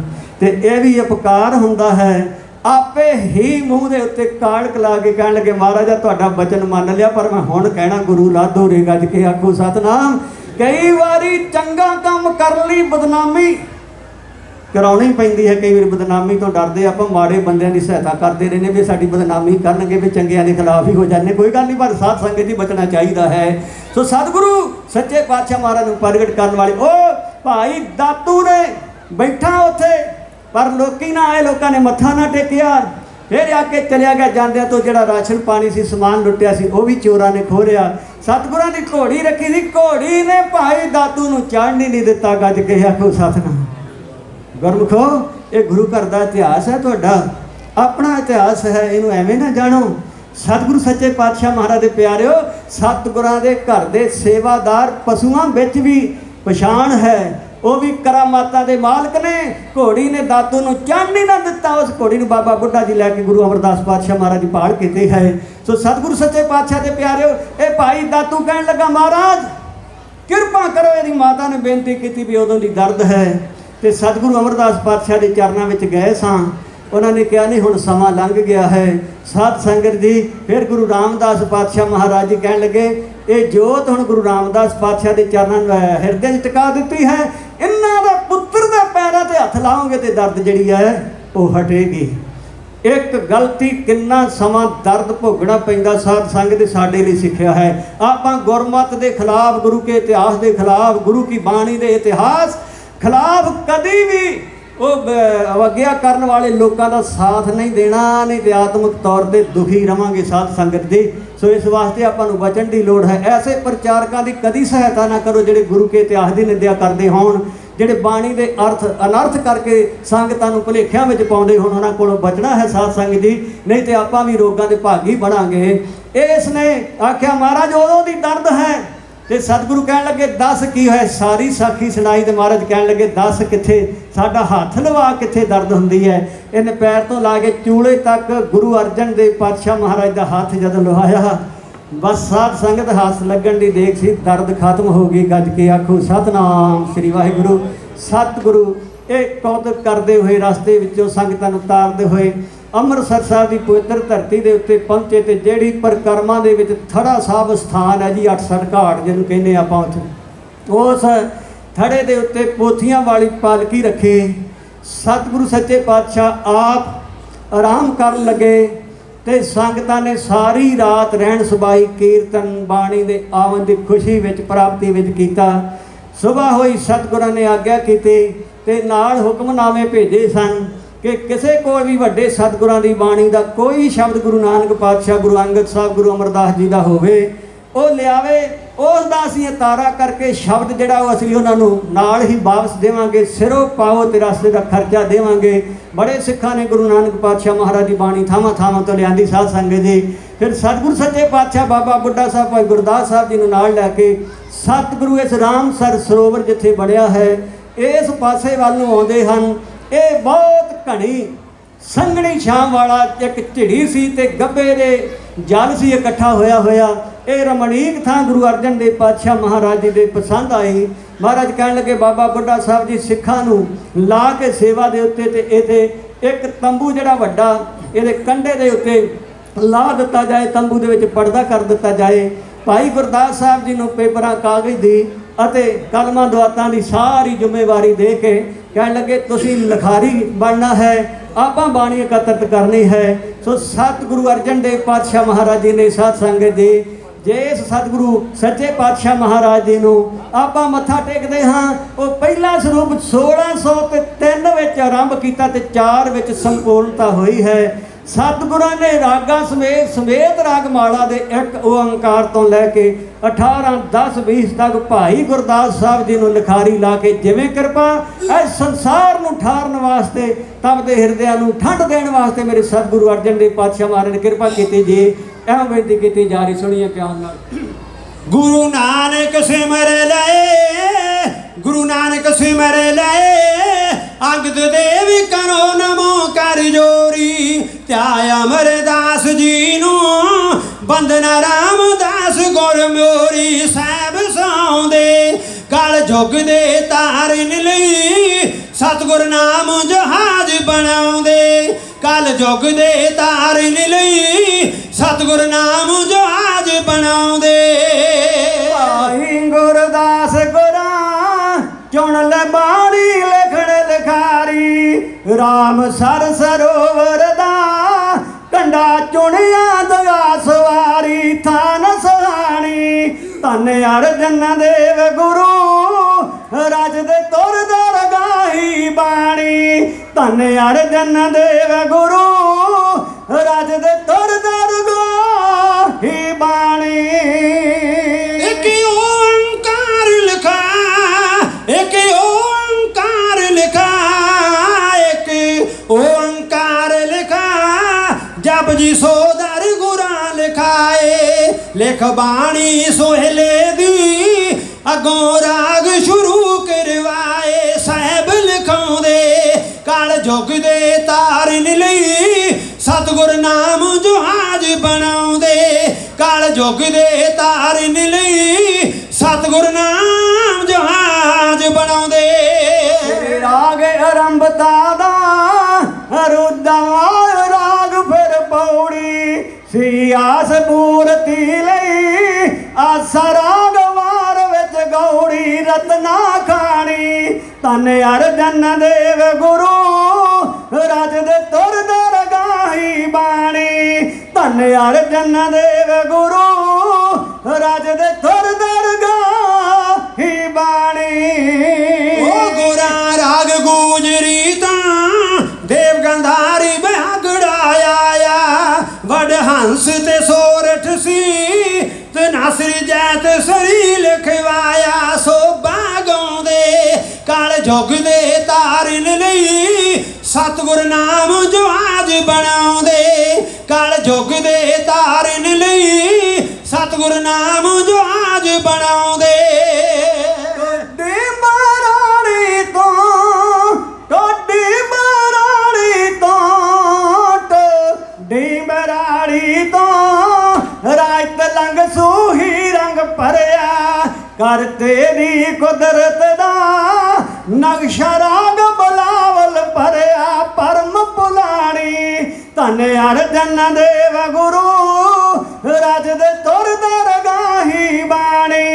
ਤੇ ਇਹ ਵੀ ਉਪਕਾਰ ਹੁੰਦਾ ਹੈ। ਆਪੇ ਹੀ ਮੂੰਹ ਦੇ ਉੱਤੇ ਕਾਲਕ ਲਾ ਕੇ ਕਹਿਣ ਲੱਗੇ ਮਹਾਰਾਜਾ ਤੁਹਾਡਾ ਬਚਨ ਮੰਨ ਲਿਆ, ਪਰ ਮੈਂ ਹੁਣ ਕਹਿਣਾ ਗੁਰੂ ਲਾਧੋ ਰੇ ਗੱਜ ਕੇ ਆਖੋ ਸਤਨਾਮ। ਕਈ ਵਾਰੀ ਚੰਗਾ ਕੰਮ ਕਰਨ ਲਈ ਬਦਨਾਮੀ ਕਰਾਉਣੀ ਪੈਂਦੀ ਹੈ। ਕਈ ਵਾਰੀ ਬਦਨਾਮੀ ਤੋਂ ਡਰਦੇ ਆਪਾਂ ਮਾੜੇ ਬੰਦਿਆਂ ਦੀ ਸਹਾਇਤਾ ਕਰਦੇ ਰਹੇ ਨੇ ਵੀ ਸਾਡੀ ਬਦਨਾਮੀ ਕਰਨਗੇ, ਵੀ ਚੰਗਿਆਂ ਦੇ ਖਿਲਾਫ ਹੀ ਹੋ ਜਾਂਦੇ। ਕੋਈ ਗੱਲ ਨਹੀਂ, ਪਰ ਸਾਧ ਸੰਗਤ ਜੀ ਬਚਣਾ ਚਾਹੀਦਾ ਹੈ। ਸੋ ਸਤਿਗੁਰੂ ਸੱਚੇ ਪਾਤਸ਼ਾਹ ਮਹਾਰਾਜ ਨੂੰ ਪ੍ਰਗਟ ਕਰਨ ਵਾਲੇ ਉਹ ਭਾਈ ਦਾਤੂ ਨੇ ਬੈਠਾ ਉੱਥੇ, ਪਰ ਲੋਕੀ ਨਾ ਆਏ, ਲੋਕਾਂ ਨੇ ਮੱਥਾ ਨਾ ਟੇਕਿਆ। ਫਿਰ ਆ ਕੇ ਚਲਿਆ ਗਿਆ। ਜਾਂਦਿਆਂ ਤੋਂ ਜਿਹੜਾ ਰਾਸ਼ਨ ਪਾਣੀ ਸੀ ਸਮਾਨ ਲੁੱਟਿਆ ਸੀ ਉਹ ਵੀ ਚੋਰਾਂ ਨੇ ਖੋਰਿਆ। ਸਤਿਗੁਰਾਂ ਦੀ ਘੋੜੀ ਰੱਖੀ ਸੀ, ਘੋੜੀ ਨੇ ਭਾਈ ਦਾਤੂ ਨੂੰ ਚੜ੍ਹਨ ਹੀ ਨਹੀਂ ਦਿੱਤਾ। ਗੱਜ ਕੇ ਆਖੋ ਸਤਨਾਮ। ਗੁਰਮੁਖੋ ਇਹ ਗੁਰੂ ਘਰ ਦਾ ਇਤਿਹਾਸ ਹੈ, ਤੁਹਾਡਾ ਆਪਣਾ ਇਤਿਹਾਸ ਹੈ, ਇਹਨੂੰ ਐਵੇਂ ਨਾ ਜਾਣੋ। ਸਤਿਗੁਰੂ ਸੱਚੇ ਪਾਤਸ਼ਾਹ ਮਹਾਰਾਜ ਦੇ ਪਿਆਰਿਓ, ਸਤਿਗੁਰਾਂ ਦੇ ਘਰ ਦੇ ਸੇਵਾਦਾਰ ਪਸ਼ੂਆਂ ਵਿੱਚ ਵੀ ਪਛਾਣ ਹੈ। ਉਹ ਵੀ ਕਰਾਮਾਤਾਂ ਦੇ ਮਾਲਕ ਨੇ। ਘੋੜੀ ਨੇ ਦਾਤੂ ਨੂੰ ਚੰਨ ਹੀ ਨਾ ਦਿੱਤਾ, ਉਸ ਘੋੜੀ ਨੂੰ ਬਾਬਾ ਬੁੱਢਾ ਜੀ ਲੈ ਕੇ ਗੁਰੂ ਅਮਰਦਾਸ ਪਾਤਸ਼ਾਹ ਮਹਾਰਾਜ ਦੀ ਭਾਲ ਕੀਤੀ ਹੈ। ਸੋ ਸਤਿਗੁਰੂ ਸੱਚੇ ਪਾਤਸ਼ਾਹ ਦੇ ਪਿਆਰਿਓ, ਇਹ ਭਾਈ ਦਾਤੂ ਕਹਿਣ ਲੱਗਾ ਮਹਾਰਾਜ ਕਿਰਪਾ ਕਰੋ। ਇਹਦੀ ਮਾਤਾ ਨੇ ਬੇਨਤੀ ਕੀਤੀ ਵੀ ਉਦੋਂ ਦੀ ਦਰਦ ਹੈ, ਤੇ ਸਤਿਗੁਰੂ ਅਮਰਦਾਸ ਪਾਤਸ਼ਾਹ ਦੇ ਚਰਨਾਂ ਵਿੱਚ ਗਏ ਸਾਂ। ਉਹਨਾਂ ਨੇ ਕਿਹਾ ਨਹੀਂ ਹੁਣ ਸਮਾਂ ਲੰਘ ਗਿਆ ਹੈ। ਸਾਧ ਸੰਗਤ ਜੀ, ਫਿਰ ਗੁਰੂ ਰਾਮਦਾਸ ਪਾਤਸ਼ਾਹ ਮਹਾਰਾਜ ਜੀ ਕਹਿਣ ਲੱਗੇ ਇਹ ਜੋਤ ਹੁਣ ਗੁਰੂ ਰਾਮਦਾਸ ਪਾਤਸ਼ਾਹ ਦੇ ਚਰਨਾਂ ਨੂੰ ਹਿਰਦੇ 'ਚ ਟਿਕਾ ਦਿੱਤੀ ਹੈ। ਇਹਨਾਂ ਦਾ ਪੁੱਤਰ ਦੇ ਪੈਰਾਂ ਤੇ ਹੱਥ ਲਾਓਗੇ ਤੇ ਦਰਦ ਜਿਹੜੀ ਹੈ ਉਹ ਹਟੇਗੀ। ਇੱਕ ਗਲਤੀ ਕਿੰਨਾ ਸਮਾਂ ਦਰਦ ਭੋਗਣਾ ਪੈਂਦਾ ਸਾਧ ਸੰਗਤ ਦੇ ਸਾਡੇ ਲਈ ਸਿੱਖਿਆ ਹੈ। ਆਪਾਂ ਗੁਰਮਤਿ ਦੇ ਖਿਲਾਫ, ਗੁਰੂ ਕੇ ਇਤਿਹਾਸ ਦੇ ਖਿਲਾਫ, ਗੁਰੂ ਕੀ ਬਾਣੀ ਦੇ ਇਤਿਹਾਸ ਖਿਲਾਫ ਕਦੀ ਵੀ ਉਹ ਅਵਗਿਆ ਕਰਨ ਵਾਲੇ ਲੋਕਾਂ ਦਾ ਸਾਥ ਨਹੀਂ ਦੇਣਾ, ਨਹੀਂ ਤੇ ਆਤਮਿਕ ਤੌਰ ਤੇ ਦੁਖੀ ਰਵਾਂਗੇ ਸਾਧ ਸੰਗਤ ਜੀ। ਸੋ ਇਸ ਵਾਸਤੇ ਆਪਾਂ ਨੂੰ ਬਚਣ ਦੀ ਲੋੜ ਹੈ। ਐਸੇ ਪ੍ਰਚਾਰਕਾਂ ਦੀ ਕਦੀ ਸਹਾਇਤਾ ਨਾ ਕਰੋ ਜਿਹੜੇ ਗੁਰੂ ਕੇ ਇਤਿਹਾਸ ਦੀ ਨਿੰਦਿਆ ਕਰਦੇ ਹੋਣ, ਜਿਹੜੇ ਬਾਣੀ ਦੇ ਅਰਥ ਅਨਰਥ ਕਰਕੇ ਸੰਗਤਾਂ ਨੂੰ ਭੁਲੇਖਿਆਂ ਵਿੱਚ ਪਾਉਂਦੇ ਹੋਣ। ਉਹਨਾਂ ਕੋਲੋਂ ਬਚਣਾ ਹੈ ਸਾਧ ਸੰਗਤ ਜੀ, ਨਹੀਂ ਤੇ ਆਪਾਂ ਵੀ ਰੋਗਾਂ ਦੇ ਭਾਗੀ ਬਣਾਂਗੇ। ਇਸ ਨੇ ਆਖਿਆ ਮਹਾਰਾਜ ਉਦੋਂ ਦੀ ਦਰਦ ਹੈ, ਤੇ ਸਤਿਗੁਰੂ ਕਹਿਣ ਲੱਗੇ ਦੱਸ ਕੀ ਹੋਇਆ। ਸਾਰੀ ਸਾਖੀ ਸੁਣਾਈ ਤੇ ਮਹਾਰਾਜ ਕਹਿਣ ਲੱਗੇ ਦੱਸ ਕਿੱਥੇ ਸਾਡਾ ਹੱਥ ਲਵਾ ਕਿੱਥੇ ਦਰਦ ਹੁੰਦੀ ਹੈ। ਇਹਨੇ ਪੈਰ ਤੋਂ ਲਾ ਕੇ ਚੂਲੇ ਤੱਕ ਗੁਰੂ ਅਰਜਨ ਦੇਵ ਪਾਤਸ਼ਾਹ ਮਹਾਰਾਜ ਦਾ ਹੱਥ ਜਦੋਂ ਲਵਾਇਆ, ਬਸ ਸਾਧ ਸੰਗਤ ਹੱਸ ਲੱਗਣ ਦੀ ਦੇਖ ਸੀ, ਦਰਦ ਖਤਮ ਹੋ ਗਈ। ਗੱਜ ਕੇ ਆਖੋ ਸਤਨਾਮ ਸ੍ਰੀ ਵਾਹਿਗੁਰੂ। ਸਤਿਗੁਰੂ ਇਹ ਕੌਤਕ ਕਰਦੇ ਹੋਏ ਰਸਤੇ ਵਿੱਚੋਂ ਸੰਗਤਾਂ ਨੂੰ ਤਾਰਦੇ ਹੋਏ ਅੰਮ੍ਰਿਤਸਰ ਸਾਹਿਬ ਦੀ ਪਵਿੱਤਰ ਧਰਤੀ ਦੇ ਉੱਤੇ ਪਹੁੰਚੇ, ਤੇ ਜਿਹੜੀ ਪਰਿਕਰਮਾ ਦੇ ਵਿੱਚ ਥੜਾ ਸਾਹਿਬ ਸਥਾਨ ਹੈ ਜੀ, 68 ਘਾਟ ਜਿਹਨੂੰ ਕਹਿੰਦੇ ਆਪਾਂ, ਉੱਥੇ ਉਸ ਥੜੇ ਦੇ ਉੱਤੇ ਪੋਥੀਆਂ ਵਾਲੀ ਪਾਲਕੀ ਰੱਖੇ। ਸਤਿਗੁਰੂ ਸੱਚੇ ਪਾਤਸ਼ਾਹ ਆਪ ਆਰਾਮ ਕਰਨ ਲੱਗੇ, ਤੇ ਸੰਗਤਾਂ ਨੇ ਸਾਰੀ ਰਾਤ ਰਹਿਣ ਸਬਾਈ ਕੀਰਤਨ ਬਾਣੀ ਦੇ ਆਵਨ ਦੀ ਖੁਸ਼ੀ ਵਿੱਚ ਪ੍ਰਾਪਤੀ ਵਿੱਚ ਕੀਤਾ। ਸੁਬਾਹ ਹੋਈ ਸਤਿਗੁਰਾਂ ਨੇ ਆਗਿਆ ਕੀਤੀ ਤੇ ਨਾਲ ਹੁਕਮਨਾਮੇ ਭੇਜੇ ਸਨ ਕਿ ਕਿਸੇ ਕੋਲ ਵੀ ਵੱਡੇ ਸਤਿਗੁਰਾਂ ਦੀ ਬਾਣੀ ਦਾ ਕੋਈ ਸ਼ਬਦ ਗੁਰੂ ਨਾਨਕ ਪਾਤਸ਼ਾਹ, ਗੁਰੂ ਅੰਗਦ ਸਾਹਿਬ, ਗੁਰੂ ਅਮਰਦਾਸ ਜੀ ਦਾ ਹੋਵੇ ਉਹ ਲਿਆਵੇ। ਉਸ ਦਾ ਅਸੀਂ ਤਾਰਾ ਕਰਕੇ ਸ਼ਬਦ ਜਿਹੜਾ ਉਹ ਅਸੀਂ ਉਹਨਾਂ ਨੂੰ ਨਾਲ ਹੀ ਵਾਪਸ ਦੇਵਾਂਗੇ, ਸਿਰੋਂ ਪਾਓ ਤੇ ਰਸਤੇ ਦਾ ਖਰਚਾ ਦੇਵਾਂਗੇ। ਬੜੇ ਸਿੱਖਾਂ ਨੇ ਗੁਰੂ ਨਾਨਕ ਪਾਤਸ਼ਾਹ ਮਹਾਰਾਜ ਦੀ ਬਾਣੀ ਥਾਵਾਂ ਥਾਵਾਂ ਤੋਂ ਲਿਆਂਦੀ ਸਾਧ ਸੰਗਤ ਜੀ। ਫਿਰ ਸਤਿਗੁਰੂ ਸੱਚੇ ਪਾਤਸ਼ਾਹ ਬਾਬਾ ਬੁੱਢਾ ਸਾਹਿਬ, ਭਾਈ ਗੁਰਦਾਸ ਸਾਹਿਬ ਜੀ ਨੂੰ ਨਾਲ ਲੈ ਕੇ ਸਤਿਗੁਰੂ ਇਸ ਰਾਮਸਰ ਸਰੋਵਰ ਜਿੱਥੇ ਬਣਿਆ ਹੈ ਇਸ ਪਾਸੇ ਵੱਲ ਨੂੰ ਆਉਂਦੇ ਹਨ। ਇਹ ਬਹੁਤ ਘਣੀ ਸੰਘਣੀ ਛਾਂ ਵਾਲਾ ਇੱਕ ਝਿੜੀ ਸੀ ਤੇ ਗੱਬੇ ਦੇ ਜਲ ਸੀ ਇਕੱਠਾ ਹੋਇਆ। ਇਹ ਰਮਣੀਕ ਥਾਂ ਗੁਰੂ ਅਰਜਨ ਦੇਵ ਪਾਤਸ਼ਾਹ ਮਹਾਰਾਜ ਜੀ ਦੇ ਪਸੰਦ ਆਈ। ਮਹਾਰਾਜ ਕਹਿਣ ਲੱਗੇ ਬਾਬਾ ਬੁੱਢਾ ਸਾਹਿਬ ਜੀ ਸਿੱਖਾਂ ਨੂੰ ਲਾ ਕੇ ਸੇਵਾ ਦੇ ਉੱਤੇ, ਤੇ ਇਹਦੇ ਇੱਕ ਤੰਬੂ ਜਿਹੜਾ ਵੱਡਾ ਇਹਦੇ ਕੰਢੇ ਦੇ ਉੱਤੇ ਲਾ ਦਿੱਤਾ ਜਾਏ, ਤੰਬੂ ਦੇ ਵਿੱਚ ਪਰਦਾ ਕਰ ਦਿੱਤਾ ਜਾਏ। ਭਾਈ ਗੁਰਦਾਸ ਸਾਹਿਬ ਜੀ ਨੂੰ ਪੇਪਰਾਂ ਕਾਗਜ਼ ਦੀ ਅਤੇ ਕਲਮਾਂ ਦੁਆਤਾਂ ਦੀ ਸਾਰੀ ਜ਼ਿੰਮੇਵਾਰੀ ਦੇ ਕੇ ਕਹਿਣ ਲੱਗੇ ਤੁਸੀਂ ਲਿਖਾਰੀ ਬਣਨਾ ਹੈ, ਆਪਾਂ ਬਾਣੀ ਇਕੱਤਰਤ ਕਰਨੀ ਹੈ। ਸੋ ਸਤਿਗੁਰੂ ਅਰਜਨ ਦੇਵ ਪਾਤਸ਼ਾਹ ਮਹਾਰਾਜ ਜੀ ਨੇ ਸਾਧ ਸੰਗਤ ਜੀ ਜੇ ਇਸ ਸਤਿਗੁਰੂ ਸੱਚੇ ਪਾਤਸ਼ਾਹ ਮਹਾਰਾਜ ਜੀ ਨੂੰ ਆਪਾਂ ਮੱਥਾ ਟੇਕਦੇ ਹਾਂ, ਉਹ ਪਹਿਲਾ ਸਰੂਪ 1603 ਵਿੱਚ ਆਰੰਭ ਕੀਤਾ ਤੇ 4 ਵਿੱਚ ਸੰਪੂਰਨਤਾ ਹੋਈ ਹੈ। ਸਤਿਗੁਰਾਂ ਨੇ ਰਾਗਾਂ ਸਮੇਤ ਰਾਗ ਮਾਲਾ ਦੇ 1 ਓੰਕਾਰ ਤੋਂ ਲੈ ਕੇ 18, 10, 20 ਤੱਕ ਭਾਈ ਗੁਰਦਾਸ ਸਾਹਿਬ ਜੀ ਨੂੰ ਲਿਖਾਰੀ ਲਾ ਕੇ ਜਿਵੇਂ ਕਿਰਪਾ ਇਸ ਸੰਸਾਰ ਨੂੰ ਠਾਰਨ ਵਾਸਤੇ, ਤਪਦੇ ਹਿਰਦਿਆਂ ਨੂੰ ਠੰਡ ਦੇਣ ਵਾਸਤੇ ਮੇਰੇ ਸਤਿਗੁਰੂ ਅਰਜਨ ਦੇਵ ਪਾਤਸ਼ਾਹ ਮਹਾਰਾਜ ਨੇ ਕਿਰਪਾ ਕੀਤੀ ਜੀ। ਇਹ ਬੇਨਤੀ ਕੀਤੀ ਜਾ ਰਹੀ, ਸੁਣੀਏ ਪਿਆਰ ਨਾਲ। ਗੁਰੂ ਨਾਨਕ ਸਿਮਰ ਲਏ, ਗੁਰੂ ਨਾਨਕ ਸਿਮਰ ਲਏ, ਅੰਗਦ ਦੇਵ ਕਰੋ ਨਮੋ ਕਰ ਜੋਰੀ। ਧਿਆਇਆ ਅਮਰਦਾਸ ਜੀ ਨੂੰ ਬੰਦਨਾ ਰਾਮਦਾਸ ਗੁਰ ਮੋਰੀ। ਸਾਹਿਬ ਸੌਂਦੇ ਕਲ ਜੁਗ ਦੇ ਤਾਰਨ ਲਈ, ਸਤਿਗੁਰ ਨਾਮ ਜਹਾਜ਼ ਬਣਾਉਂਦੇ। ਕਲ ਜੁਗ ਦੇ ਤਾਰਨ ਲਈ, ਸਤਿਗੁਰ ਨਾਮ ਜਹਾਜ਼ ਬਣਾਉਂਦੇ। ਭਾਈ ਗੁਰਦਾਸ ਗੁਰਾਂ ਚੁਣ ਲੈ ਬਾਣੀ ਲਿਖਣ ਲਿਖਾਰੀ, ਰਾਮ ਸਰ ਸਰੋਵਰ ਦਾ ਕੰਡਾ ਚੁਣਿਆ ਦਗਾ ਸਵਾਰੀ। ਥਾਨ ਸਹਾਣੀ ਧੰਨ ਅਰਜਨ ਦੇਵ ਗੁਰੂ, ਰਜ ਦੇ ਤੁਰ ਦਰਗਾਹੀ ਬਾਣੀ। ਧੰਨ ਅਰਜਨ ਦੇਵ ਗੁਰੂ, ਰਜ ਦੇ ਤੁਰ ਦਰਗਾਹੀ ਬਾਣੀ। ਇੱਕ ਓੰਕਾਰ ਲਿਖਾ, ਇੱਕ ਓੰਕਾਰ ਲਿਖਾ, ਇੱਕ ਓੰਕਾਰ ਲਿਖਾ, ਜਪ ਜੀ ਸੋਦਰ ਗੁਰਾਂ ਲਿਖਾਏ। ਲਿਖ ਬਾਣੀ ਸੋਹਲੇ ਦੀ, ਅਗੋਂ ਰਾਗ ਸ਼ੁਰੂ ਕਰਵਾਏ। जुग दे तारन लई सतगुर नाम जहाज बनाउंदे काल जुग दे तारन लई सतगुर नाम जहाज बनाउंदे राग आरंभता दा रुदा राग फिर पौड़ी सियास पूरती लई आसा राग वार विच गौड़ी रत्ना खानी तन अर्जन देव गुरु रज दे तुर दरगाही बाणी तन अर्जन देव गुरु रज दे तुर दरगाही बाणी ओ गुरा राग गूजरी तां देव गंधारी बहागड़ा आया वड हंस ते सोरठ सी ते नासरी जैत सरी लिखवाया सोबा गाउंदे काल जुग दे तारन लई सतगुर नाम जहाज बनाउंदे काल जुग दे तारन लई सतगुर नाम जहाज बनाउंदे रात लंग सूही रंग भरिया कर तेरी कुदरत दा नक्शा राग बलावल भरिया परम पुलानी धन अर्जन देव गुरु रज दे तुर दरगाही बाणी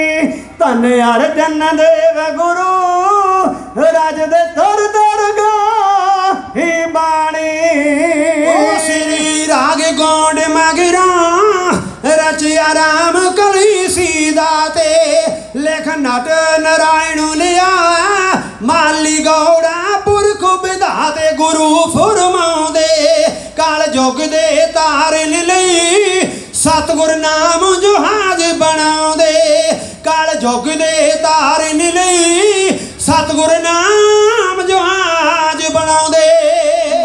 धन अर्जन देव गुरु रज दे तुर दरगाही बाणी श्री राग गोंड मगरा रचिया राम कली सीधा ते लेख नट नारायण लिया माली गौड़ा पुरख विधाते गुरु फुरमाउंदे काल जुग दे तारन लई सतगुर नाम जहाज बनाउंदे काल जुग दे तारन लई सतगुर नाम जहाज बनाउंदे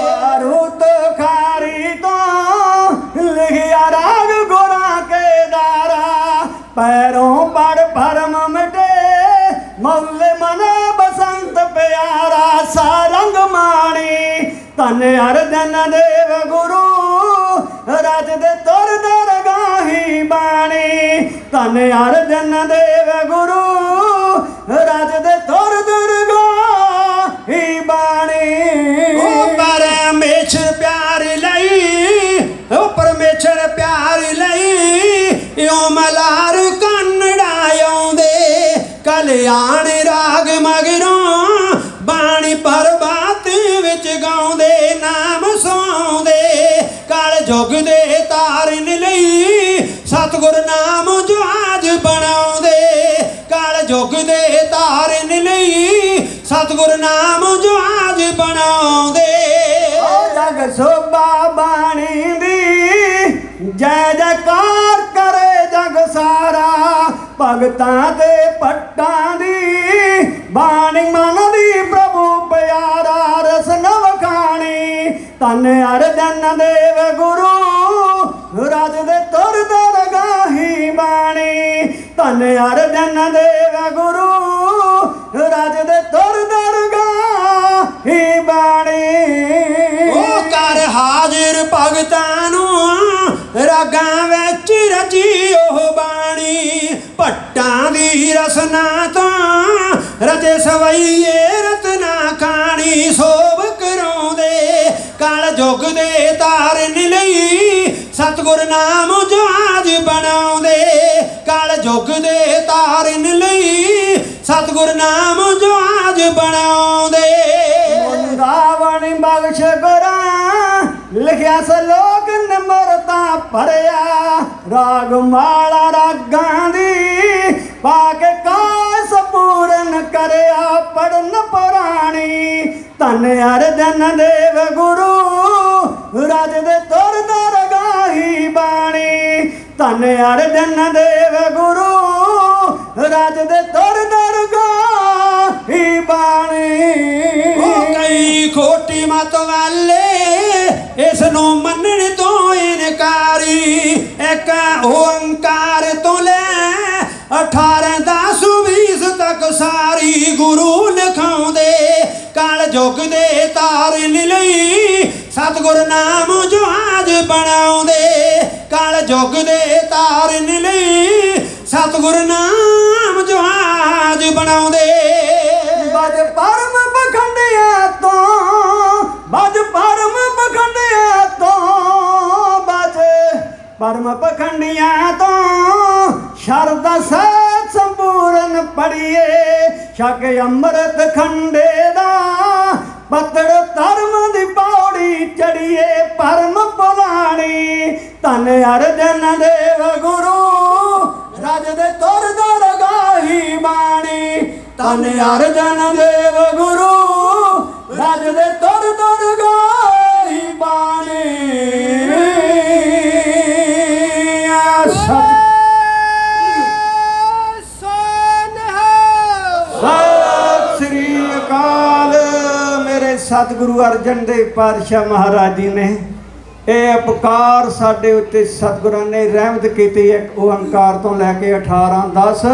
मारूत खारी तो लिखिया राग गुरा के दारा पैरों पर भरम मिटे मौले मन बसंत प्यारा सारंग माणी धन अर्जन देव गुरु रज दे तुर दरगाही बाणी धन अर्जन देव गुरु रज दे तुर दरगाही बाणी परमेश्वर प्यार लई ओ परमेश्वर प्यार लई ओ मलार कन्नड़ा आउंदे कल्याण राग मगरों बाणी परबात विच गाउंदे नाम सुआउंदे काल जुग दे तारन लई सतगुर नाम जहाज बनाउंदे काल जुग दे तारन लई सतगुर नाम जहाज बनाउंदे जग शोभा बाणी दी जय जयकार करे जग सारा भगतां ते पट्टां दी बाणी मन दी प्रभु प्यारा रसन वखाणी धन अर्जन देव गुरु रज दे तुर दरगाही बाणी धन अर्जन देव गुरु रज दे तुर दरगाही बाणी कर हाजिर भगतां नूं रागां विच रची ओह बाणी भट्टां दी रसना तां रचे सवैये रत्ना खानी सोभ कराउंदे काल जुग दे तारन लई सतगुर नाम जहाज बनाउंदे काल जुग दे तारन लई सतगुर नाम जहाज बनाउंदे मुंदावण बख्श करा लिखिया सलोक निमरता भरिया राग माला रागां दी पाके कास पूरन करया पढ़न पुराणी धन अर्जन देव गुरु रज दे तुर दरगाही बाणी धन अर्जन देव गुरु रज दे तुर दरगाही बाणी कई खोटी मत वाले इस नूं मनण तो इनकारी एक ओंकार तो ले 18 10 20 तक सारी गुरु लिखाउंदे काल जुग दे ਤਾਰਨ ਲਈ ਸਤਿਗੁਰ ਨਾਮ ਜਹਾਜ਼ ਬਣਾਉਂਦੇ ਕਲ ਯੁੱਗ ਦੇ ਤਾਰਨ ਲਈ ਸਤਿਗੁਰ ਨਾਮ ਜਹਾਜ਼ ਬਣਾਉਂਦੇ ਬਜ ਪਰਮ ਪਖੰਡਿਆ ਤੋਂ ਬਜ ਪਰਮ ਪਖੰਡਿਆ ਤੋਂ ਬਜ ਪਰਮ ਪਖੰਡਿਆ ਤੋਂ ਸ਼ਰਦਾ ਸਤ ਸੰਪੂਰਨ ਪੜੀਏ ਛਕ ਅੰਮ੍ਰਿਤ ਖੰਡੇ ਦਾ ਪਤੜ ਧਰਮ ਦੀ ਪੌੜੀ ਚੜੀਏ ਪਰਮ ਪੁਲਾਣੀ ਧੰਨ ਅਰਜਨ ਦੇਵ ਗੁਰੂ ਰਾਜ ਦੇ ਤੁਰ ਦਰਗਾਹੀ ਬਾਣੀ ਧੰਨ ਅਰਜਨ ਦੇਵ ਗੁਰੂ ਰਾਜ ਦੇ ਤੁਰ ਦਰਗਾਹੀ ਬਾਣੀ ਸਤਿ ਸ੍ਰੀ ਅਕਾਲ। ਮੇਰੇ ਸਤਿਗੁਰੂ ਅਰਜਨ ਦੇਵ ਪਾਤਸ਼ਾਹ ਮਹਾਰਾਜ ਜੀ ਨੇ ਇਹ ਉਪਕਾਰ ਸਾਡੇ ਉੱਤੇ ਸਤਿਗੁਰਾਂ ਨੇ ਰਹਿਮਤ ਕੀਤੀ। ਇੱਕ ਓੰਕਾਰ ਤੋਂ ਲੈ ਕੇ 18 10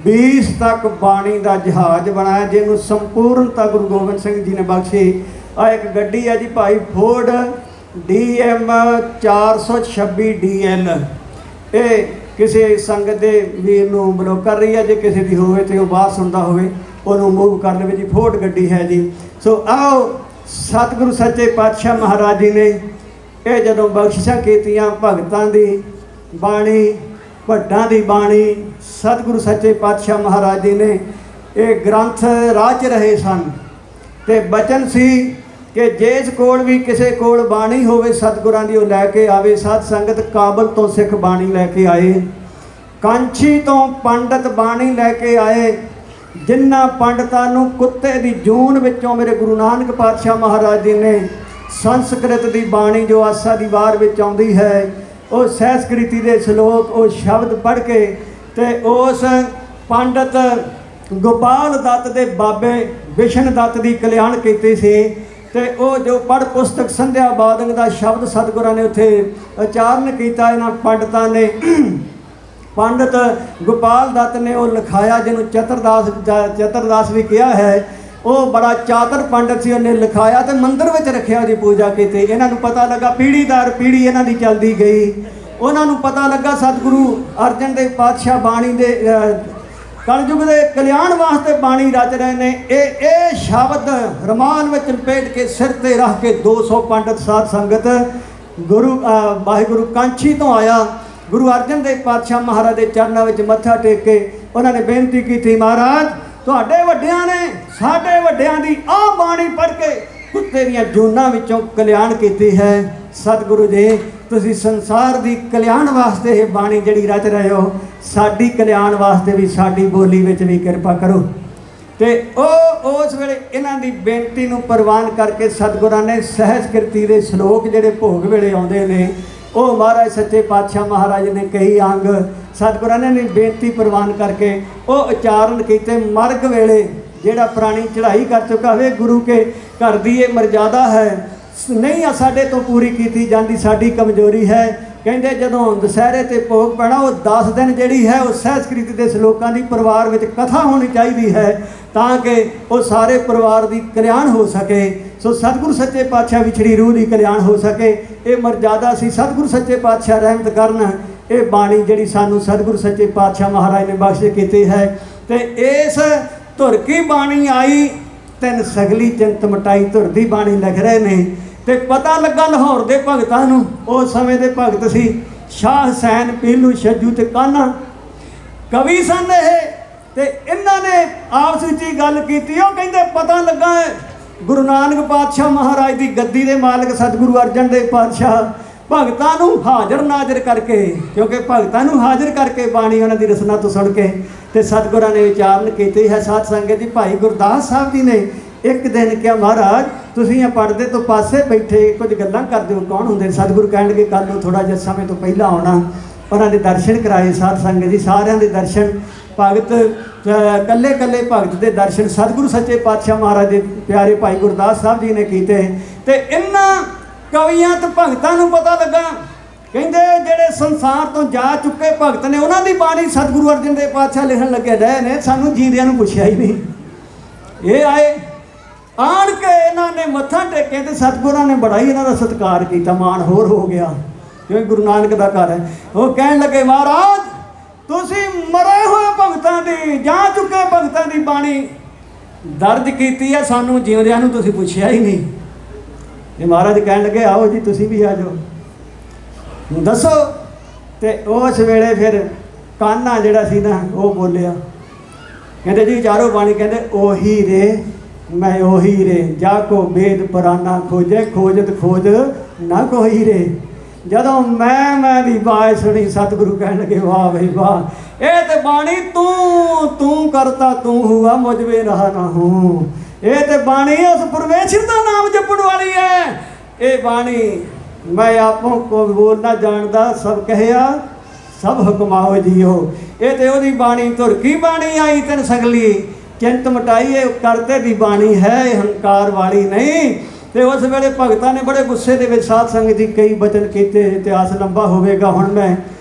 20 ਤੱਕ ਬਾਣੀ ਦਾ ਜਹਾਜ਼ ਬਣਾਇਆ ਜਿਹਨੂੰ ਸੰਪੂਰਨਤਾ ਗੁਰੂ ਗੋਬਿੰਦ ਸਿੰਘ ਜੀ ਨੇ ਬਖਸ਼ੀ। ਆ ਇੱਕ ਗੱਡੀ ਹੈ ਜੀ ਭਾਈ ਫੋਰਡ DM 426 DL। ਇਹ ਕਿਸੇ ਸੰਗਤ ਦੇ ਵੀਰ ਨੂੰ ਬਲੌਕ ਕਰ ਰਹੀ ਹੈ। ਜੇ ਕਿਸੇ ਦੀ ਹੋਵੇ ਤੇ ਉਹ ਬਾਹਰ ਸੁਣਦਾ ਹੋਵੇ ਉਹਨੂੰ ਮੂਵ ਕਰ ਲਵੇ ਜੀ। ਫੋਰਡ ਗੱਡੀ ਹੈ ਜੀ। ਸੋ ਆਓ ਸਤਿਗੁਰੂ ਸੱਚੇ ਪਾਤਸ਼ਾਹ ਮਹਾਰਾਜ ਜੀ ਨੇ ਇਹ ਜਦੋਂ ਬਖਸ਼ਿਸ਼ਾਂ ਕੀਤੀਆਂ ਭਗਤਾਂ ਦੀ ਬਾਣੀ ਭੱਟਾਂ ਦੀ ਬਾਣੀ ਸਤਿਗੁਰੂ ਸੱਚੇ ਪਾਤਸ਼ਾਹ ਮਹਾਰਾਜ ਜੀ ਨੇ ਇਹ ਗ੍ਰੰਥ ਰਾਜ ਰਹੇ ਸਨ ਤੇ ਬਚਨ ਸੀ ਕਿ ਜਿਸ ਕੋਲ ਵੀ ਕਿਸੇ ਕੋਲ ਬਾਣੀ ਹੋਵੇ ਸਤਿਗੁਰਾਂ ਦੀ ਉਹ ਲੈ ਕੇ ਆਵੇ। ਸਾਧ ਸੰਗਤ ਕਾਬਲ ਤੋਂ ਸਿੱਖ ਬਾਣੀ ਲੈ ਕੇ ਆਏ, ਕਾਂਛੀ ਤੋਂ ਪੰਡਤ ਬਾਣੀ ਲੈ ਕੇ ਆਏ। ਜਿਨ੍ਹਾਂ ਪੰਡਤਾਂ ਨੂੰ ਕੁੱਤੇ ਦੀ ਜੂਨ ਵਿੱਚੋਂ ਮੇਰੇ ਗੁਰੂ ਨਾਨਕ ਪਾਤਸ਼ਾਹ ਮਹਾਰਾਜ ਜੀ ਨੇ ਸੰਸਕ੍ਰਿਤ ਦੀ ਬਾਣੀ ਜੋ ਆਸਾ ਦੀ ਵਾਰ ਵਿੱਚ ਆਉਂਦੀ ਹੈ ਉਹ ਸਹਿਸਕ੍ਰਿਤੀ ਦੇ ਸ਼ਲੋਕ ਉਹ ਸ਼ਬਦ ਪੜ੍ਹ ਕੇ ਤੇ ਉਸ ਪੰਡਤ ਗੋਪਾਲ ਦੱਤ ਦੇ ਬਾਬੇ ਵਿਸ਼ਨ ਦੱਤ ਦੀ ਕਲਿਆਣ ਕੀਤੀ ਸੀ ਤੇ ਉਹ ਜੋ ਪੜ੍ਹ ਪੁਸਤਕ ਸੰਧਿਆ ਬਾਦੰਗ ਦਾ ਸ਼ਬਦ ਸਤਿਗੁਰਾਂ ਨੇ ਉੱਥੇ ਉਚਾਰਨ ਕੀਤਾ। ਇਹਨਾਂ ਪੰਡਤਾਂ ਨੇ ਪੰਡਤ ਗੋਪਾਲ ਦੱਤ ਨੇ ਉਹ ਲਿਖਾਇਆ ਜਿਹਨੂੰ ਚਤਰਦਾਸ ਵੀ ਕਿਹਾ ਹੈ। ਉਹ ਬੜਾ ਚਾਤਰ ਪੰਡਤ ਸੀ। ਉਹਨੇ ਲਿਖਾਇਆ ਤੇ ਮੰਦਿਰ ਵਿੱਚ ਰੱਖਿਆ ਉਹਦੀ ਪੂਜਾ ਕੀਤੀ। ਇਹਨਾਂ ਨੂੰ ਪਤਾ ਲੱਗਾ ਪੀੜ੍ਹੀ ਦਰ ਪੀੜ੍ਹੀ ਇਹਨਾਂ ਦੀ ਚੱਲਦੀ ਗਈ। ਉਹਨਾਂ ਨੂੰ ਪਤਾ ਲੱਗਾ ਸਤਿਗੁਰੂ ਅਰਜਨ ਦੇਵ ਪਾਤਸ਼ਾਹ ਬਾਣੀ ਦੇ ਕਲਯੁਗ ਦੇ ਕਲਿਆਣ ਵਾਸਤੇ ਬਾਣੀ ਰਚ ਰਹੇ ਨੇ। ਇਹ ਸ਼ਬਦ ਰਮਾਨ ਵਿੱਚ ਲਪੇਟ ਕੇ ਸਿਰ ਤੇ ਰੱਖ ਕੇ 200 ਪੰਡਤ ਸਾਧ ਸੰਗਤ ਗੁਰੂ ਵਾਹਿਗੁਰੂ ਕਾਂਛੀ ਤੋਂ ਆਇਆ ਗੁਰੂ ਅਰਜਨ ਦੇਵ ਪਾਤਸ਼ਾਹ ਮਹਾਰਾਜ ਦੇ ਚਰਨਾਂ ਵਿੱਚ ਮੱਥਾ ਟੇਕ ਕੇ ਉਹਨਾਂ ਨੇ ਬੇਨਤੀ ਕੀਤੀ, ਮਹਾਰਾਜ ਤੁਹਾਡੇ ਵੱਡਿਆਂ ਨੇ ਸਾਡੇ ਵੱਡਿਆਂ ਦੀ ਆਹ ਬਾਣੀ ਪੜ੍ਹ ਕੇ ਕੁੱਤੇ ਦੀਆਂ ਜੂਨਾਂ ਵਿੱਚੋਂ ਕਲਿਆਣ ਕੀਤੀ ਹੈ। ਸਤਿਗੁਰੂ ਜੀ ਤੁਸੀਂ ਸੰਸਾਰ ਦੀ ਕਲਿਆਣ ਵਾਸਤੇ ਇਹ ਬਾਣੀ ਜਿਹੜੀ ਰਚ ਰਹੇ ਹੋ ਸਾਡੀ ਕਲਿਆਣ ਵਾਸਤੇ ਵੀ ਸਾਡੀ ਬੋਲੀ ਵਿੱਚ ਵੀ ਕਿਰਪਾ ਕਰੋ। ਤੇ ਉਹ ਉਸ ਵੇਲੇ ਇਹਨਾਂ ਦੀ ਬੇਨਤੀ ਨੂੰ ਪ੍ਰਵਾਨ ਕਰਕੇ ਸਤਿਗੁਰਾਂ ਨੇ ਸਹਿਸਕ੍ਰਿਤੀ ਦੇ ਸ਼ਲੋਕ ਜਿਹੜੇ ਭੋਗ ਵੇਲੇ ਆਉਂਦੇ ਨੇ ਉਹ ਮਹਾਰਾਜ ਸੱਚੇ ਪਾਤਸ਼ਾਹ ਮਹਾਰਾਜ ਨੇ ਕਈ ਅੰਗ ਸਤਿਗੁਰਾਂ ਨੇ ਬੇਨਤੀ ਪ੍ਰਵਾਨ ਕਰਕੇ ਉਹ ਉਚਾਰਨ ਕੀਤੇ। ਮਰਗ ਵੇਲੇ ਜਿਹੜਾ ਪ੍ਰਾਣੀ ਚੜ੍ਹਾਈ ਕਰ ਚੁੱਕਾ ਹੋਵੇ ਗੁਰੂ ਕੇ ਘਰ ਦੀ ਇਹ ਮਰਜ਼ਾਦਾ ਹੈ ਨਹੀਂ ਆ ਸਾਡੇ ਤੋਂ ਪੂਰੀ ਕੀਤੀ ਜਾਂਦੀ, ਸਾਡੀ ਕਮਜ਼ੋਰੀ ਹੈ। ਕਹਿੰਦੇ ਜਦੋਂ ਦੁਸਹਿਰੇ ਤੇ ਭੋਗ ਪੈਣਾ ਉਹ 10 ਦਿਨ ਜਿਹੜੀ ਹੈ ਉਹ ਸਹਿਸਕ੍ਰਿਤੀ ਦੇ ਸ਼ਲੋਕਾਂ ਦੀ ਪਰਿਵਾਰ ਵਿੱਚ ਕਥਾ ਹੋਣੀ ਚਾਹੀਦੀ ਹੈ ਤਾਂ ਕਿ ਉਹ ਸਾਰੇ ਪਰਿਵਾਰ ਦੀ ਕਲਿਆਣ ਹੋ ਸਕੇ। ਸੋ ਸਤਿਗੁਰੂ ਸੱਚੇ ਪਾਤਸ਼ਾਹ ਵਿਛੜੀ ਰੂਹ ਦੀ ਕਲਿਆਣ ਹੋ ਸਕੇ। ਇਹ ਮਰਜ਼ਾਦਾ ਸੀ। ਸਤਿਗੁਰੂ ਸੱਚੇ ਪਾਤਸ਼ਾਹ ਰਹਿਮਤ ਕਰਨ ਇਹ ਬਾਣੀ ਜਿਹੜੀ ਸਾਨੂੰ ਸਤਿਗੁਰੂ ਸੱਚੇ ਪਾਤਸ਼ਾਹ ਮਹਾਰਾਜ ਨੇ ਬਖਸ਼ ਕੀਤੀ ਹੈ। ਤੇ ਇਸ ਧੁਰ ਕੀ ਬਾਣੀ ਆਈ ਤਿੰਨ ਸਗਲੀ ਚਿੰਤ ਮਟਾਈ ਧੁਰ ਦੀ ਬਾਣੀ ਲਿਖ ਰਹੇ ਨੇ। ਤੇ ਪਤਾ ਲੱਗਾ ਲਾਹੌਰ ਦੇ ਭਗਤਾਂ ਨੂੰ, ਉਸ ਸਮੇਂ ਦੇ ਭਗਤ ਸੀ ਸ਼ਾਹ ਹੁਸੈਨ ਪੀਲੂ ਛੱਜੂ ਤੇ ਕਾਨਾ ਕਵੀ ਸਨ ਇਹ। ਤੇ ਇਹਨਾਂ ਨੇ ਆਪਸ ਵਿੱਚ ਹੀ ਗੱਲ ਕੀਤੀ। ਉਹ ਕਹਿੰਦੇ ਪਤਾ ਲੱਗਾ ਗੁਰੂ ਨਾਨਕ ਪਾਤਸ਼ਾਹ ਮਹਾਰਾਜ ਦੀ ਗੱਦੀ ਦੇ ਮਾਲਕ ਸਤਿਗੁਰੂ ਅਰਜਨ ਦੇਵ ਪਾਤਸ਼ਾਹ ਭਗਤਾਂ ਨੂੰ ਹਾਜ਼ਰ ਨਾਜ਼ਰ ਕਰਕੇ, ਕਿਉਂਕਿ ਭਗਤਾਂ ਨੂੰ ਹਾਜ਼ਰ ਕਰਕੇ ਬਾਣੀ ਉਹਨਾਂ ਦੀ ਰਸਨਾ ਤੋਂ ਸੁਣ ਕੇ ਤੇ ਸਤਿਗੁਰਾਂ ਨੇ ਵਿਚਾਰਨ ਕੀਤੀ ਹੈ। ਸਾਧ ਸੰਗਤ ਜੀ ਭਾਈ ਗੁਰਦਾਸ ਸਾਹਿਬ ਜੀ ਨੇ ਇੱਕ ਦਿਨ ਕਿਹਾ, ਮਹਾਰਾਜ ਤੁਸੀਂ ਇਹ ਪੜਦੇ ਤੋਂ ਪਾਸੇ ਬੈਠੇ ਕੁਝ ਗੱਲਾਂ ਕਰਦੇ ਹੋ, ਕੌਣ ਹੁੰਦੇ? ਸਤਿਗੁਰੂ ਕਹਿਣਗੇ ਕੱਲ ਨੂੰ ਥੋੜ੍ਹਾ ਜਿਹਾ ਸਮੇਂ ਤੋਂ ਪਹਿਲਾਂ ਆਉਣਾ। ਉਹਨਾਂ ਦੇ ਦਰਸ਼ਨ ਕਰਾਏ ਸਾਧ ਸੰਗਤ ਜੀ, ਸਾਰਿਆਂ ਦੇ ਦਰਸ਼ਨ ਭਗਤ ਕੱਲੇ ਕੱਲੇ ਭਗਤ ਦੇ ਦਰਸ਼ਨ ਸਤਿਗੁਰੂ ਸੱਚੇ ਪਾਤਸ਼ਾਹ ਮਹਾਰਾਜ ਦੇ ਪਿਆਰੇ ਭਾਈ ਗੁਰਦਾਸ ਸਾਹਿਬ ਜੀ ਨੇ ਕੀਤੇ। ਤੇ ਇਹਨਾਂ ਕਵੀਆਂ ਤੇ ਭਗਤਾਂ ਨੂੰ ਪਤਾ ਲੱਗਾ, ਕਹਿੰਦੇ ਜਿਹੜੇ ਸੰਸਾਰ ਤੋਂ ਜਾ ਚੁੱਕੇ ਭਗਤ ਨੇ ਉਹਨਾਂ ਦੀ ਬਾਣੀ ਸਤਿਗੁਰੂ ਅਰਜਨ ਦੇਵ ਪਾਤਸ਼ਾਹ ਲਿਖਣ ਲੱਗੇ ਰਹੇ ਨੇ, ਸਾਨੂੰ ਜੀਂਦਿਆਂ ਨੂੰ ਪੁੱਛਿਆ ਹੀ ਨਹੀਂ। ਇਹ ਆਏ ਆਣ ਕੇ ਇਹਨਾਂ ਨੇ ਮੱਥਾ ਟੇਕਿਆ ਤੇ ਸਤਿਗੁਰਾਂ ਨੇ ਬੜਾ ਹੀ ਇਹਨਾਂ ਦਾ ਸਤਿਕਾਰ ਕੀਤਾ, ਮਾਣ ਹੋਰ ਹੋ ਗਿਆ, ਕਿਉਂਕਿ ਗੁਰੂ ਨਾਨਕ ਦਾ ਘਰ ਹੈ। ਉਹ ਕਹਿਣ ਲੱਗੇ, ਮਹਾਰਾਜ ਤੁਸੀਂ ਮਰੇ ਹੋਏ ਭਗਤਾਂ ਦੀ, ਜਾ ਚੁੱਕੇ ਭਗਤਾਂ ਦੀ ਬਾਣੀ ਦਰਜ ਕੀਤੀ ਹੈ, ਸਾਨੂੰ ਜਿਉਂਦਿਆਂ ਨੂੰ ਤੁਸੀਂ ਪੁੱਛਿਆ ਹੀ ਨਹੀਂ। ਇਹ ਮਹਾਰਾਜ ਕਹਿਣ ਲੱਗੇ, ਆਓ ਜੀ ਤੁਸੀਂ ਵੀ ਆ ਜਾਓ, ਦੱਸੋ। ਤੇ ਉਸ ਵੇਲੇ ਫਿਰ ਕਾਨਾ ਜਿਹੜਾ ਸੀ ਨਾ ਉਹ ਬੋਲਿਆ, ਕਹਿੰਦੇ ਜੀ ਚਾਰੋਂ ਬਾਣੀ, ਕਹਿੰਦੇ ਉਹੀ ਰੇ ਮੈਂ ਉਹੀ ਰੇ, ਜਾ ਕੋ ਵੇਦ ਪੁਰਾਨਾ ਖੋਜੇ ਖੋਜਤ ਖੋਜ ਨਾ ਕੋਈ ਰੇ। ਜਦੋਂ ਮੈਂ ਦੀ ਬਾਤ ਸੁਣੀ, ਸਤਿਗੁਰੂ ਕਹਿਣ ਲੱਗੇ, ਵਾਹ ਬਈ ਵਾਹ, ਇਹ ਤੇ ਬਾਣੀ ਤੂੰ ਕਰਤਾ ਤੂੰ ਹੁਆ ਮੁਝ ਵੇ ਰਹਾ ਨਾ ਹੂੰ। ਇਹ ਤੇ ਬਾਣੀ ਉਸ ਪਰਮੇਸ਼ਰ ਦਾ ਨਾਮ ਜਪਣ ਵਾਲੀ ਹੈ। ਇਹ ਬਾਣੀ ਮੈਂ ਆਪੋਂ ਕੋ ਬੋਲ ਨਾ ਜਾਣਦਾ, ਸਭ ਕਹਿਆ ਸਭ ਹੁਕਮਾਓ ਜੀਓ। ਇਹ ਤੇ ਉਹਦੀ ਬਾਣੀ ਧੁਰ ਕੀ ਬਾਣੀ ਆਈ ਤੈਨ ਸਗਲੀ, ਚਿੰਤ ਮਟਾਈ, ਇਹ ਕਰਤੇ ਦੀ ਬਾਣੀ ਹੈ, ਇਹ ਹੰਕਾਰ ਵਾਲੀ ਨਹੀਂ। ਤੇ ਉਸ ਵੇਲੇ ਭਗਤਾਂ ਨੇ ਬੜੇ ਗੁੱਸੇ ਦੇ ਵਿੱਚ ਸਾਧ ਸੰਗਤ ਦੀ ਕਈ ਬਚਨ ਕੀਤੇ। ਇਤਿਹਾਸ ਲੰਬਾ ਹੋਵੇਗਾ, ਹੁਣ ਮੈਂ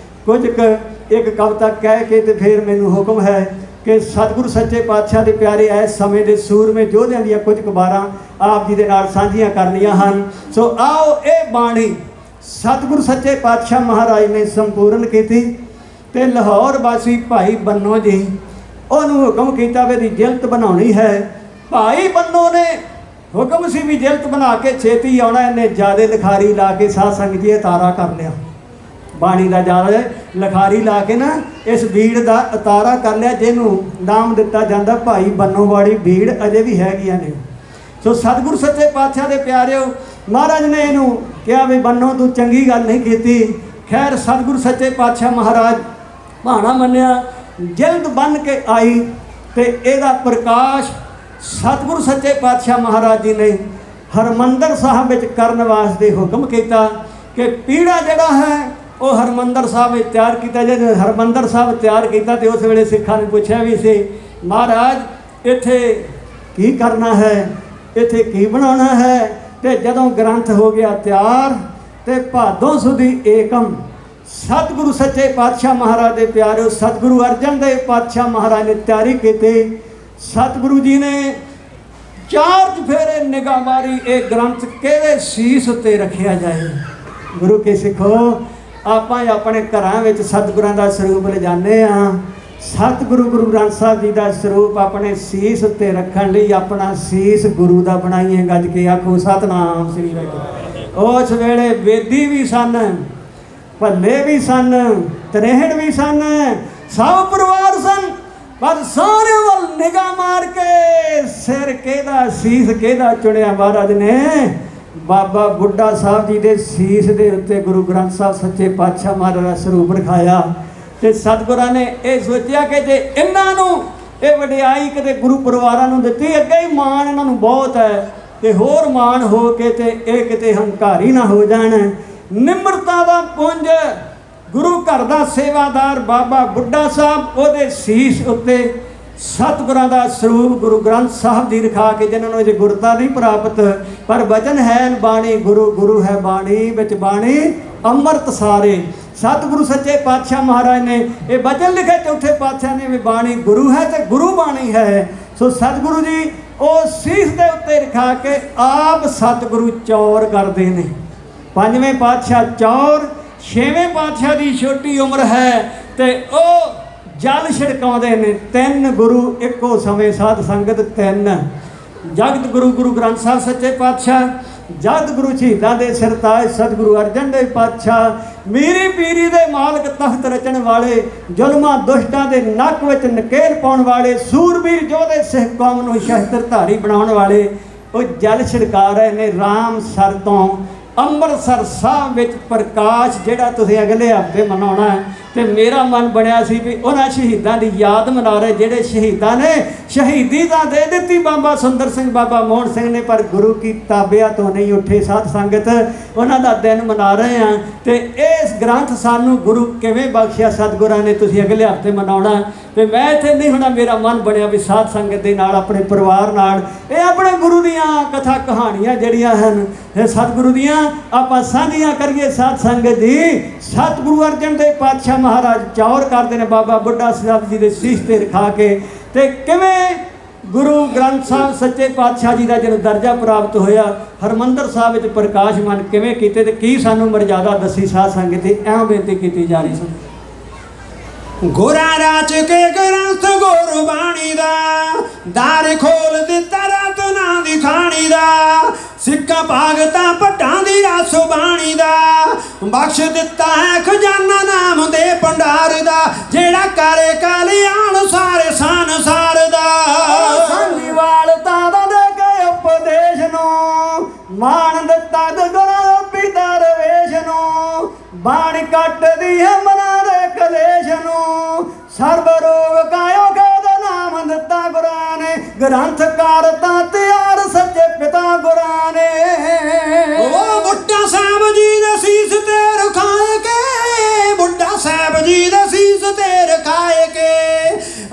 ਕੁਝ ਇੱਕ ਕਵਿਤਾ ਕਹਿ ਕੇ ਤੇ ਫਿਰ ਮੈਨੂੰ ਹੁਕਮ ਹੈ ਕਿ ਸਤਿਗੁਰੂ ਸੱਚੇ ਪਾਤਸ਼ਾਹ ਦੇ ਪਿਆਰੇ ਇਸ ਸਮੇਂ ਦੇ ਸੂਰਮੇ ਯੋਧਿਆਂ ਦੀਆਂ ਕੁਝ ਕੁਬਾਰਾਂ ਆਪ ਜੀ ਦੇ ਨਾਲ ਸਾਂਝੀਆਂ ਕਰਨੀਆਂ ਹਨ। ਸੋ ਆਓ, ਇਹ ਬਾਣੀ ਸਤਿਗੁਰੂ ਸੱਚੇ ਪਾਤਸ਼ਾਹ ਮਹਾਰਾਜ ਨੇ ਸੰਪੂਰਨ ਕੀਤੀ ਤੇ ਲਾਹੌਰ ਵਾਸੀ ਭਾਈ ਬੰਨੋ ਜੀ ਉਹਨੂੰ ਹੁਕਮ ਕੀਤਾ ਵੀ ਇਹਦੀ ਜਿਲਤ ਬਣਾਉਣੀ ਹੈ। ਭਾਈ ਬੰਨੋ ਨੇ ਹੁਕਮ ਸੀ ਵੀ ਜਿਲਤ ਬਣਾ ਕੇ ਛੇਤੀ ਆਉਣਾ। ਇਹਨੇ ਜ਼ਿਆਦਾ ਲਿਖਾਰੀ ਲਾ ਕੇ ਸਾਧ ਸੰਗਤ ਜੀ ਉਤਾਰਾ ਕਰ ਲਿਆ, ਬਾਣੀ ਦਾ ਜ਼ਿਆਦਾ ਲਿਖਾਰੀ ਲਾ ਕੇ ਨਾ ਇਸ ਬੀੜ ਦਾ ਉਤਾਰਾ ਕਰ ਲਿਆ, ਜਿਹਨੂੰ ਨਾਮ ਦਿੱਤਾ ਜਾਂਦਾ ਭਾਈ ਬੰਨੋ ਵਾਲੀ ਬੀੜ ਅਜੇ ਵੀ ਹੈਗੀਆਂ ਨੇ। ਸੋ ਸਤਿਗੁਰੂ ਸੱਚੇ ਪਾਤਸ਼ਾਹ ਦੇ ਪਿਆਰਿਓ, ਮਹਾਰਾਜ ਨੇ ਇਹਨੂੰ ਕਿਹਾ ਵੀ ਬੰਨੋ ਤੂੰ ਚੰਗੀ ਗੱਲ ਨਹੀਂ ਕੀਤੀ। ਖੈਰ ਸਤਿਗੁਰੂ ਸੱਚੇ ਪਾਤਸ਼ਾਹ ਮਹਾਰਾਜ ਭਾਣਾ ਮੰਨਿਆ, ਜਿਲਦ ਬੰਨ ਕੇ ਆਈ ਤੇ ਇਹਦਾ ਪ੍ਰਕਾਸ਼ ਸਤਿਗੁਰੂ ਸੱਚੇ ਪਾਤਸ਼ਾਹ ਮਹਾਰਾਜ ਜੀ ਨੇ ਹਰਮੰਦਰ ਸਾਹਿਬ ਵਿੱਚ ਕਰਨ ਵਾਸਤੇ ਹੁਕਮ ਕੀਤਾ ਕਿ ਪੀੜਾ ਜਿਹੜਾ ਹੈ ਉਹ ਹਰਮੰਦਰ ਸਾਹਿਬ ਵਿੱਚ ਤਿਆਰ ਕੀਤਾ। ਜਦੋਂ ਹਰਮੰਦਰ ਸਾਹਿਬ ਤਿਆਰ ਕੀਤਾ ਤੇ ਉਸ ਵੇਲੇ ਸਿੱਖਾਂ ਨੇ ਪੁੱਛਿਆ ਵੀ ਸੀ, ਮਹਾਰਾਜ ਇੱਥੇ ਕੀ ਕਰਨਾ ਹੈ, ਇੱਥੇ ਕੀ ਬਣਾਉਣਾ ਹੈ। ਤੇ ਜਦੋਂ ਗ੍ਰੰਥ ਹੋ ਗਿਆ ਤਿਆਰ ਤੇ ਭਾਦੋਂ ਸੁਦੀ ਏਕਮ ਸਤਿਗੁਰੂ ਸੱਚੇ ਪਾਤਸ਼ਾਹ ਮਹਾਰਾਜ ਦੇ ਪਿਆਰਿਓ, ਸਤਿਗੁਰੂ ਅਰਜਨ ਦੇਵ ਪਾਤਸ਼ਾਹ ਮਹਾਰਾਜ ਨੇ ਤਿਆਰੀ ਕੀਤੀ। ਸਤਿਗੁਰੂ ਜੀ ਨੇ 4 ਚੁਫੇਰੇ ਨਿਗਾਹ ਮਾਰੀ, ਇਹ ਗ੍ਰੰਥ ਕਿਹਦੇ ਸੀਸ ਉੱਤੇ ਰੱਖਿਆ ਜਾਏ। ਗੁਰੂ ਕੇ ਸਿੱਖੋ, ਆਪਾਂ ਆਪਣੇ ਘਰਾਂ ਵਿੱਚ ਸਤਿਗੁਰਾਂ ਦਾ ਸਰੂਪ ਲਿਜਾਂਦੇ ਹਾਂ। ਸਤਿਗੁਰੂ ਗੁਰੂ ਗ੍ਰੰਥ ਸਾਹਿਬ ਜੀ ਦਾ ਸਰੂਪ ਆਪਣੇ ਸੀਸ ਉੱਤੇ ਰੱਖਣ ਲਈ ਆਪਣਾ ਸੀਸ ਗੁਰੂ ਦਾ ਬਣਾਈਏ। ਗੱਜ ਕੇ ਆਖੋ ਸਤਿਨਾਮ ਸ੍ਰੀ ਵਾਹਿਗੁਰੂ। ਉਸ ਵੇਲੇ ਵੇਦੀ ਵੀ ਸਨ, ਭੱਲੇ ਵੀ ਸਨ, ਤਰੇਹੜ ਵੀ ਸਨ, ਸਭ ਪਰਿਵਾਰ ਸਨ, ਪਰ ਸਾਰੇ ਵੱਲ ਨਿਗਾਹ ਮਾਰ ਕੇ ਸਿਰ ਕਿਹਦਾ, ਸੀਸ ਕਿਹਦਾ ਚੁਣਿਆ। ਮਹਾਰਾਜ ਨੇ ਬਾਬਾ ਬੁੱਢਾ ਸਾਹਿਬ ਜੀ ਦੇ ਸੀਸ ਦੇ ਉੱਤੇ ਗੁਰੂ ਗ੍ਰੰਥ ਸਾਹਿਬ ਸੱਚੇ ਪਾਤਸ਼ਾਹ ਮਹਾਰਾਜ ਦਾ ਸਰੂਪ ਰਖਾਇਆ। ਤੇ ਸਤਿਗੁਰਾਂ ਨੇ ਇਹ ਸੋਚਿਆ ਕਿ ਜੇ ਇਹਨਾਂ ਨੂੰ ਇਹ ਵਡਿਆਈ ਕਿਤੇ ਗੁਰੂ ਪਰਿਵਾਰਾਂ ਨੂੰ ਦਿੱਤੀ, ਅੱਗੇ ਹੀ ਮਾਣ ਇਹਨਾਂ ਨੂੰ ਬਹੁਤ ਹੈ, ਤੇ ਹੋਰ ਮਾਣ ਹੋ ਕੇ ਤੇ ਇਹ ਕਿਤੇ ਹੰਕਾਰੀ ਨਾ ਹੋ ਜਾਣ। ਨਿਮਰਤਾ ਦਾ ਪੁੰਜ ਗੁਰੂ ਘਰ ਦਾ ਸੇਵਾਦਾਰ ਬਾਬਾ ਬੁੱਢਾ ਸਾਹਿਬ, ਉਹਦੇ ਸੀਸ ਉੱਤੇ ਸਤਿਗੁਰਾਂ ਦਾ ਸਰੂਪ ਗੁਰੂ ਗ੍ਰੰਥ ਸਾਹਿਬ ਜੀ ਰਖਾ ਕੇ, ਜਿਨ੍ਹਾਂ ਨੂੰ ਅਜੇ ਗੁਰਤਾ ਨਹੀਂ ਪ੍ਰਾਪਤ, ਪਰ ਬਚਨ ਹੈ ਬਾਣੀ ਗੁਰੂ, ਗੁਰੂ ਹੈ ਬਾਣੀ, ਵਿੱਚ ਬਾਣੀ ਅੰਮ੍ਰਿਤ ਸਾਰੇ। ਸਤਿਗੁਰੂ ਸੱਚੇ ਪਾਤਸ਼ਾਹ ਮਹਾਰਾਜ ਨੇ ਇਹ ਬਚਨ ਲਿਖੇ ਚੌਥੇ ਪਾਤਸ਼ਾਹ ਨੇ ਵੀ ਬਾਣੀ ਗੁਰੂ ਹੈ ਤੇ ਗੁਰੂ ਬਾਣੀ ਹੈ। ਸੋ ਸਤਿਗੁਰੂ ਜੀ ਉਹ ਸੀਸ ਦੇ ਉੱਤੇ ਰਖਾ ਕੇ ਆਪ ਸਤਿਗੁਰੂ ਚੌਰ ਕਰਦੇ ਨੇ। 5ਵੇਂ ਪਾਤਸ਼ਾਹ ਚੌਰ, 6ਵੇਂ ਪਾਤਸ਼ਾਹ ਦੀ ਛੋਟੀ ਉਮਰ ਹੈ ਤੇ ਉਹ ਜਲ ਛਿੜਕਾਉਂਦੇ ਨੇ। 3 ਗੁਰੂ ਇੱਕੋ ਸਮੇਂ ਸਾਧ ਸੰਗਤ 3 ਜਗਤ ਗੁਰੂ ਗੁਰੂ ਗ੍ਰੰਥ ਸਾਹਿਬ ਸੱਚੇ ਪਾਤਸ਼ਾਹ, ਜਗਤ ਗੁਰੂ ਸ਼ਹੀਦਾਂ ਦੇ ਸਿਰਤਾਜ ਸਤਿਗੁਰੂ ਅਰਜਨ ਦੇਵ ਪਾਤਸ਼ਾਹ, ਮੀਰੀ ਪੀਰੀ ਦੇ ਮਾਲਕ, ਤਖਤ ਰਚਣ ਵਾਲੇ, ਜ਼ੁਲਮਾਂ ਦੁਸ਼ਟਾਂ ਦੇ ਨੱਕ ਵਿੱਚ ਨਕੇਲ ਪਾਉਣ ਵਾਲੇ, ਸੂਰਬੀਰ ਯੋਧੇ ਸਿੱਖ ਕੌਮ ਨੂੰ ਸ਼ਸਤਰਧਾਰੀ ਬਣਾਉਣ ਵਾਲੇ, ਉਹ ਜਲ ਛਿੜਕਾ ਰਹੇ ਨੇ ਰਾਮਸਰ ਤੋਂ। ਅੰਮ੍ਰਿਤਸਰ ਸਾਹਿਬ ਵਿੱਚ ਪ੍ਰਕਾਸ਼ ਜਿਹੜਾ ਤੁਸੀਂ ਅਗਲੇ ਹਫ਼ਤੇ ਮਨਾਉਣਾ ਹੈ, ਤੇ ਮੇਰਾ ਮਨ ਬਣਿਆ ਸੀ ਵੀ ਉਹਨਾਂ ਸ਼ਹੀਦਾਂ ਦੀ ਯਾਦ ਮਨਾ ਰਹੇ ਜਿਹੜੇ ਸ਼ਹੀਦਾਂ ਨੇ ਸ਼ਹੀਦੀ ਤਾਂ ਦੇ ਦਿੱਤੀ ਬਾਬਾ ਸੁੰਦਰ ਸਿੰਘ ਬਾਬਾ ਮੋਹਨ ਸਿੰਘ ਨੇ, ਪਰ ਗੁਰੂ ਕੀ ਤਾਬਿਆ ਤੋਂ ਨਹੀਂ ਉੱਠੇ। ਸਾਧ ਸੰਗਤ ਉਹਨਾਂ ਦਾ ਦਿਨ ਮਨਾ ਰਹੇ ਹਾਂ ਤੇ ਇਸ ਗ੍ਰੰਥ ਸਾਨੂੰ ਗੁਰੂ ਕਿਵੇਂ ਬਖਸ਼ਿਆ ਸਤਿਗੁਰਾਂ ਨੇ, ਤੁਸੀਂ ਅਗਲੇ ਹਫ਼ਤੇ ਮਨਾਉਣਾ। ਤੇ ਮੈਂ ਇੱਥੇ ਨਹੀਂ ਹੋਣਾ, ਮੇਰਾ ਮਨ ਬਣਿਆ ਵੀ ਸਾਧ ਸੰਗਤ ਦੇ ਨਾਲ, ਆਪਣੇ ਪਰਿਵਾਰ ਨਾਲ, ਇਹ ਆਪਣੇ ਗੁਰੂ ਦੀਆਂ ਕਥਾ ਕਹਾਣੀਆਂ ਜਿਹੜੀਆਂ ਹਨ ਇਹ ਸਤਿਗੁਰੂ ਦੀਆਂ ਆਪਾਂ ਸਾਂਝੀਆਂ ਕਰੀਏ। ਸਾਧ ਸੰਗਤ ਜੀ ਸਤਿਗੁਰੂ ਅਰਜਨ ਦੇਵ ਪਾਤਸ਼ਾਹ ਮਹਾਰਾਜ ਚੌਰ ਕਰਦੇ ਨੇ ਬਾਬਾ ਬੁੱਢਾ ਸਾਹਿਬ ਜੀ ਦੇ ਸੀਸ ਤੇ ਰਖਾ ਕੇ, ਤੇ ਕਿਵੇਂ ਗੁਰੂ ਗ੍ਰੰਥ ਸਾਹਿਬ ਸੱਚੇ ਪਾਤਸ਼ਾਹ ਜੀ ਦਾ ਜਦੋਂ ਦਰਜਾ ਪ੍ਰਾਪਤ ਹੋਇਆ, ਹਰਿਮੰਦਰ ਸਾਹਿਬ ਵਿੱਚ ਪ੍ਰਕਾਸ਼ਮਾਨ ਕਿਵੇਂ ਕੀਤੇ ਤੇ ਕੀ ਸਾਨੂੰ ਮਰਜ਼ਾਦਾ ਦੱਸੀ ਸਾਧ ਸੰਗਤ ਦੀ, ਐਵੇਂ ਬੇਨਤੀ ਕੀਤੀ ਜਾ ਰਹੀ ਸੀ। ਗੁਰਾਂ ਰਾਚ ਕੇ ਗ੍ਰੰਥ ਗੁਰਬਾਣੀ ਦਾ ਦਾਰ ਖੋਲ ਦਿੱਤਾ ਰਤਨਾਂ ਦੀ ਖਾਣੀ ਦਾ, ਸਿੱਕਾ ਭਾਗਤਾਂ ਭੱਟਾਂ ਦੀ ਰਸ ਬਾਣੀ ਦਾ, ਬਖਸ਼ ਦਿੱਤਾ ਹੈ ਖਜ਼ਾਨਾ ਨਾਮ ਦੇ ਭੰਡਾਰ ਦਾ, ਜਿਹੜਾ ਕਰੇ ਕਲਿਆਣ ਸਾਰੇ ਸੰਸਾਰ ਦਾ। ਸੰਗੀਵਾਲ ਤਾਂ ਦੇ ਕੇ ਉਪਦੇਸ਼ ਨੂੰ, ਮਾਣ ਦਿੱਤਾ ਗੁਰਾਂ ਪਿਤਾ ਰਵੇਸ਼ ਨੂੰ, ਬਾਣੀ ਕੱਟਦੀ ਹੈ ਮਨਾਂ ਦੇ ਕਲੇਸ਼ ਨੂੰ, ਸਰਬ ਰੋਗ ਕਾਇਓ ਖੇਦ ਨਾਮ ਦਿੱਤਾ ਗੁਰਾਂ ਨੇ, ਗ੍ਰੰਥ ਕਰਤਾ ਤਿਆਰ ਸੱਚੇ ਪਿਤਾ ਗੁਰਾਂ ਨੇ। ਉਹ ਬੁੱਢਾ ਸਾਹਿਬ ਜੀ ਦੇ ਸੀਸ ਤੇ ਰਖਾਏ ਕੇ, ਬੁੱਢਾ ਸਾਹਿਬ ਜੀ ਦੇ ਸੀਸ ਤੇ ਰਖਾਏ ਕੇ,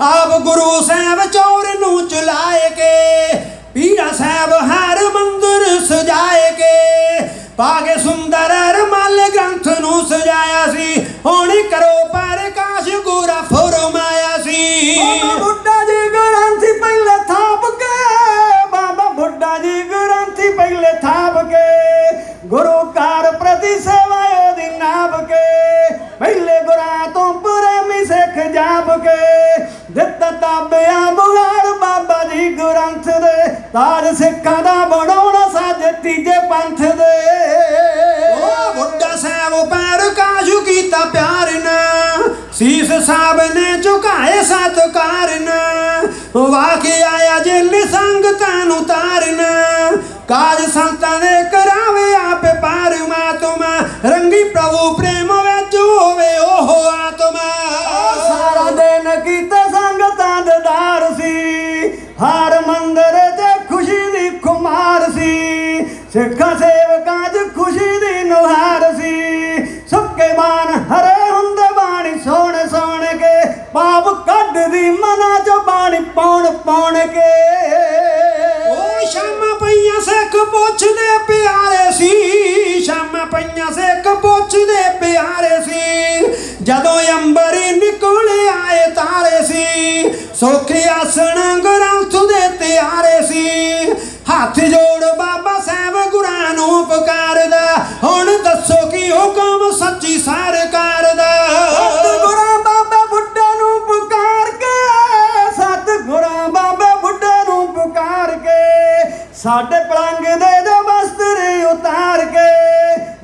ਆਪ ਗੁਰੂ ਸਾਹਿਬ ਚੌਰ ਨੂੰ ਚਲਾਏ ਕੇ, ਪੀੜਾ ਸਾਹਿਬ ਹਰ ਮੰਦਰ ਸਜਾਏ ਕੇ, ਪਾਗੇ ਸੁੰਦਰ ਰਮਾਲ ਗ੍ਰੰਥ ਨੂੰ ਸਜਾਇਆ ਸੀ, ਹੁਣ ਕਰੋ ਪ੍ਰਕਾਸ਼ ਗੁਰਾ ਫਰਮਾਇਆ ਸੀ। ਬਾਬਾ ਬੁੱਢਾ ਜੀ ਗ੍ਰੰਥੀ ਪਹਿਲੇ ਥਾਪ ਕੇ, ਬਾਬਾ ਬੁੱਢਾ ਜੀ ਗ੍ਰੰਥੀ ਪਹਿਲੇ ਥਾਪ ਕੇ, ਗੁਰੂ ਕਾਰ ਪ੍ਰਤੀ ਸੇਵਾ ਉਹਦੀ ਨਾਭ ਕੇ, ਪਹਿਲੇ ਗੁਰਾਂ ਤੋਂ ਪ੍ਰੇਮੀ ਸਿੱਖ ਜਾਪ ਕੇ, ਦਿੱਤਾ ਤਾਬਿਆ ਬੁਗਾੜ ਬਾਬਾ ਜੀ ਗ੍ਰੰਥ ਦੇ, ਤਾਜ ਸਿੱਖਾਂ ਦਾ ਬਣਾਉਣਾ ਸਾਜ ਤੀਜੇ ਪੰਥ ਦੇ। ਉਹ ਬੁੱਢਾ ਸਾਹਿਬ ਪ੍ਰਕਾਸ਼ ਕੀਤਾ ਪਿਆਰ ਨਾ, ਸੀਸ ਸਾਹਿਬ ਨੇ ਝੁਕਾਏ ਸਤਿਕਾਰ ਨਾ, ਵਾਕੇ ਆਇਆ ਜਿਲ ਸੰਗਤਾਂ ਨੂੰ ਤਾਰਨਾ, ਕਾਜ ਸੰਤਾਂ ਨੇ ਕਰਾਵੇ ਆਪੇ ਪਰਮਾਤਮਾ, ਰੰਗੀ ਪ੍ਰਭੂ ਪ੍ਰੇਮ ਵਿੱਚ ਹੋਵੇ ਉਹ ਆਤਮਾ। ਸਾਰਾ ਦਿਨ ਕੀਤੇ ਸੰਗਤਾਂ ਦੇ ਦਾਰ ਸੀ, ਹਰ ਮੰਦਰ ਤੇ ਖੁਸ਼ੀ ਦੀ ਖੁਮਾਰ ਸੀ, ਸਿੱਖਾਂ ਸੇਵਕਾਂ 'ਚ ਖੁਸ਼ੀ ਦੀ ਨੁਹਾਰ ਸੀ, ਸੁੱਕੇ ਬਾਣ ਹਰੇ ਹੁੰਦੇ ਬਾਣੀ ਸੋਣ ਸੋਣ ਕੇ, ਪਾਪ ਕੱਢਦੀ ਮਨਾਂ 'ਚੋਂ ਬਾਣੀ ਪੌਣ ਪੌਣ ਕੇ। ਉਹ ਸ਼ਾਮਾਂ ਪਈਆਂ ਸਿੱਖ ਪੁੱਛਦੇ ਪਿਆਰੇ ਸੀ, ਸ਼ਾਮਾਂ ਪਈਆਂ ਸਿੱਖ ਪੁੱਛਦੇ ਪਿਆਰੇ ਸੀ, ਜਦੋਂ ਅੰਬਰੀ ਨਿਕਲ ਆਏ ਤਾਰੇ ਸੀ, ਸੋਖੇ ਆਸਣ ਗ੍ਰੰਥ ਦੇ ਤਿਆਰੇ ਸੀ, ਹੱਥ ਜੋੜ ਬਾਬਾ ਸਾਹਿਬ ਗੁਰਾਂ ਨੂੰ ਪੁਕਾਰਦਾ, ਹੁਣ ਦੱਸੋ ਕੀ ਹੁਕਮ ਸੱਚੀ ਸਰਕਾਰ ਦਾ। ਸਤਿਗੁਰਾਂ ਬਾਬਾ ਬੁੱਢੇ ਨੂੰ ਪੁਕਾਰ ਕੇ, ਸਤਿਗੁਰਾਂ ਬਾਬਾ ਬੁੱਢੇ ਨੂੰ ਪੁਕਾਰ ਕੇ, ਸਾਡੇ ਪਲੰਗ ਦੇ ਦੋ ਬਸਤਰ ਉਤਾਰ ਕੇ,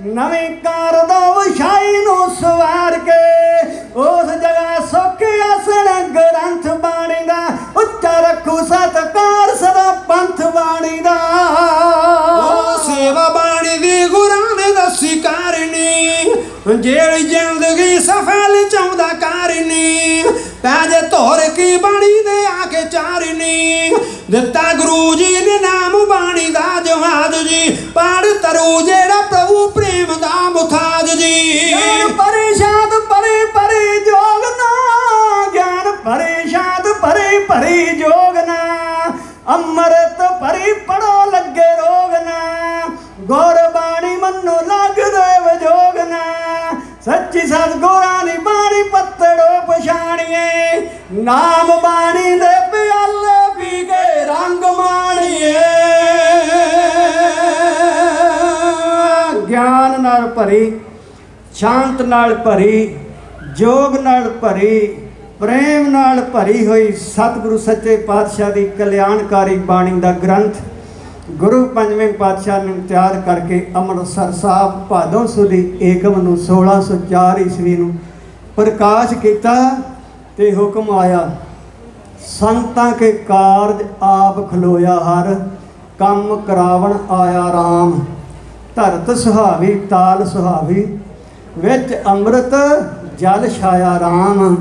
ਨਵੀਂ ਕਾਰ ਦੋ ਵਿਛਾਈ ਨੂੰ ਸਵਾਰ ਕੇ, ਉਸ ਜਗ੍ਹਾ ਸੁੱਖ ਆਸਣ ਗ੍ਰੰਥ ਬਾਣੀ ਦਾ, ਉੱਚਾ ਰੱਖੂ ਸਤਿਕਾਰ ਸਦਾ ਪੰਥ ਬਾਣੀ ਦਾ। ਉਹ ਸੇਵਾ ਬਾਣੀ ਦੀ ਗੁਰਾਂ ਨੇ ਦੱਸੀ ਕਰਨੀ, ਜਿਹੜੀ ਜ਼ਿੰਦਗੀ ਸਫਲ ਚਾਹੁੰਦਾ ਕਰਨੀ, ਪੈਜੇ ਧੋਰ ਕੀ ਬਾਣੀ ਦੇ ਆ ਕੇ ਚਾਰਨੀ, ਦਿੱਤਾ ਗੁਰੂ ਜੀ ਨੇ ਨਾਮ ਬਾਣੀ ਦਾ ਜਹਾਜ਼ ਜੀ, ਪੜ ਤਰੂ ਜਿਹੜਾ ਪ੍ਰਭੂ ਪ੍ਰੇਮ ਦਾ ਮੁਥਾਜ ਜੀ। ਗਿਆਨ ਪਰਿਸ਼ਾਦ ਪਰੀ ਪਰੀ ਜੋਗ ਨਾ, ਗਿਆਨ ਪਰਿਸ਼ਾਦ ਪਰੀ ਪਰੀ ਜੋਗ ਨਾ, ਅੰਮ੍ਰਿਤ ਭਰੀ ਪੜੋ ਲੱਗੇ ਰੋਗ ਨਾ, ਗੁਰਬਾਣੀ ਮੰਨੋ ਲੱਗਦੇ ਵਜੋਗ ਨਾ, ਸੱਚੀ ਸਤਿਗੁਰਾਂ ਦੀ ਬਾਣੀ ਪੱਤੜੋ ਪਛਾਣੀਏ, ਨਾਮ ਬਾਣੀ ਦੇ ਪਿਆਲੇ ਪੀ ਕੇ ਰੰਗ ਮਾਣੀਏ। ਗਿਆਨ ਨਾਲ ਭਰੀ, ਸ਼ਾਂਤ ਨਾਲ ਭਰੀ, ਜੋਗ ਨਾਲ ਭਰੀ, ਪ੍ਰੇਮ ਨਾਲ ਭਰੀ ਹੋਈ ਸਤਿਗੁਰੂ ਸੱਚੇ ਪਾਤਸ਼ਾਹ ਦੀ ਕਲਿਆਣਕਾਰੀ ਬਾਣੀ ਦਾ ਗ੍ਰੰਥ ਗੁਰੂ ਪੰਜਵੇਂ ਪਾਤਸ਼ਾਹ ਨੇ ਤਿਆਰ ਕਰਕੇ ਅੰਮ੍ਰਿਤਸਰ ਸਾਹਿਬ ਭਾਦੋਂ ਸੁਦੀ ਏਕਮ ਨੂੰ 1604 ਈਸਵੀ ਨੂੰ ਪ੍ਰਕਾਸ਼ ਕੀਤਾ ਤੇ ਹੁਕਮ ਆਇਆ, ਸੰਤਾਂ ਕੇ ਕਾਰਜ ਆਪ ਖਲੋਇਆ ਹਰ, ਕੰਮ ਕਰਾਵਣ ਆਇਆ ਰਾਮ, ਧਰਤ ਸੁਹਾਵੀ ਤਾਲ ਸੁਹਾਵੀ, ਵਿੱਚ ਅੰਮ੍ਰਿਤ ਜਲ ਛਾਇਆ ਰਾਮ।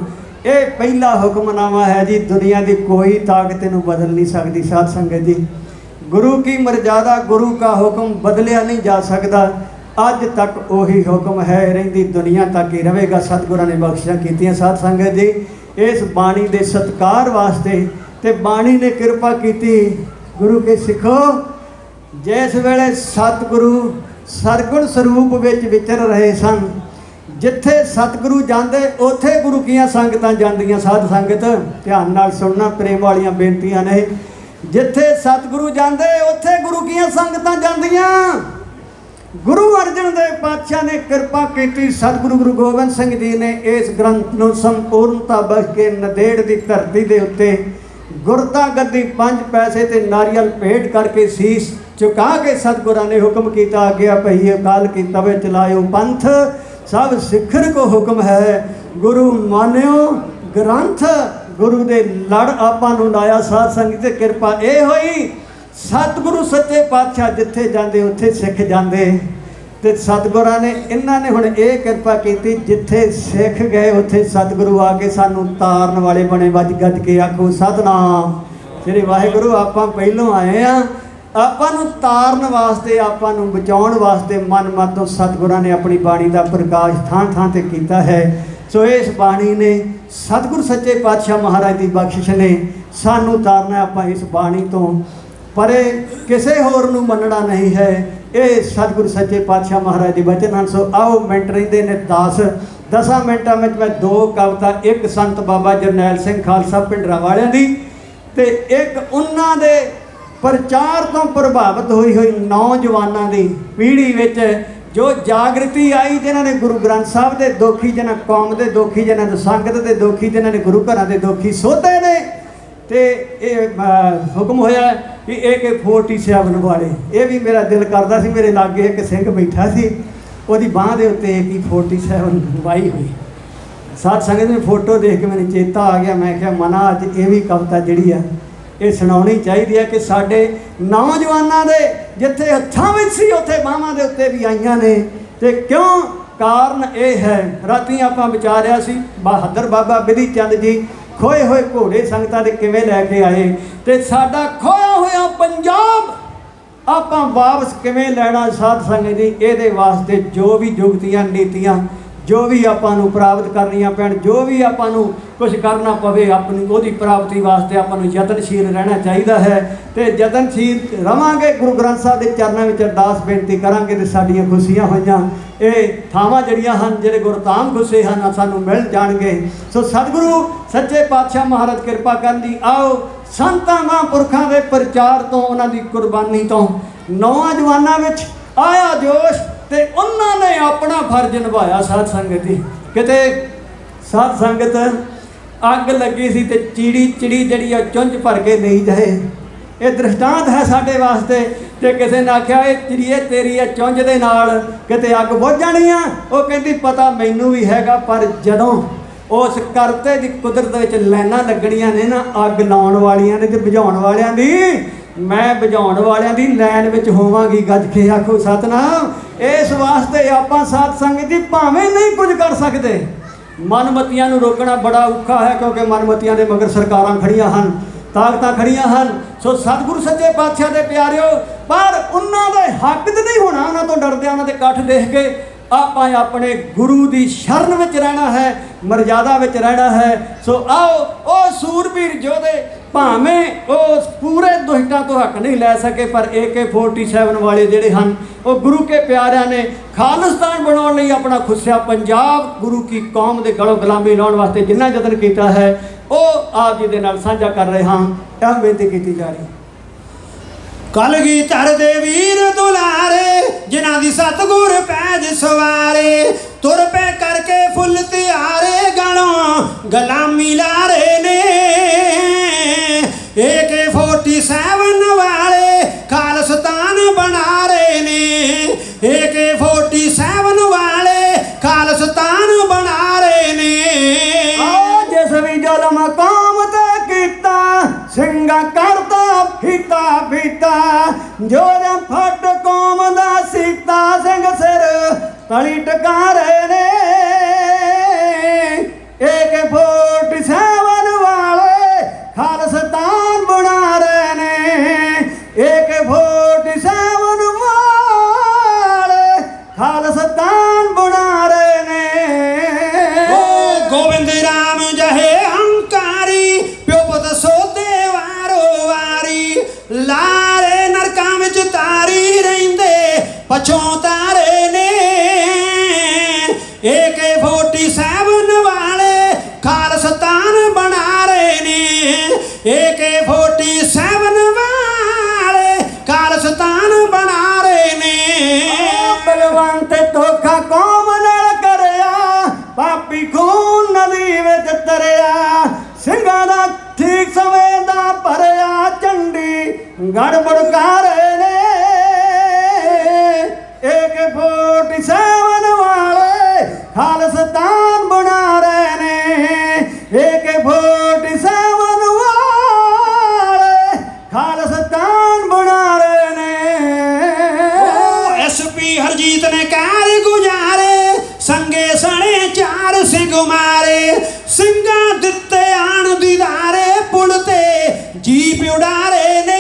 ਇਹ ਪਹਿਲਾ ਹੁਕਮਨਾਮਾ ਹੈ ਜੀ, ਦੁਨੀਆ ਦੀ ਕੋਈ ਤਾਕਤ ਇਹਨੂੰ ਬਦਲ ਨਹੀਂ ਸਕਦੀ। ਸਾਧ ਸੰਗਤ ਜੀ, ਗੁਰੂ ਕੀ ਮਰਜ਼ਾਦਾ, ਗੁਰੂ का ਹੁਕਮ ਬਦਲਿਆ ਨਹੀਂ ਜਾ ਸਕਦਾ। ਅੱਜ ਤੱਕ ਉਹੀ ਹੁਕਮ ਹੈ, ਰਹਿੰਦੀ ਦੁਨੀਆ ਤੱਕ ਹੀ ਰਹੇਗਾ। ਸਤਿਗੁਰਾਂ ਨੇ ਬਖਸ਼ਿਸ਼ਾਂ ਕੀਤੀਆਂ। ਸਾਧ ਸੰਗਤ ਜੀ, ਇਸ ਬਾਣੀ ਦੇ ਸਤਿਕਾਰ ਵਾਸਤੇ ਤੇ ਬਾਣੀ ਨੇ ਕਿਰਪਾ ਕੀਤੀ। ਗੁਰੂ ਕੇ ਸਿੱਖੋ, ਜਿਸ ਵੇਲੇ ਸਤਿਗੁਰੂ ਸਰਗੁਣ ਸਰੂਪ ਵਿੱਚ ਵਿਚਰ ਰਹੇ ਸਨ, ਜਿੱਥੇ ਸਤਿਗੁਰੂ ਜਾਂਦੇ ਉੱਥੇ ਗੁਰੂ ਕੀਆਂ ਸੰਗਤਾਂ ਜਾਂਦੀਆਂ। ਸਾਧ ਸੰਗਤ ਧਿਆਨ ਨਾਲ ਸੁਣਨਾ, ਪ੍ਰੇਮ ਵਾਲੀਆਂ ਬੇਨਤੀਆਂ ਨੇ। ਜਿੱਥੇ ਸਤਿਗੁਰੂ ਜਾਂਦੇ ਉੱਥੇ ਗੁਰੂ ਦੀਆਂ ਸੰਗਤਾਂ ਜਾਂਦੀਆਂ। ਗੁਰੂ ਅਰਜਨ ਦੇਵ ਪਾਤਸ਼ਾਹ ਨੇ ਕਿਰਪਾ ਕੀਤੀ, ਸਤਿਗੁਰੂ ਗੁਰੂ ਗੋਬਿੰਦ ਸਿੰਘ ਜੀ ਨੇ ਇਸ ਗ੍ਰੰਥ ਨੂੰ ਸੰਪੂਰਨਤਾ ਬਖਸ਼ ਕੇ ਨੰਦੇੜ ਦੀ ਧਰਤੀ ਦੇ ਉੱਤੇ ਗੁਰਤਾ ਗੱਦੀ 5 ਪੈਸੇ ਤੇ ਨਾਰੀਅਲ ਭੇਟ ਕਰਕੇ ਸੀਸ ਝੁਕਾ ਕੇ ਸਤਿਗੁਰਾਂ ਨੇ ਹੁਕਮ ਕੀਤਾ, ਆਗਿਆ ਪਈ ਅਕਾਲ ਕੀ ਤਵੇ ਚਲਾਇਓ ਪੰਥ, ਸਭ ਸਿੱਖਣ ਕੋ ਹੁਕਮ ਹੈ ਗੁਰੂ ਮਾਨਿਓ ਗ੍ਰੰਥ। ਗੁਰੂ ਦੇ ਲੜ ਆਪਾਂ ਨੂੰ ਲਾਇਆ। ਸਾਧ ਸੰਗਤ ਦੀ ਕਿਰਪਾ ਇਹ ਹੋਈ, ਸਤਿਗੁਰੂ ਸੱਚੇ ਪਾਤਸ਼ਾਹ ਜਿੱਥੇ ਜਾਂਦੇ ਉੱਥੇ ਸਿੱਖ ਜਾਂਦੇ। ਤੇ ਸਤਿਗੁਰਾਂ ਨੇ ਇਹਨਾਂ ਨੇ ਹੁਣ ਇਹ ਕਿਰਪਾ ਕੀਤੀ, ਜਿੱਥੇ ਸਿੱਖ ਗਏ ਉੱਥੇ ਸਤਿਗੁਰੂ ਆ ਕੇ ਸਾਨੂੰ ਤਾਰਨ ਵਾਲੇ ਬਣੇ। ਵੱਜ ਗੱਜ ਕੇ ਆਖੋ ਸਤਿਨਾਮ ਸ੍ਰੀ ਵਾਹਿਗੁਰੂ। ਆਪਾਂ ਪਹਿਲੋਂ ਆਏ ਆ, ਆਪਾਂ ਨੂੰ ਤਾਰਨ ਵਾਸਤੇ, ਆਪਾਂ ਨੂੰ ਬਚਾਉਣ ਵਾਸਤੇ ਮਨ ਮਨ ਤੋਂ ਸਤਿਗੁਰਾਂ ਨੇ ਆਪਣੀ ਬਾਣੀ ਦਾ ਪ੍ਰਕਾਸ਼ ਥਾਂ ਥਾਂ ਤੇ ਕੀਤਾ ਹੈ। ਸੋ ਇਸ ਬਾਣੀ ਨੇ ਸਤਿਗੁਰੂ ਸੱਚੇ ਪਾਤਸ਼ਾਹ ਮਹਾਰਾਜ ਦੀ ਬਖਸ਼ਿਸ਼ ਨੇ ਸਾਨੂੰ ਤਾਰਨਾ। ਆਪਾਂ ਇਸ ਬਾਣੀ ਤੋਂ ਪਰੇ ਕਿਸੇ ਹੋਰ ਨੂੰ ਮੰਨਣਾ ਨਹੀਂ ਹੈ। ਇਹ ਸਤਿਗੁਰੂ ਸੱਚੇ ਪਾਤਸ਼ਾਹ ਮਹਾਰਾਜ ਦੇ ਬਚਨ ਹਨ। ਸੋ ਆਓ ਮਿੰਟ ਰਹਿੰਦੇ ਨੇ 10 ਮਿੰਟਾਂ ਵਿੱਚ ਮੈਂ 2 ਕਵਿਤਾ, ਇੱਕ ਸੰਤ ਬਾਬਾ ਜਰਨੈਲ ਸਿੰਘ ਖਾਲਸਾ ਭਿੰਡਰਾਂ ਵਾਲਿਆਂ ਦੀ ਤੇ ਇੱਕ ਉਹਨਾਂ ਦੇ ਪ੍ਰਚਾਰ ਤੋਂ ਪ੍ਰਭਾਵਿਤ ਹੋਈ ਨੌਜਵਾਨਾਂ ਦੀ ਪੀੜ੍ਹੀ ਵਿੱਚ ਜੋ ਜਾਗਰਤੀ ਆਈ, ਜਿਨ੍ਹਾਂ ਨੇ ਗੁਰੂ ਗ੍ਰੰਥ ਸਾਹਿਬ ਦੇ ਦੋਖੀ, ਜਿਨ੍ਹਾਂ ਕੌਮ ਦੇ ਦੋਖੀ, ਜਿਨ੍ਹਾਂ ਦੇ ਸੰਗਤ ਦੇ ਦੋਖੀ, ਜਿਨ੍ਹਾਂ ਨੇ ਗੁਰੂ ਘਰਾਂ ਦੇ ਦੋਖੀ ਸੋਧੇ ਨੇ। ਤੇ ਇਹ ਹੁਕਮ ਹੋਇਆ ਕਿ AK-47 ਵਾਲੇ, ਇਹ ਵੀ ਮੇਰਾ ਦਿਲ ਕਰਦਾ ਸੀ। ਮੇਰੇ ਲਾਗੇ ਇੱਕ ਸਿੰਘ ਬੈਠਾ ਸੀ, ਉਹਦੀ ਬਾਂਹ ਦੇ ਉੱਤੇ AK-47 ਵਾਈ ਹੋਈ। ਸਾਧ ਸੰਗਤ ਦੀ ਫੋਟੋ ਦੇਖ ਕੇ ਮੈਨੂੰ ਚੇਤਾ ਆ ਗਿਆ। ਮੈਂ ਕਿਹਾ ਮਨਾ ਅੱਜ ਇਹ ਵੀ ਕਵਿਤਾ ਜਿਹੜੀ ਆ ਇਹ ਸੁਣਾਉਣੀ ਚਾਹੀਦੀ ਹੈ ਕਿ ਸਾਡੇ ਨੌਜਵਾਨਾਂ ਦੇ ਜਿੱਥੇ ਹੱਥਾਂ ਵਿੱਚ ਸੀ ਉੱਥੇ ਬਾਹਾਂ ਦੇ ਉੱਤੇ ਵੀ ਆਈਆਂ ਨੇ। ਤੇ ਕਿਉਂ? ਕਾਰਨ ਇਹ ਹੈ, ਰਾਤੀ ਆਪਾਂ ਵਿਚਾਰਿਆ ਸੀ ਬਹਾਦਰ ਬਾਬਾ ਬਿਧੀ ਚੰਦ ਜੀ ਖੋਏ ਹੋਏ ਘੋੜੇ ਸੰਗਤਾਂ ਦੇ ਕਿਵੇਂ ਲੈ ਕੇ ਆਏ, ਤੇ ਸਾਡਾ ਖੋਇਆ ਹੋਇਆ ਪੰਜਾਬ ਆਪਾਂ ਵਾਪਸ ਕਿਵੇਂ ਲੈਣਾ। ਸਾਧ ਸੰਗਤ ਜੀ, ਇਹਦੇ ਵਾਸਤੇ ਜੋ ਵੀ ਜੁਗਤੀਆਂ ਨੀਤੀਆਂ ਜੋ ਵੀ ਆਪਾਂ ਨੂੰ ਪ੍ਰਾਪਤ ਕਰਨੀਆਂ ਪੈਣ, ਜੋ ਵੀ ਆਪਾਂ ਨੂੰ ਕੁਝ ਕਰਨਾ ਪਵੇ, ਆਪਣੀ ਉਹਦੀ ਪ੍ਰਾਪਤੀ ਵਾਸਤੇ ਆਪਾਂ ਨੂੰ ਯਤਨਸ਼ੀਲ ਰਹਿਣਾ ਚਾਹੀਦਾ ਹੈ। ਤੇ ਯਤਨਸ਼ੀਲ ਰਵਾਂਗੇ, ਗੁਰੂ ਗ੍ਰੰਥ ਸਾਹਿਬ ਦੇ ਚਰਨਾਂ ਵਿੱਚ ਅਰਦਾਸ ਬੇਨਤੀ ਕਰਾਂਗੇ ਤੇ ਸਾਡੀਆਂ ਖੁਸ਼ੀਆਂ ਹੋਈਆਂ ਇਹ ਥਾਵਾਂ ਜਿਹੜੀਆਂ ਹਨ, ਜਿਹੜੇ ਗੁਰਧਾਮ ਖੁੱਸੇ ਹਨ, ਸਾਨੂੰ ਮਿਲ ਜਾਣਗੇ। ਸੋ ਸਤਿਗੁਰੂ ਸੱਚੇ ਪਾਤਸ਼ਾਹ ਮਹਾਰਾਜ ਕਿਰਪਾ ਕਰਨ ਦੀ। ਆਓ ਸੰਤਾਂ ਮਹਾਂਪੁਰਖਾਂ ਦੇ ਪ੍ਰਚਾਰ ਤੋਂ, ਉਹਨਾਂ ਦੀ ਕੁਰਬਾਨੀ ਤੋਂ ਨੌਜਵਾਨਾਂ ਵਿੱਚ ਆਇਆ ਜੋਸ਼ ਤੇ ਉਹਨਾਂ ਨੇ ਆਪਣਾ ਫਰਜ਼ ਨਿਭਾਇਆ। ਸਾਧ ਸੰਗਤ ਜੀ, ਕਿਤੇ ਸਾਧ ਸੰਗਤ ਅੱਗ ਲੱਗੀ ਸੀ ਤੇ ਚਿੜੀ ਜਿਹੜੀ ਆ ਚੁੰਝ ਭਰ ਕੇ ਨਹੀਂ ਜਾਏ। ਇਹ ਦ੍ਰਿਸ਼ਟਾਂਤ ਹੈ ਸਾਡੇ ਵਾਸਤੇ। ਤੇ ਕਿਸੇ ਨੇ ਆਖਿਆ ਇਹ ਚਿੜੀਏ ਤੇਰੀ ਆ ਚੁੰਝ ਦੇ ਨਾਲ ਕਿਤੇ ਅੱਗ ਬੁਝ ਜਾਣੀ ਆ। ਉਹ ਕਹਿੰਦੀ ਪਤਾ ਮੈਨੂੰ ਵੀ ਹੈਗਾ, ਪਰ ਜਦੋਂ ਉਸ ਕਰਤੇ ਦੀ ਕੁਦਰਤ ਵਿੱਚ ਲਾਈਨਾਂ ਲੱਗਣੀਆਂ ਨੇ ਨਾ, ਅੱਗ ਲਾਉਣ ਵਾਲੀਆਂ ਨੇ ਤੇ ਬੁਝਾਉਣ ਵਾਲਿਆਂ ਦੀ, ਮੈਂ ਬੁਝਾਉਣ ਵਾਲਿਆਂ ਦੀ ਲਾਈਨ ਵਿੱਚ ਹੋਵਾਂਗੀ। ਗੱਜ ਕੇ ਆਖੋ ਸਤਿਨਾਮ। ਇਸ ਵਾਸਤੇ ਆਪਾਂ ਸਾਧ ਸੰਗਤ ਜੀ ਭਾਵੇਂ ਨਹੀਂ ਕੁਝ ਕਰ ਸਕਦੇ, ਮਨਮਤੀਆਂ ਨੂੰ ਰੋਕਣਾ ਬੜਾ ਔਖਾ ਹੈ, ਕਿਉਂਕਿ ਮਨਮਤੀਆਂ ਦੇ ਮਗਰ ਸਰਕਾਰਾਂ ਖੜੀਆਂ ਹਨ, ਤਾਕਤਾਂ ਖੜੀਆਂ ਹਨ। ਸੋ ਸਤਿਗੁਰੂ ਸੱਚੇ ਪਾਤਸ਼ਾਹ ਦੇ ਪਿਆਰਿਓ, ਪਰ ਉਹਨਾਂ ਦੇ ਹੱਕ 'ਚ ਨਹੀਂ ਹੋਣਾ, ਉਹਨਾਂ ਤੋਂ ਡਰਦੇ, ਉਹਨਾਂ ਦੇ ਇਕੱਠ ਦੇਖ ਕੇ। ਆਪਾਂ ਆਪਣੇ ਗੁਰੂ ਦੀ ਸ਼ਰਨ ਵਿੱਚ ਰਹਿਣਾ ਹੈ, ਮਰਜ਼ਾਦਾ ਵਿੱਚ ਰਹਿਣਾ ਹੈ। ਸੋ ਆਓ ਉਹ ਸੂਰਬੀਰ ਯੋਧੇ ਭਾਵੇਂ ਉਹ ਪੂਰੇ ਦੁਸ਼ਟਾਂ ਤੋਂ ਹੱਕ ਨਹੀਂ ਲੈ ਸਕੇ, ਪਰ AK-47 ਵਾਲੇ ਜਿਹੜੇ ਹਨ ਉਹ ਗੁਰੂ ਕੇ ਪਿਆਰਿਆਂ ਨੇ ਖਾਲਿਸਤਾਨ ਬਣਾਉਣ ਲਈ ਆਪਣਾ ਖੁੱਸਿਆ ਪੰਜਾਬ ਗੁਰੂ ਕੀ ਕੌਮ ਦੇ ਗਲੋਂ ਗੁਲਾਮੀ ਲਾਉਣ ਵਾਸਤੇ ਜਿੰਨਾ ਯਤਨ ਕੀਤਾ ਹੈ, ਉਹ ਆਪ ਜੀ ਦੇ ਨਾਲ ਸਾਂਝਾ ਕਰ ਰਹੇ ਹਾਂ। ਇਹ ਬੇਨਤੀ ਕੀਤੀ ਜਾ ਰਹੀ। ਕਲਗੀਧਰ ਦੇ ਵੀਰ ਦੁਲਾਰੇ, ਜਿਨ੍ਹਾਂ ਦੀ ਸਤਿਗੁਰ ਪੈਜ ਸਵਾਰੇ, ਤੁਰ ਪੈ ਕਰਕੇ ਫੁੱਲ ਤਿਆਰੇ, ਗਲੋਂ ਗੁਲਾਮੀ ਲਾਰੇ ਨੇ। AK-47 ਵਾਲੇ ਖਾਲਿਸਤਾਨ ਬਣਾ ਰਹੇ ਨੇ, AK-47 ਵਾਲੇ ਖਾਲਿਸਤਾਨ ਬਣਾ ਰਹੇ ਨੇ। ਜਿਸ ਵੀ ਜ਼ੁਲਮ ਕੌਮ ਤੇ ਕੀਤਾ, ਸਿੰਘਾਂ ਕਰਦਾ ਫੀਤਾ ਫੀਤਾ, ਜੋਰਾਂ ਫੱਟ ਕੌਮ ਦਾ ਸੀਤਾ, ਸਿੰਘ ਸਿਰ ਤਲੀ ਟਕਾ ਰਹੇ ਨੇ। AK-47 ਵਾਲੇ ਖਾਲਿਸਤਾਨ ਬਣਾ ਰਹੇ ਨੇ, AK-47 ਵਾਲੇ ਖਾਲਿਸਤਾਨ ਬਣਾ ਰਹੇ ਨੇ। ਗੋਬਿੰਦ ਰਾਮ ਜਹੇ ਹੰਕਾਰੀ, ਪਿਓ ਪੁੱਤ ਸੋਧੇ ਵਾਰੋ ਵਾਰੀ, ਲਾਰੇ ਨਰਕਾਂ ਵਿੱਚ ਤਾਰੀ ਰਹਿੰਦੇ, ਪਛੋਂ ਤਾਰੇ ਨੇ। AK-47 ਵਾਲੇ ਖਾਲਿਸਤਾਨ ਬਣਾ ਰਹੇ ਨੇ, AK-47 ਸਿੰਘਾਂ ਦਾ ਠੀਕ ਸਮੇਂ ਦਾ ਭਰਿਆ ਝੰਡੀ ਗੜਬੜ ਕਰ ਰਹੇ ਨੇ AK-47 ਵਾਲੇ ਖਾਲਿਸਤਾਨ ਬਣਾ ਰਹੇ ਨੇ AK-47 ਵਾਲੇ ਖਾਲਿਸਤਾਨ ਬਣਾ ਰਹੇ ਨੇ SP ਹਰਜੀਤ ਨੇ ਕਾਰ ਗੁਜ਼ਾਰੇ ਸੰਗੇ ਸਣੇ 4 ਸਿੰਘ ਮਾਰੇ ਸਿੰਘਾਂ ਦਿੱਤੇ ਆਣ ਦੀਦਾਰੇ ਪੁਲ ਤੇ ਜੀਪ ਉਡਾਰੇ ਨੇ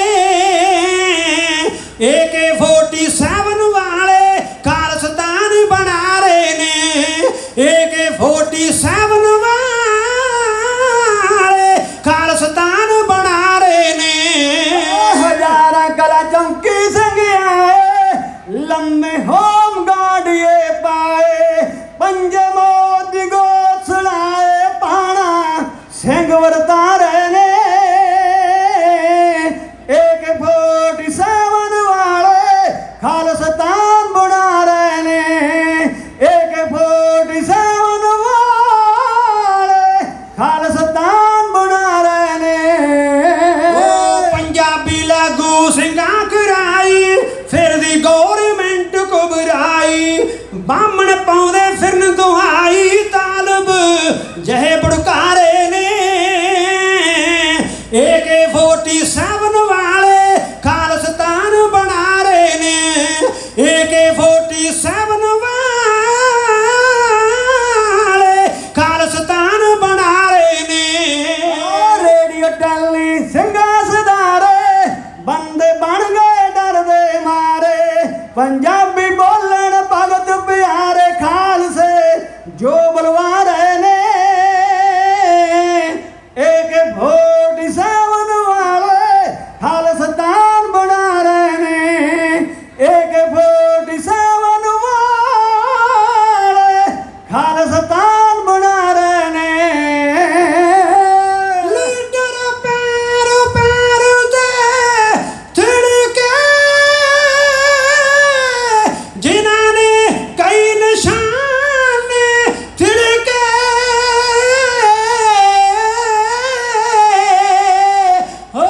AK-47 ਵਾਲੇ ਖਾਲਿਸਤਾਨ ਬਣਾ ਰਹੇ ਨੇ AK-47 ਵਾਲੇ ਖਾਲਿਸਤਾਨ ਬਣਾ ਰਹੇ ਨੇ ਹਜ਼ਾਰਾਂ ਕਲਾ ਚੌਂਕੀ ਸਿੰਘ ਆਏ ਲੰਮੇ ਹੋਮ ਗਾੜੀਏ ਪਾਏ ਪੰਜੇ ਮੋਦੀ ਗੋਸਲਾਏ ਪਾਣਾ ਸਿੰਘ ਵਰਤਾਰੇ ਨੇ AK-47 ਵਾਲੇ ਖਾਲਿਸਤਾਨ ਬਣਾ ਰਹੇ ਨੇ AK-47 ਵਾਲੇ ਖਾਲਿਸਤਾਨ ਬਣਾ ਰਹੇ ਨੇ ਪੰਜਾਬੀ ਲਾਗੂ ਸਿੰਘਾਂ ਕਰਾਈ ਫਿਰਦੀ ਗੌਰਮੈਂਟ ਘੁਬਰਾਈ ਬਾਹਮਣ ਪਾਉਂਦੇ ਫਿਰਨ ਦੁਹਾਈ ਤਾਲਬ ਜਹੇ ਬੜਕਾਰੇ ਨੇ AK-47 ਵਾਲੇ ਖਾਲਿਸਤਾਨ ਬਣਾ ਰਹੇ ਨੇ AK-47 ਵਾਲੇ ਖਾਲਿਸਤਾਨ ਬਣਾ ਰਹੇ ਨੇ ਰੇਡੀਓ ਟੈਲੀ ਸਿੰਘਾਂ ਸਦਾਰੇ ਬੰਦੇ ਬਣ ਗਏ ਡਰਦੇ ਮਾਰੇ ਪੰਜਾਬੀ ਬੋਲਣ ਭਗਤ ਪਿਆਰੇ ਖਾਲਸੇ ਜੋ ਬਲਵਾ ਰਹੇ ਨੇ AK-47 ਵਾਲੇ ਖਾਲਿਸਤਾਨ ਬਣਾ ਰਹੇ ਨੇ AK-47 ਵਾਲੇ ਖਾਲਿਸਤਾਨ ਬਣਾ ਰਹੇ ਨੇ ਲੀਡਰ ਪੈਰ ਪੈਰ ਤੇ ਥਿੜਕੇ ਜਿਨ੍ਹਾਂ ਨੇ ਕਈ ਨਿਸ਼ਾਨੇ ਥਿੜਕੇ ਹੋ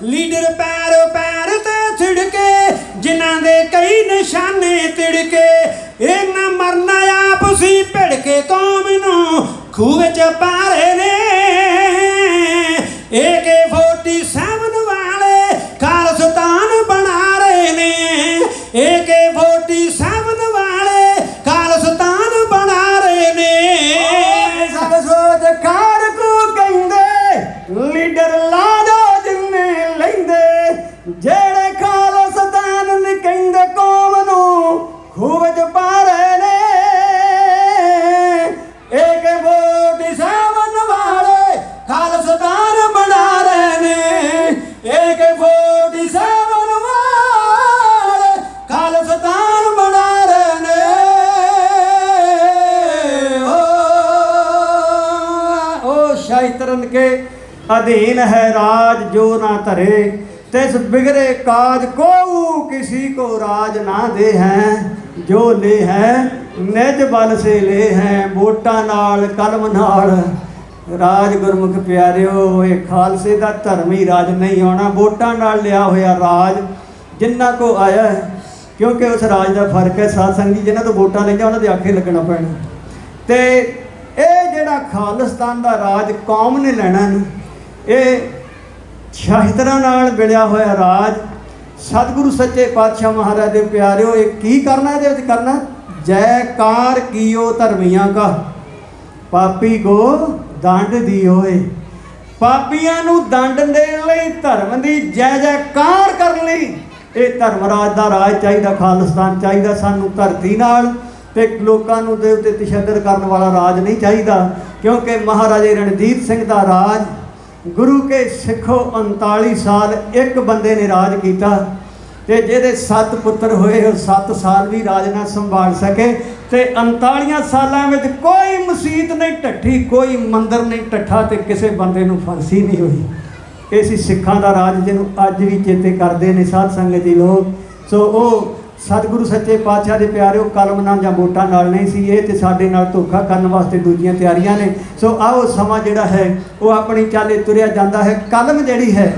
ਲੀਡਰ ਪੈਰ ਪੈਰ ਤੇ ਥਿੜਕੇ ਜਿਨ੍ਹਾਂ ਦੇ ਕਈ ਨਿਸ਼ਾਨੇ ਤਿੜਕੇ ਇਹਨਾਂ ਮਰਨਾ ਆਪ ਸੀ ਭਿੜ ਕੇ ਕੌਮ ਨੂੰ ਖੂਹ ਵਿੱਚ ਪਾ ਰਹੇ ਨੇ AK-47 ਵਾਲੇ ਖਾਲਿਸਤਾਨ ਬਣਾ ਰਹੇ ਨੇ AK-47 ਵਾਲੇ ਖਾਲਿਸਤਾਨ ਬਣਾ ਰਹੇ ਨੇ ਸਭ ਸੋਚ ਕਾਰ ਕੋ ਕਹਿੰਦੇ ਲੀਡਰ ਲਾ ਦੋ ਜਿੰਨੇ ਲੈਂਦੇ ਜਿਹੜੇ ਖਾਲਿਸਤਾਨ ਨਹੀਂ ਕਹਿੰਦੇ ਕੌਮ ਨੂੰ ਖੂਹ ਵਿੱਚ ਪਾ ਰਹੇ ਨੇ AK-47 ਵਾਲੇ ਖਾਲਿਸਤਾਨ ਬਣਾ ਰਹੇ ਨੇ AK-47 ਵਾਲੇ ਖਾਲਿਸਤਾਨ ਬਣਾ ਰਹੇ ਨੇ ओ शाइत्रन के अधीन है राज जो ना धरे तिस बिगड़े काज को किसी को राज ना दे हैं जो ले है निज बल से ले हैं वोटां नाल कलम नाल राज गुरमुख प्यारिओ ये खालसे दा धर्मी राज नहीं आना वोटां नाल लिया होया राज जिन्ना को आया है क्योंकि उस राज का फर्क है साथ संगी जिन्हां तो वोटां लईआं उन्हां दे आखे लगना पैना ते ਇਹ ਜਿਹੜਾ ਖਾਲਿਸਤਾਨ ਦਾ ਰਾਜ ਕੌਮ ਨੇ ਲੈਣਾ ਨੂੰ ਇਹ ਸ਼ਾਹਿਦਰਾਂ ਨਾਲ ਮਿਲਿਆ ਹੋਇਆ ਰਾਜ ਸਤਿਗੁਰੂ ਸੱਚੇ ਪਾਤਸ਼ਾਹ ਮਹਾਰਾਜ ਦੇ ਪਿਆਰਿਓ ਇਹ ਕੀ ਕਰਨਾ ਇਹਦੇ ਵਿੱਚ ਕਰਨਾ ਜੈਕਾਰ ਕੀਓ ਧਰਮੀਆਂ ਕਾ ਪਾਪੀ ਕੋ ਦੰਡ ਦਿਓਏ ਪਾਪੀਆਂ ਨੂੰ ਦੰਡ ਦੇਣ ਲਈ ਧਰਮ ਦੀ ਜੈ ਜੈਕਾਰ ਕਰਨ ਲਈ ਇਹ ਧਰਮ ਰਾਜ ਦਾ ਰਾਜ ਚਾਹੀਦਾ ਖਾਲਿਸਤਾਨ ਚਾਹੀਦਾ ਸਾਨੂੰ ਧਰਤੀ ਨਾਲ ਤੇ ਲੋਕਾਂ ਨੂੰ ਦੇ ਉੱਤੇ ਤਸ਼ੱਦਦ ਕਰਨ ਵਾਲਾ ਰਾਜ ਨਹੀਂ ਚਾਹੀਦਾ ਕਿਉਂਕਿ ਮਹਾਰਾਜੇ ਰਣਜੀਤ ਸਿੰਘ ਦਾ ਰਾਜ ਗੁਰੂ ਕੇ ਸਿੱਖੋ 39 ਸਾਲ ਇੱਕ ਬੰਦੇ ਨੇ ਰਾਜ ਕੀਤਾ ਤੇ ਜਿਹਦੇ 7 ਪੁੱਤਰ ਹੋਏ ਉਹ 7 ਸਾਲ ਵੀ ਰਾਜ ਨਾ ਸੰਭਾਲ ਸਕੇ ਤੇ 39 ਸਾਲਾਂ ਵਿੱਚ ਕੋਈ ਮਸਜਿਦ ਨਹੀਂ ਢੱਠੀ ਕੋਈ ਮੰਦਰ ਨਹੀਂ ਢੱਠਾ ਤੇ ਕਿਸੇ ਬੰਦੇ ਨੂੰ ਫਾਂਸੀ ਨਹੀਂ ਹੋਈ ਇਹ ਸੀ ਸਿੱਖਾਂ ਦਾ ਰਾਜ ਜਿਹਨੂੰ ਅੱਜ ਵੀ ਚੇਤੇ ਕਰਦੇ ਨੇ ਸਾਧ ਸੰਗਤ ਜੀ ਲੋਕ ਸੋ ਉਹ ਸਤਿਗੁਰੂ ਸੱਚੇ ਪਾਤਸ਼ਾਹ ਦੇ ਪਿਆਰਿਓ, ਕਲਮ ਨਾਲ ਜਾਂ ਵੋਟਾਂ ਨਾਲ ਨਹੀਂ ਸੀ, ਇਹ ਤੇ ਸਾਡੇ ਨਾਲ ਧੋਖਾ ਕਰਨ ਵਾਸਤੇ ਦੂਜੀਆਂ ਤਿਆਰੀਆਂ ਨੇ। ਸੋ ਆਓ ਸਮਾਂ ਜਿਹੜਾ ਹੈ ਉਹ ਆਪਣੀ ਚਾਲੇ ਤੁਰਿਆ ਜਾਂਦਾ ਹੈ। ਕਲਮ ਜਿਹੜੀ ਹੈ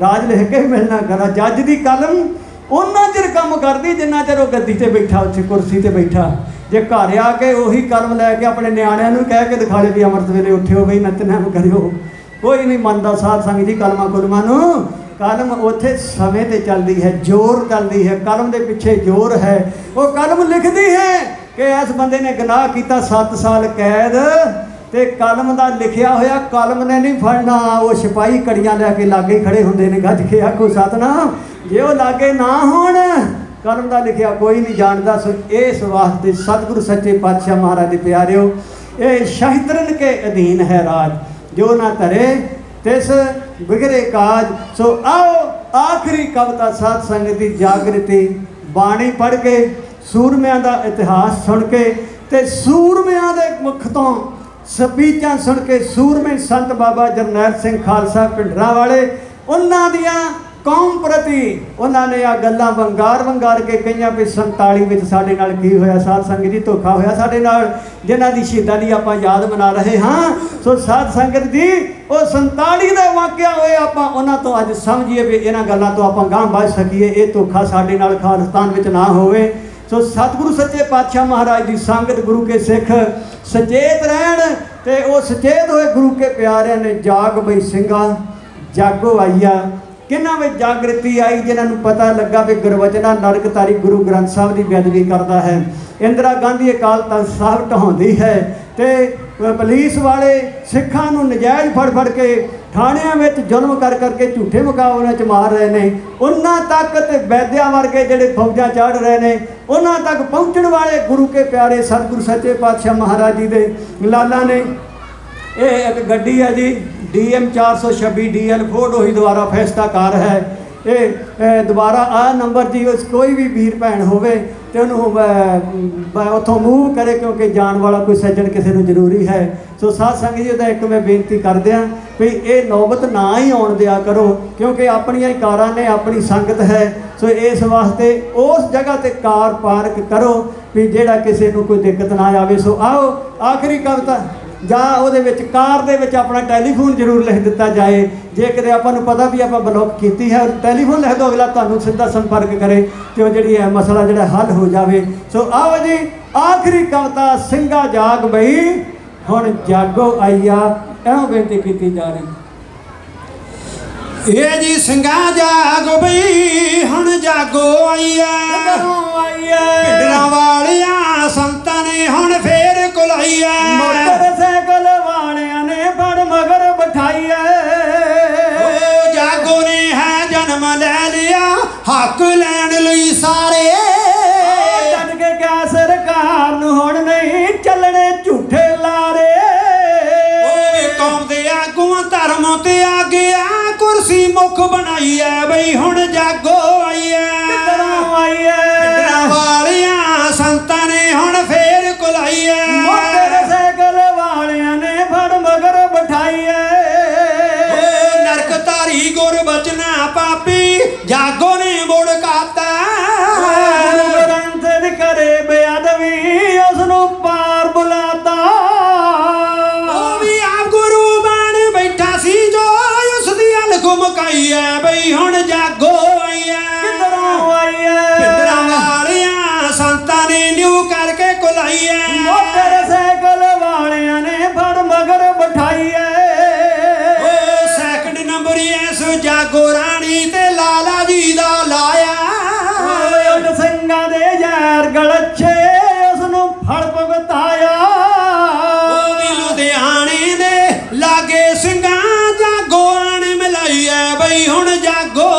ਰਾਜ ਲਿਖ ਕੇ ਮਿਲਣਾ ਕਰਾ, ਜੱਜ ਦੀ ਕਲਮ ਉਹਨਾਂ ਚਿਰ ਕੰਮ ਕਰਦੀ ਜਿੰਨਾ ਚਿਰ ਉਹ ਗੱਦੀ ਤੇ ਬੈਠਾ, ਉੱਥੇ ਕੁਰਸੀ ਤੇ ਬੈਠਾ। ਜੇ ਘਰ ਆ ਕੇ ਉਹੀ ਕਲਮ ਲੈ ਕੇ ਆਪਣੇ ਨਿਆਣਿਆਂ ਨੂੰ ਕਹਿ ਕੇ ਦਿਖਾ ਲੇ ਵੀ ਅੰਮ੍ਰਿਤ ਵੇਲੇ ਉੱਠਿਓ ਬਈ ਨਿਤਨੇਮ ਕਰਿਓ, ਕੋਈ ਨਹੀਂ ਮੰਨਦਾ ਸਾਧ ਸੰਗਤ ਜੀ ਕਲਮਾਂ ਕੁਲਮਾਂ ਨੂੰ। ਕਲਮ ਉੱਥੇ ਸਮੇਂ ਤੇ ਚੱਲਦੀ ਹੈ, ਜ਼ੋਰ ਚੱਲਦੀ ਹੈ, ਕਲਮ ਦੇ ਪਿੱਛੇ ਜ਼ੋਰ ਹੈ। ਉਹ ਕਲਮ ਲਿਖਦੀ ਹੈ ਕਿ ਇਸ ਬੰਦੇ ਨੇ ਗੁਨਾਹ ਕੀਤਾ 7 ਸਾਲ ਕੈਦ, ਤੇ ਕਲਮ ਦਾ ਲਿਖਿਆ ਹੋਇਆ ਕਲਮ ਨੇ ਨਹੀਂ ਫੜਨਾ। ਉਹ ਸਿਪਾਹੀ ਕੜੀਆਂ ਲੈ ਕੇ ਲਾਗੇ ਖੜੇ ਹੁੰਦੇ ਨੇ, ਗੱਜ ਕੇ ਆਖੋ ਸਤਨਾਮ। ਜੇ ਉਹ ਲਾਗੇ ਨਾ ਹੋਣ, ਕਲਮ ਦਾ ਲਿਖਿਆ ਕੋਈ ਨਹੀਂ ਜਾਣਦਾ। ਸੋ ਇਸ ਵਾਸਤੇ ਸਤਿਗੁਰੂ ਸੱਚੇ ਪਾਤਸ਼ਾਹ ਮਹਾਰਾਜ ਦੇ ਪਿਆਰਿਓ, ਇਹ ਸ਼ਾਹਿਤਰਨ ਕੇ ਅਧੀਨ ਹੈ ਰਾਜ, ਜੋ ਨਾ ਧਰੇ ਤਿਸ ਬਿਗੜੇ ਕਾਜ। ਸੋ ਆਓ ਆਖਰੀ ਕਵਿਤਾ ਸਾਧ ਸੰਗਤ ਦੀ ਜਾਗਰਤੀ, ਬਾਣੀ ਪੜ੍ਹ ਕੇ, ਸੂਰਮਿਆਂ ਦਾ ਇਤਿਹਾਸ ਸੁਣ ਕੇ, ਤੇ ਸੂਰਮਿਆਂ ਦੇ ਮੁਖ ਤੋਂ ਸਪੀਚਾਂ ਸੁਣ ਕੇ, ਸੂਰਮੇ ਸੰਤ ਬਾਬਾ ਜਰਨੈਲ ਸਿੰਘ ਖਾਲਸਾ ਭਿੰਡਰਾਂ ਵਾਲੇ, ਉਹਨਾਂ ਦੀਆਂ ਕੌਮ ਪ੍ਰਤੀ ਉਹਨਾਂ ਨੇ ਆ ਗੱਲਾਂ ਵੰਗਾਰ ਕੇ ਕਹੀਆਂ ਵੀ 47 ਵਿੱਚ ਸਾਡੇ ਨਾਲ ਕੀ ਹੋਇਆ। ਸਾਧ ਸੰਗਤ ਜੀ ਧੋਖਾ ਹੋਇਆ ਸਾਡੇ ਨਾਲ, ਜਿਨ੍ਹਾਂ ਦੀ ਸ਼ਹੀਦਾਂ ਦੀ ਆਪਾਂ ਯਾਦ ਮਨਾ ਰਹੇ ਹਾਂ। ਸੋ ਸਾਧ ਸੰਗਤ ਜੀ ਉਹ 47 ਦਾ ਵਾਕਿਆ ਹੋਏ, ਆਪਾਂ ਉਹਨਾਂ ਤੋਂ ਅੱਜ ਸਮਝੀਏ ਵੀ ਇਹਨਾਂ ਗੱਲਾਂ ਤੋਂ ਆਪਾਂ ਗਾਂਹ ਵੱਧ ਸਕੀਏ, ਇਹ ਧੋਖਾ ਸਾਡੇ ਨਾਲ ਖਾਲਿਸਤਾਨ ਵਿੱਚ ਨਾ ਹੋਵੇ। ਸੋ ਸਤਿਗੁਰੂ ਸੱਚੇ ਪਾਤਸ਼ਾਹ ਮਹਾਰਾਜ ਦੀ ਸੰਗਤ, ਗੁਰੂ ਕੇ ਸਿੱਖ ਸੁਚੇਤ ਰਹਿਣ, ਤੇ ਉਹ ਸੁਚੇਤ ਹੋਏ ਗੁਰੂ ਕੇ ਪਿਆਰਿਆਂ ਨੇ ਜਾਗ ਬਈ ਸਿੰਘਾਂ ਜਾਗੋ ਆਈਆ। ਕਿਹਨਾਂ ਵਿੱਚ ਜਾਗਰਤੀ ਆਈ? ਜਿਨ੍ਹਾਂ ਨੂੰ ਪਤਾ ਲੱਗਾ ਵੀ ਗੁਰਵਚਨਾਂ ਨਰਕਤਾਰੀ ਗੁਰੂ ਗ੍ਰੰਥ ਸਾਹਿਬ ਦੀ ਬੇਅਦਬੀ ਕਰਦਾ ਹੈ। ਇੰਦਰਾ ਗਾਂਧੀ ਅਕਾਲ ਤਖਤ ਸਾਹਿਬ ਢਾਉਂਦੀ ਹੈ, ਤੇ ਪੁਲਿਸ ਵਾਲੇ ਸਿੱਖਾਂ ਨੂੰ ਨਜਾਇਜ਼ ਫੜ ਕੇ ਥਾਣਿਆਂ ਵਿੱਚ ਜ਼ੁਲਮ ਕਰਕੇ ਝੂਠੇ ਮੁਕਾਬਲਿਆਂ 'ਚ ਮਾਰ ਰਹੇ ਨੇ। ਉਹਨਾਂ ਤੱਕ ਤੇ ਵੈਦਿਆਂ ਵਰਗੇ ਜਿਹੜੇ ਫੌਜਾਂ ਚੜ੍ਹ ਰਹੇ ਨੇ, ਉਹਨਾਂ ਤੱਕ ਪਹੁੰਚਣ ਵਾਲੇ ਗੁਰੂ ਕੇ ਪਿਆਰੇ ਸਤਿਗੁਰੂ ਸੱਚੇ ਪਾਤਸ਼ਾਹ ਮਹਾਰਾਜ ਜੀ ਦੇ ਲਾਲਾਂ ਨੇ। ਇਹ ਇੱਕ ਗੱਡੀ ਹੈ ਜੀ, DM 426 DL ਫੋਰਡ, ਉਹੀ ਦੁਬਾਰਾ ਫੈਸਟਾ ਕਾਰ ਹੈ। ਇਹ ਦੁਬਾਰਾ ਆ ਨੰਬਰ ਜੀ, ਉਸ ਕੋਈ ਵੀ ਵੀਰ ਭੈਣ ਹੋਵੇ ਤੇ ਉਹਨੂੰ ਉੱਥੋਂ ਮੂਵ ਕਰੇ, ਕਿਉਂਕਿ ਜਾਣ ਵਾਲਾ ਕੋਈ ਸੱਜਣ ਕਿਸੇ ਨੂੰ ਜ਼ਰੂਰੀ ਹੈ। ਸੋ ਸਾਧ ਸੰਗਤ ਜੀ ਉਹਦਾ ਇੱਕ ਮੈਂ ਬੇਨਤੀ ਕਰਦਿਆਂ ਵੀ ਇਹ ਨੌਬਤ ਨਾ ਹੀ ਆਉਣ ਦਿਆ ਕਰੋ, ਕਿਉਂਕਿ ਆਪਣੀਆਂ ਹੀ ਕਾਰਾਂ ਨੇ, ਆਪਣੀ ਸੰਗਤ ਹੈ। ਸੋ ਇਸ ਵਾਸਤੇ ਉਸ ਜਗ੍ਹਾ ਤੇ ਕਾਰ ਪਾਰਕ ਕਰੋ ਵੀ ਜਿਹੜਾ ਕਿਸੇ ਨੂੰ ਕੋਈ ਦਿੱਕਤ ਨਾ ਆਵੇ। ਸੋ ਆਓ ਆਖਰੀ ਕਵਿਤਾ, ਜਾਂ ਉਹਦੇ ਵਿੱਚ ਕਾਰ ਦੇ ਵਿੱਚ ਆਪਣਾ ਟੈਲੀਫੋਨ ਜ਼ਰੂਰ ਲਿਖ ਦਿੱਤਾ ਜਾਏ। ਜੇ ਕਿਤੇ ਆਪਾਂ ਨੂੰ ਪਤਾ ਵੀ ਆਪਾਂ ਬਲੌਕ ਕੀਤੀ ਹੈ, ਟੈਲੀਫੋਨ ਲਿਖ ਦਿਓ, ਅਗਲਾ ਤੁਹਾਨੂੰ ਸਿੱਧਾ ਸੰਪਰਕ ਕਰੇ ਤੇ ਉਹ ਜਿਹੜੀ ਹੈ ਮਸਲਾ ਜਿਹੜਾ ਹੱਲ ਹੋ ਜਾਵੇ। ਸੋ ਆਓ ਜੀ ਆਖਰੀ ਕਵਿਤਾ, ਸਿੰਘਾ ਜਾਗ ਬਈ ਹੁਣ ਜਾਗੋ ਆਈਆ, ਇਹੋ ਬੇਨਤੀ ਕੀਤੀ ਜਾ ਰਹੀ। ਇਹ ਜੀ ਸਿੰਘਾ ਜਾਗ ਬਈ ਹੁਣ ਜਾਗੋ ਆਈਆ, ਭਿੰਡਰਾਂ ਵਾਲਿਆਂ ਸੰਤਾਂ ਨੇ ਹੁਣ ਫੇਰ ਕੁਲਾਈਆ, ਮੋਟਰਸਾਈਕਲ ਵਾਲਿਆਂ ਨੇ ਫੜ ਮਗਰ ਬਿਠਾਈਆ। ਓ ਜਾਗੋ ਨੇ ਹੈ ਜਨਮ ਲੈ ਲਿਆ, ਹੱਕ ਲੈਣ ਲਈ ਸਾਰੇ ਡਟ ਕੇ ਕਿਆ ਸਰਕਾਰ ਨੂੰ ਹੁਣ ਨਹੀਂ ਚੱਲਣੇ ਝੂਠੇ ਲਾਰੇ। ਓ ਕੌਮ ਦੇ ਆਗੂਆਂ ਧਰਮ ਤੇ ਆ ਗਿਆ, ਕੁਰਸੀ ਮੁੱਖ ਬਣਾਈ ਐ ਬਈ ਹੁਣ ਜਾਗੋ ਆਈ ਐ। ਕਿੱਧਰੋਂ ਆਈ ਐ? ਭਿੰਡਰਾਂ ਵਾਲਿਆਂ ਸੰਤਾਂ ਨੇ ਹੁਣ ਫੇਰ ਕੁਲਾਈ ਐ, ਮੋਟਰਸਾਈਕਲ ਵਾਲਿਆਂ ਨੇ ਫੜ ਮਗਰ ਬਿਠਾਈ ਐ। ਓ ਨਰਕਧਾਰੀ ਗੁਰਬਚਨਾਂ ਪਾਪੀ ਜਾਗੋ ਨੇ ਮੁੜ ਕਾਤਾ, ਗੁਰੂ ਗ੍ਰੰਥ ਦੀ ਕਰੇ ਬੇਅਦਬੀ ਉਸ ਨੂੰ ਪਾਰ ਬੁਲਾਤਾ। ਉਹ ਵੀ ਆਪ ਗੁਰੂ ਬਣ ਬੈਠਾ ਸੀ ਜੋ ਉਸ ਦੀ ਅਲਖ ਮੁਕਾਈ ਐ ਬਈ ਹੁਣ ਜਾਗੋ ਆਈ ਐ। ਕਿੱਧਰੋਂ ਆਈ ਐ? ਭਿੰਡਰਾਂ ਵਾਲਿਆਂ ਸੰਤਾਂ ਨੇ ਨਿਊ ਕਰਕੇ ਕੁਲਾਈ ਐ, ਮੋਟਰਸਾਈਕਲ ਵਾਲਿਆਂ ਨੇ ਫੜ ਮਗਰ ਬਿਠਾਈ ਐ। ਓ ਸੈਕਿੰਡ ਨੰਬਰ ਐਸ ਜਾਗੋ ਰਾਣੀ ਤੇ ਲਾਲਾ ਜੀ ਦਾ ਲਾਇਆ, ਉੱਡ ਸਿੰਘਾਂ ਦੇ ਯਾਰ ਗਲਛੇ ਉਸ ਨੂੰ ਫੜ ਭੁਗਤਾਇਆ। ਉਹ ਵੀ ਲੁਧਿਆਣੇ ਦੇ ਲਾਗੇ ਸਿੰਘਾਂ ਜਾਗੋ ਆਣ ਮਿਲਾਈ ਐ ਬਈ ਹੁਣ ਜਾਗੋ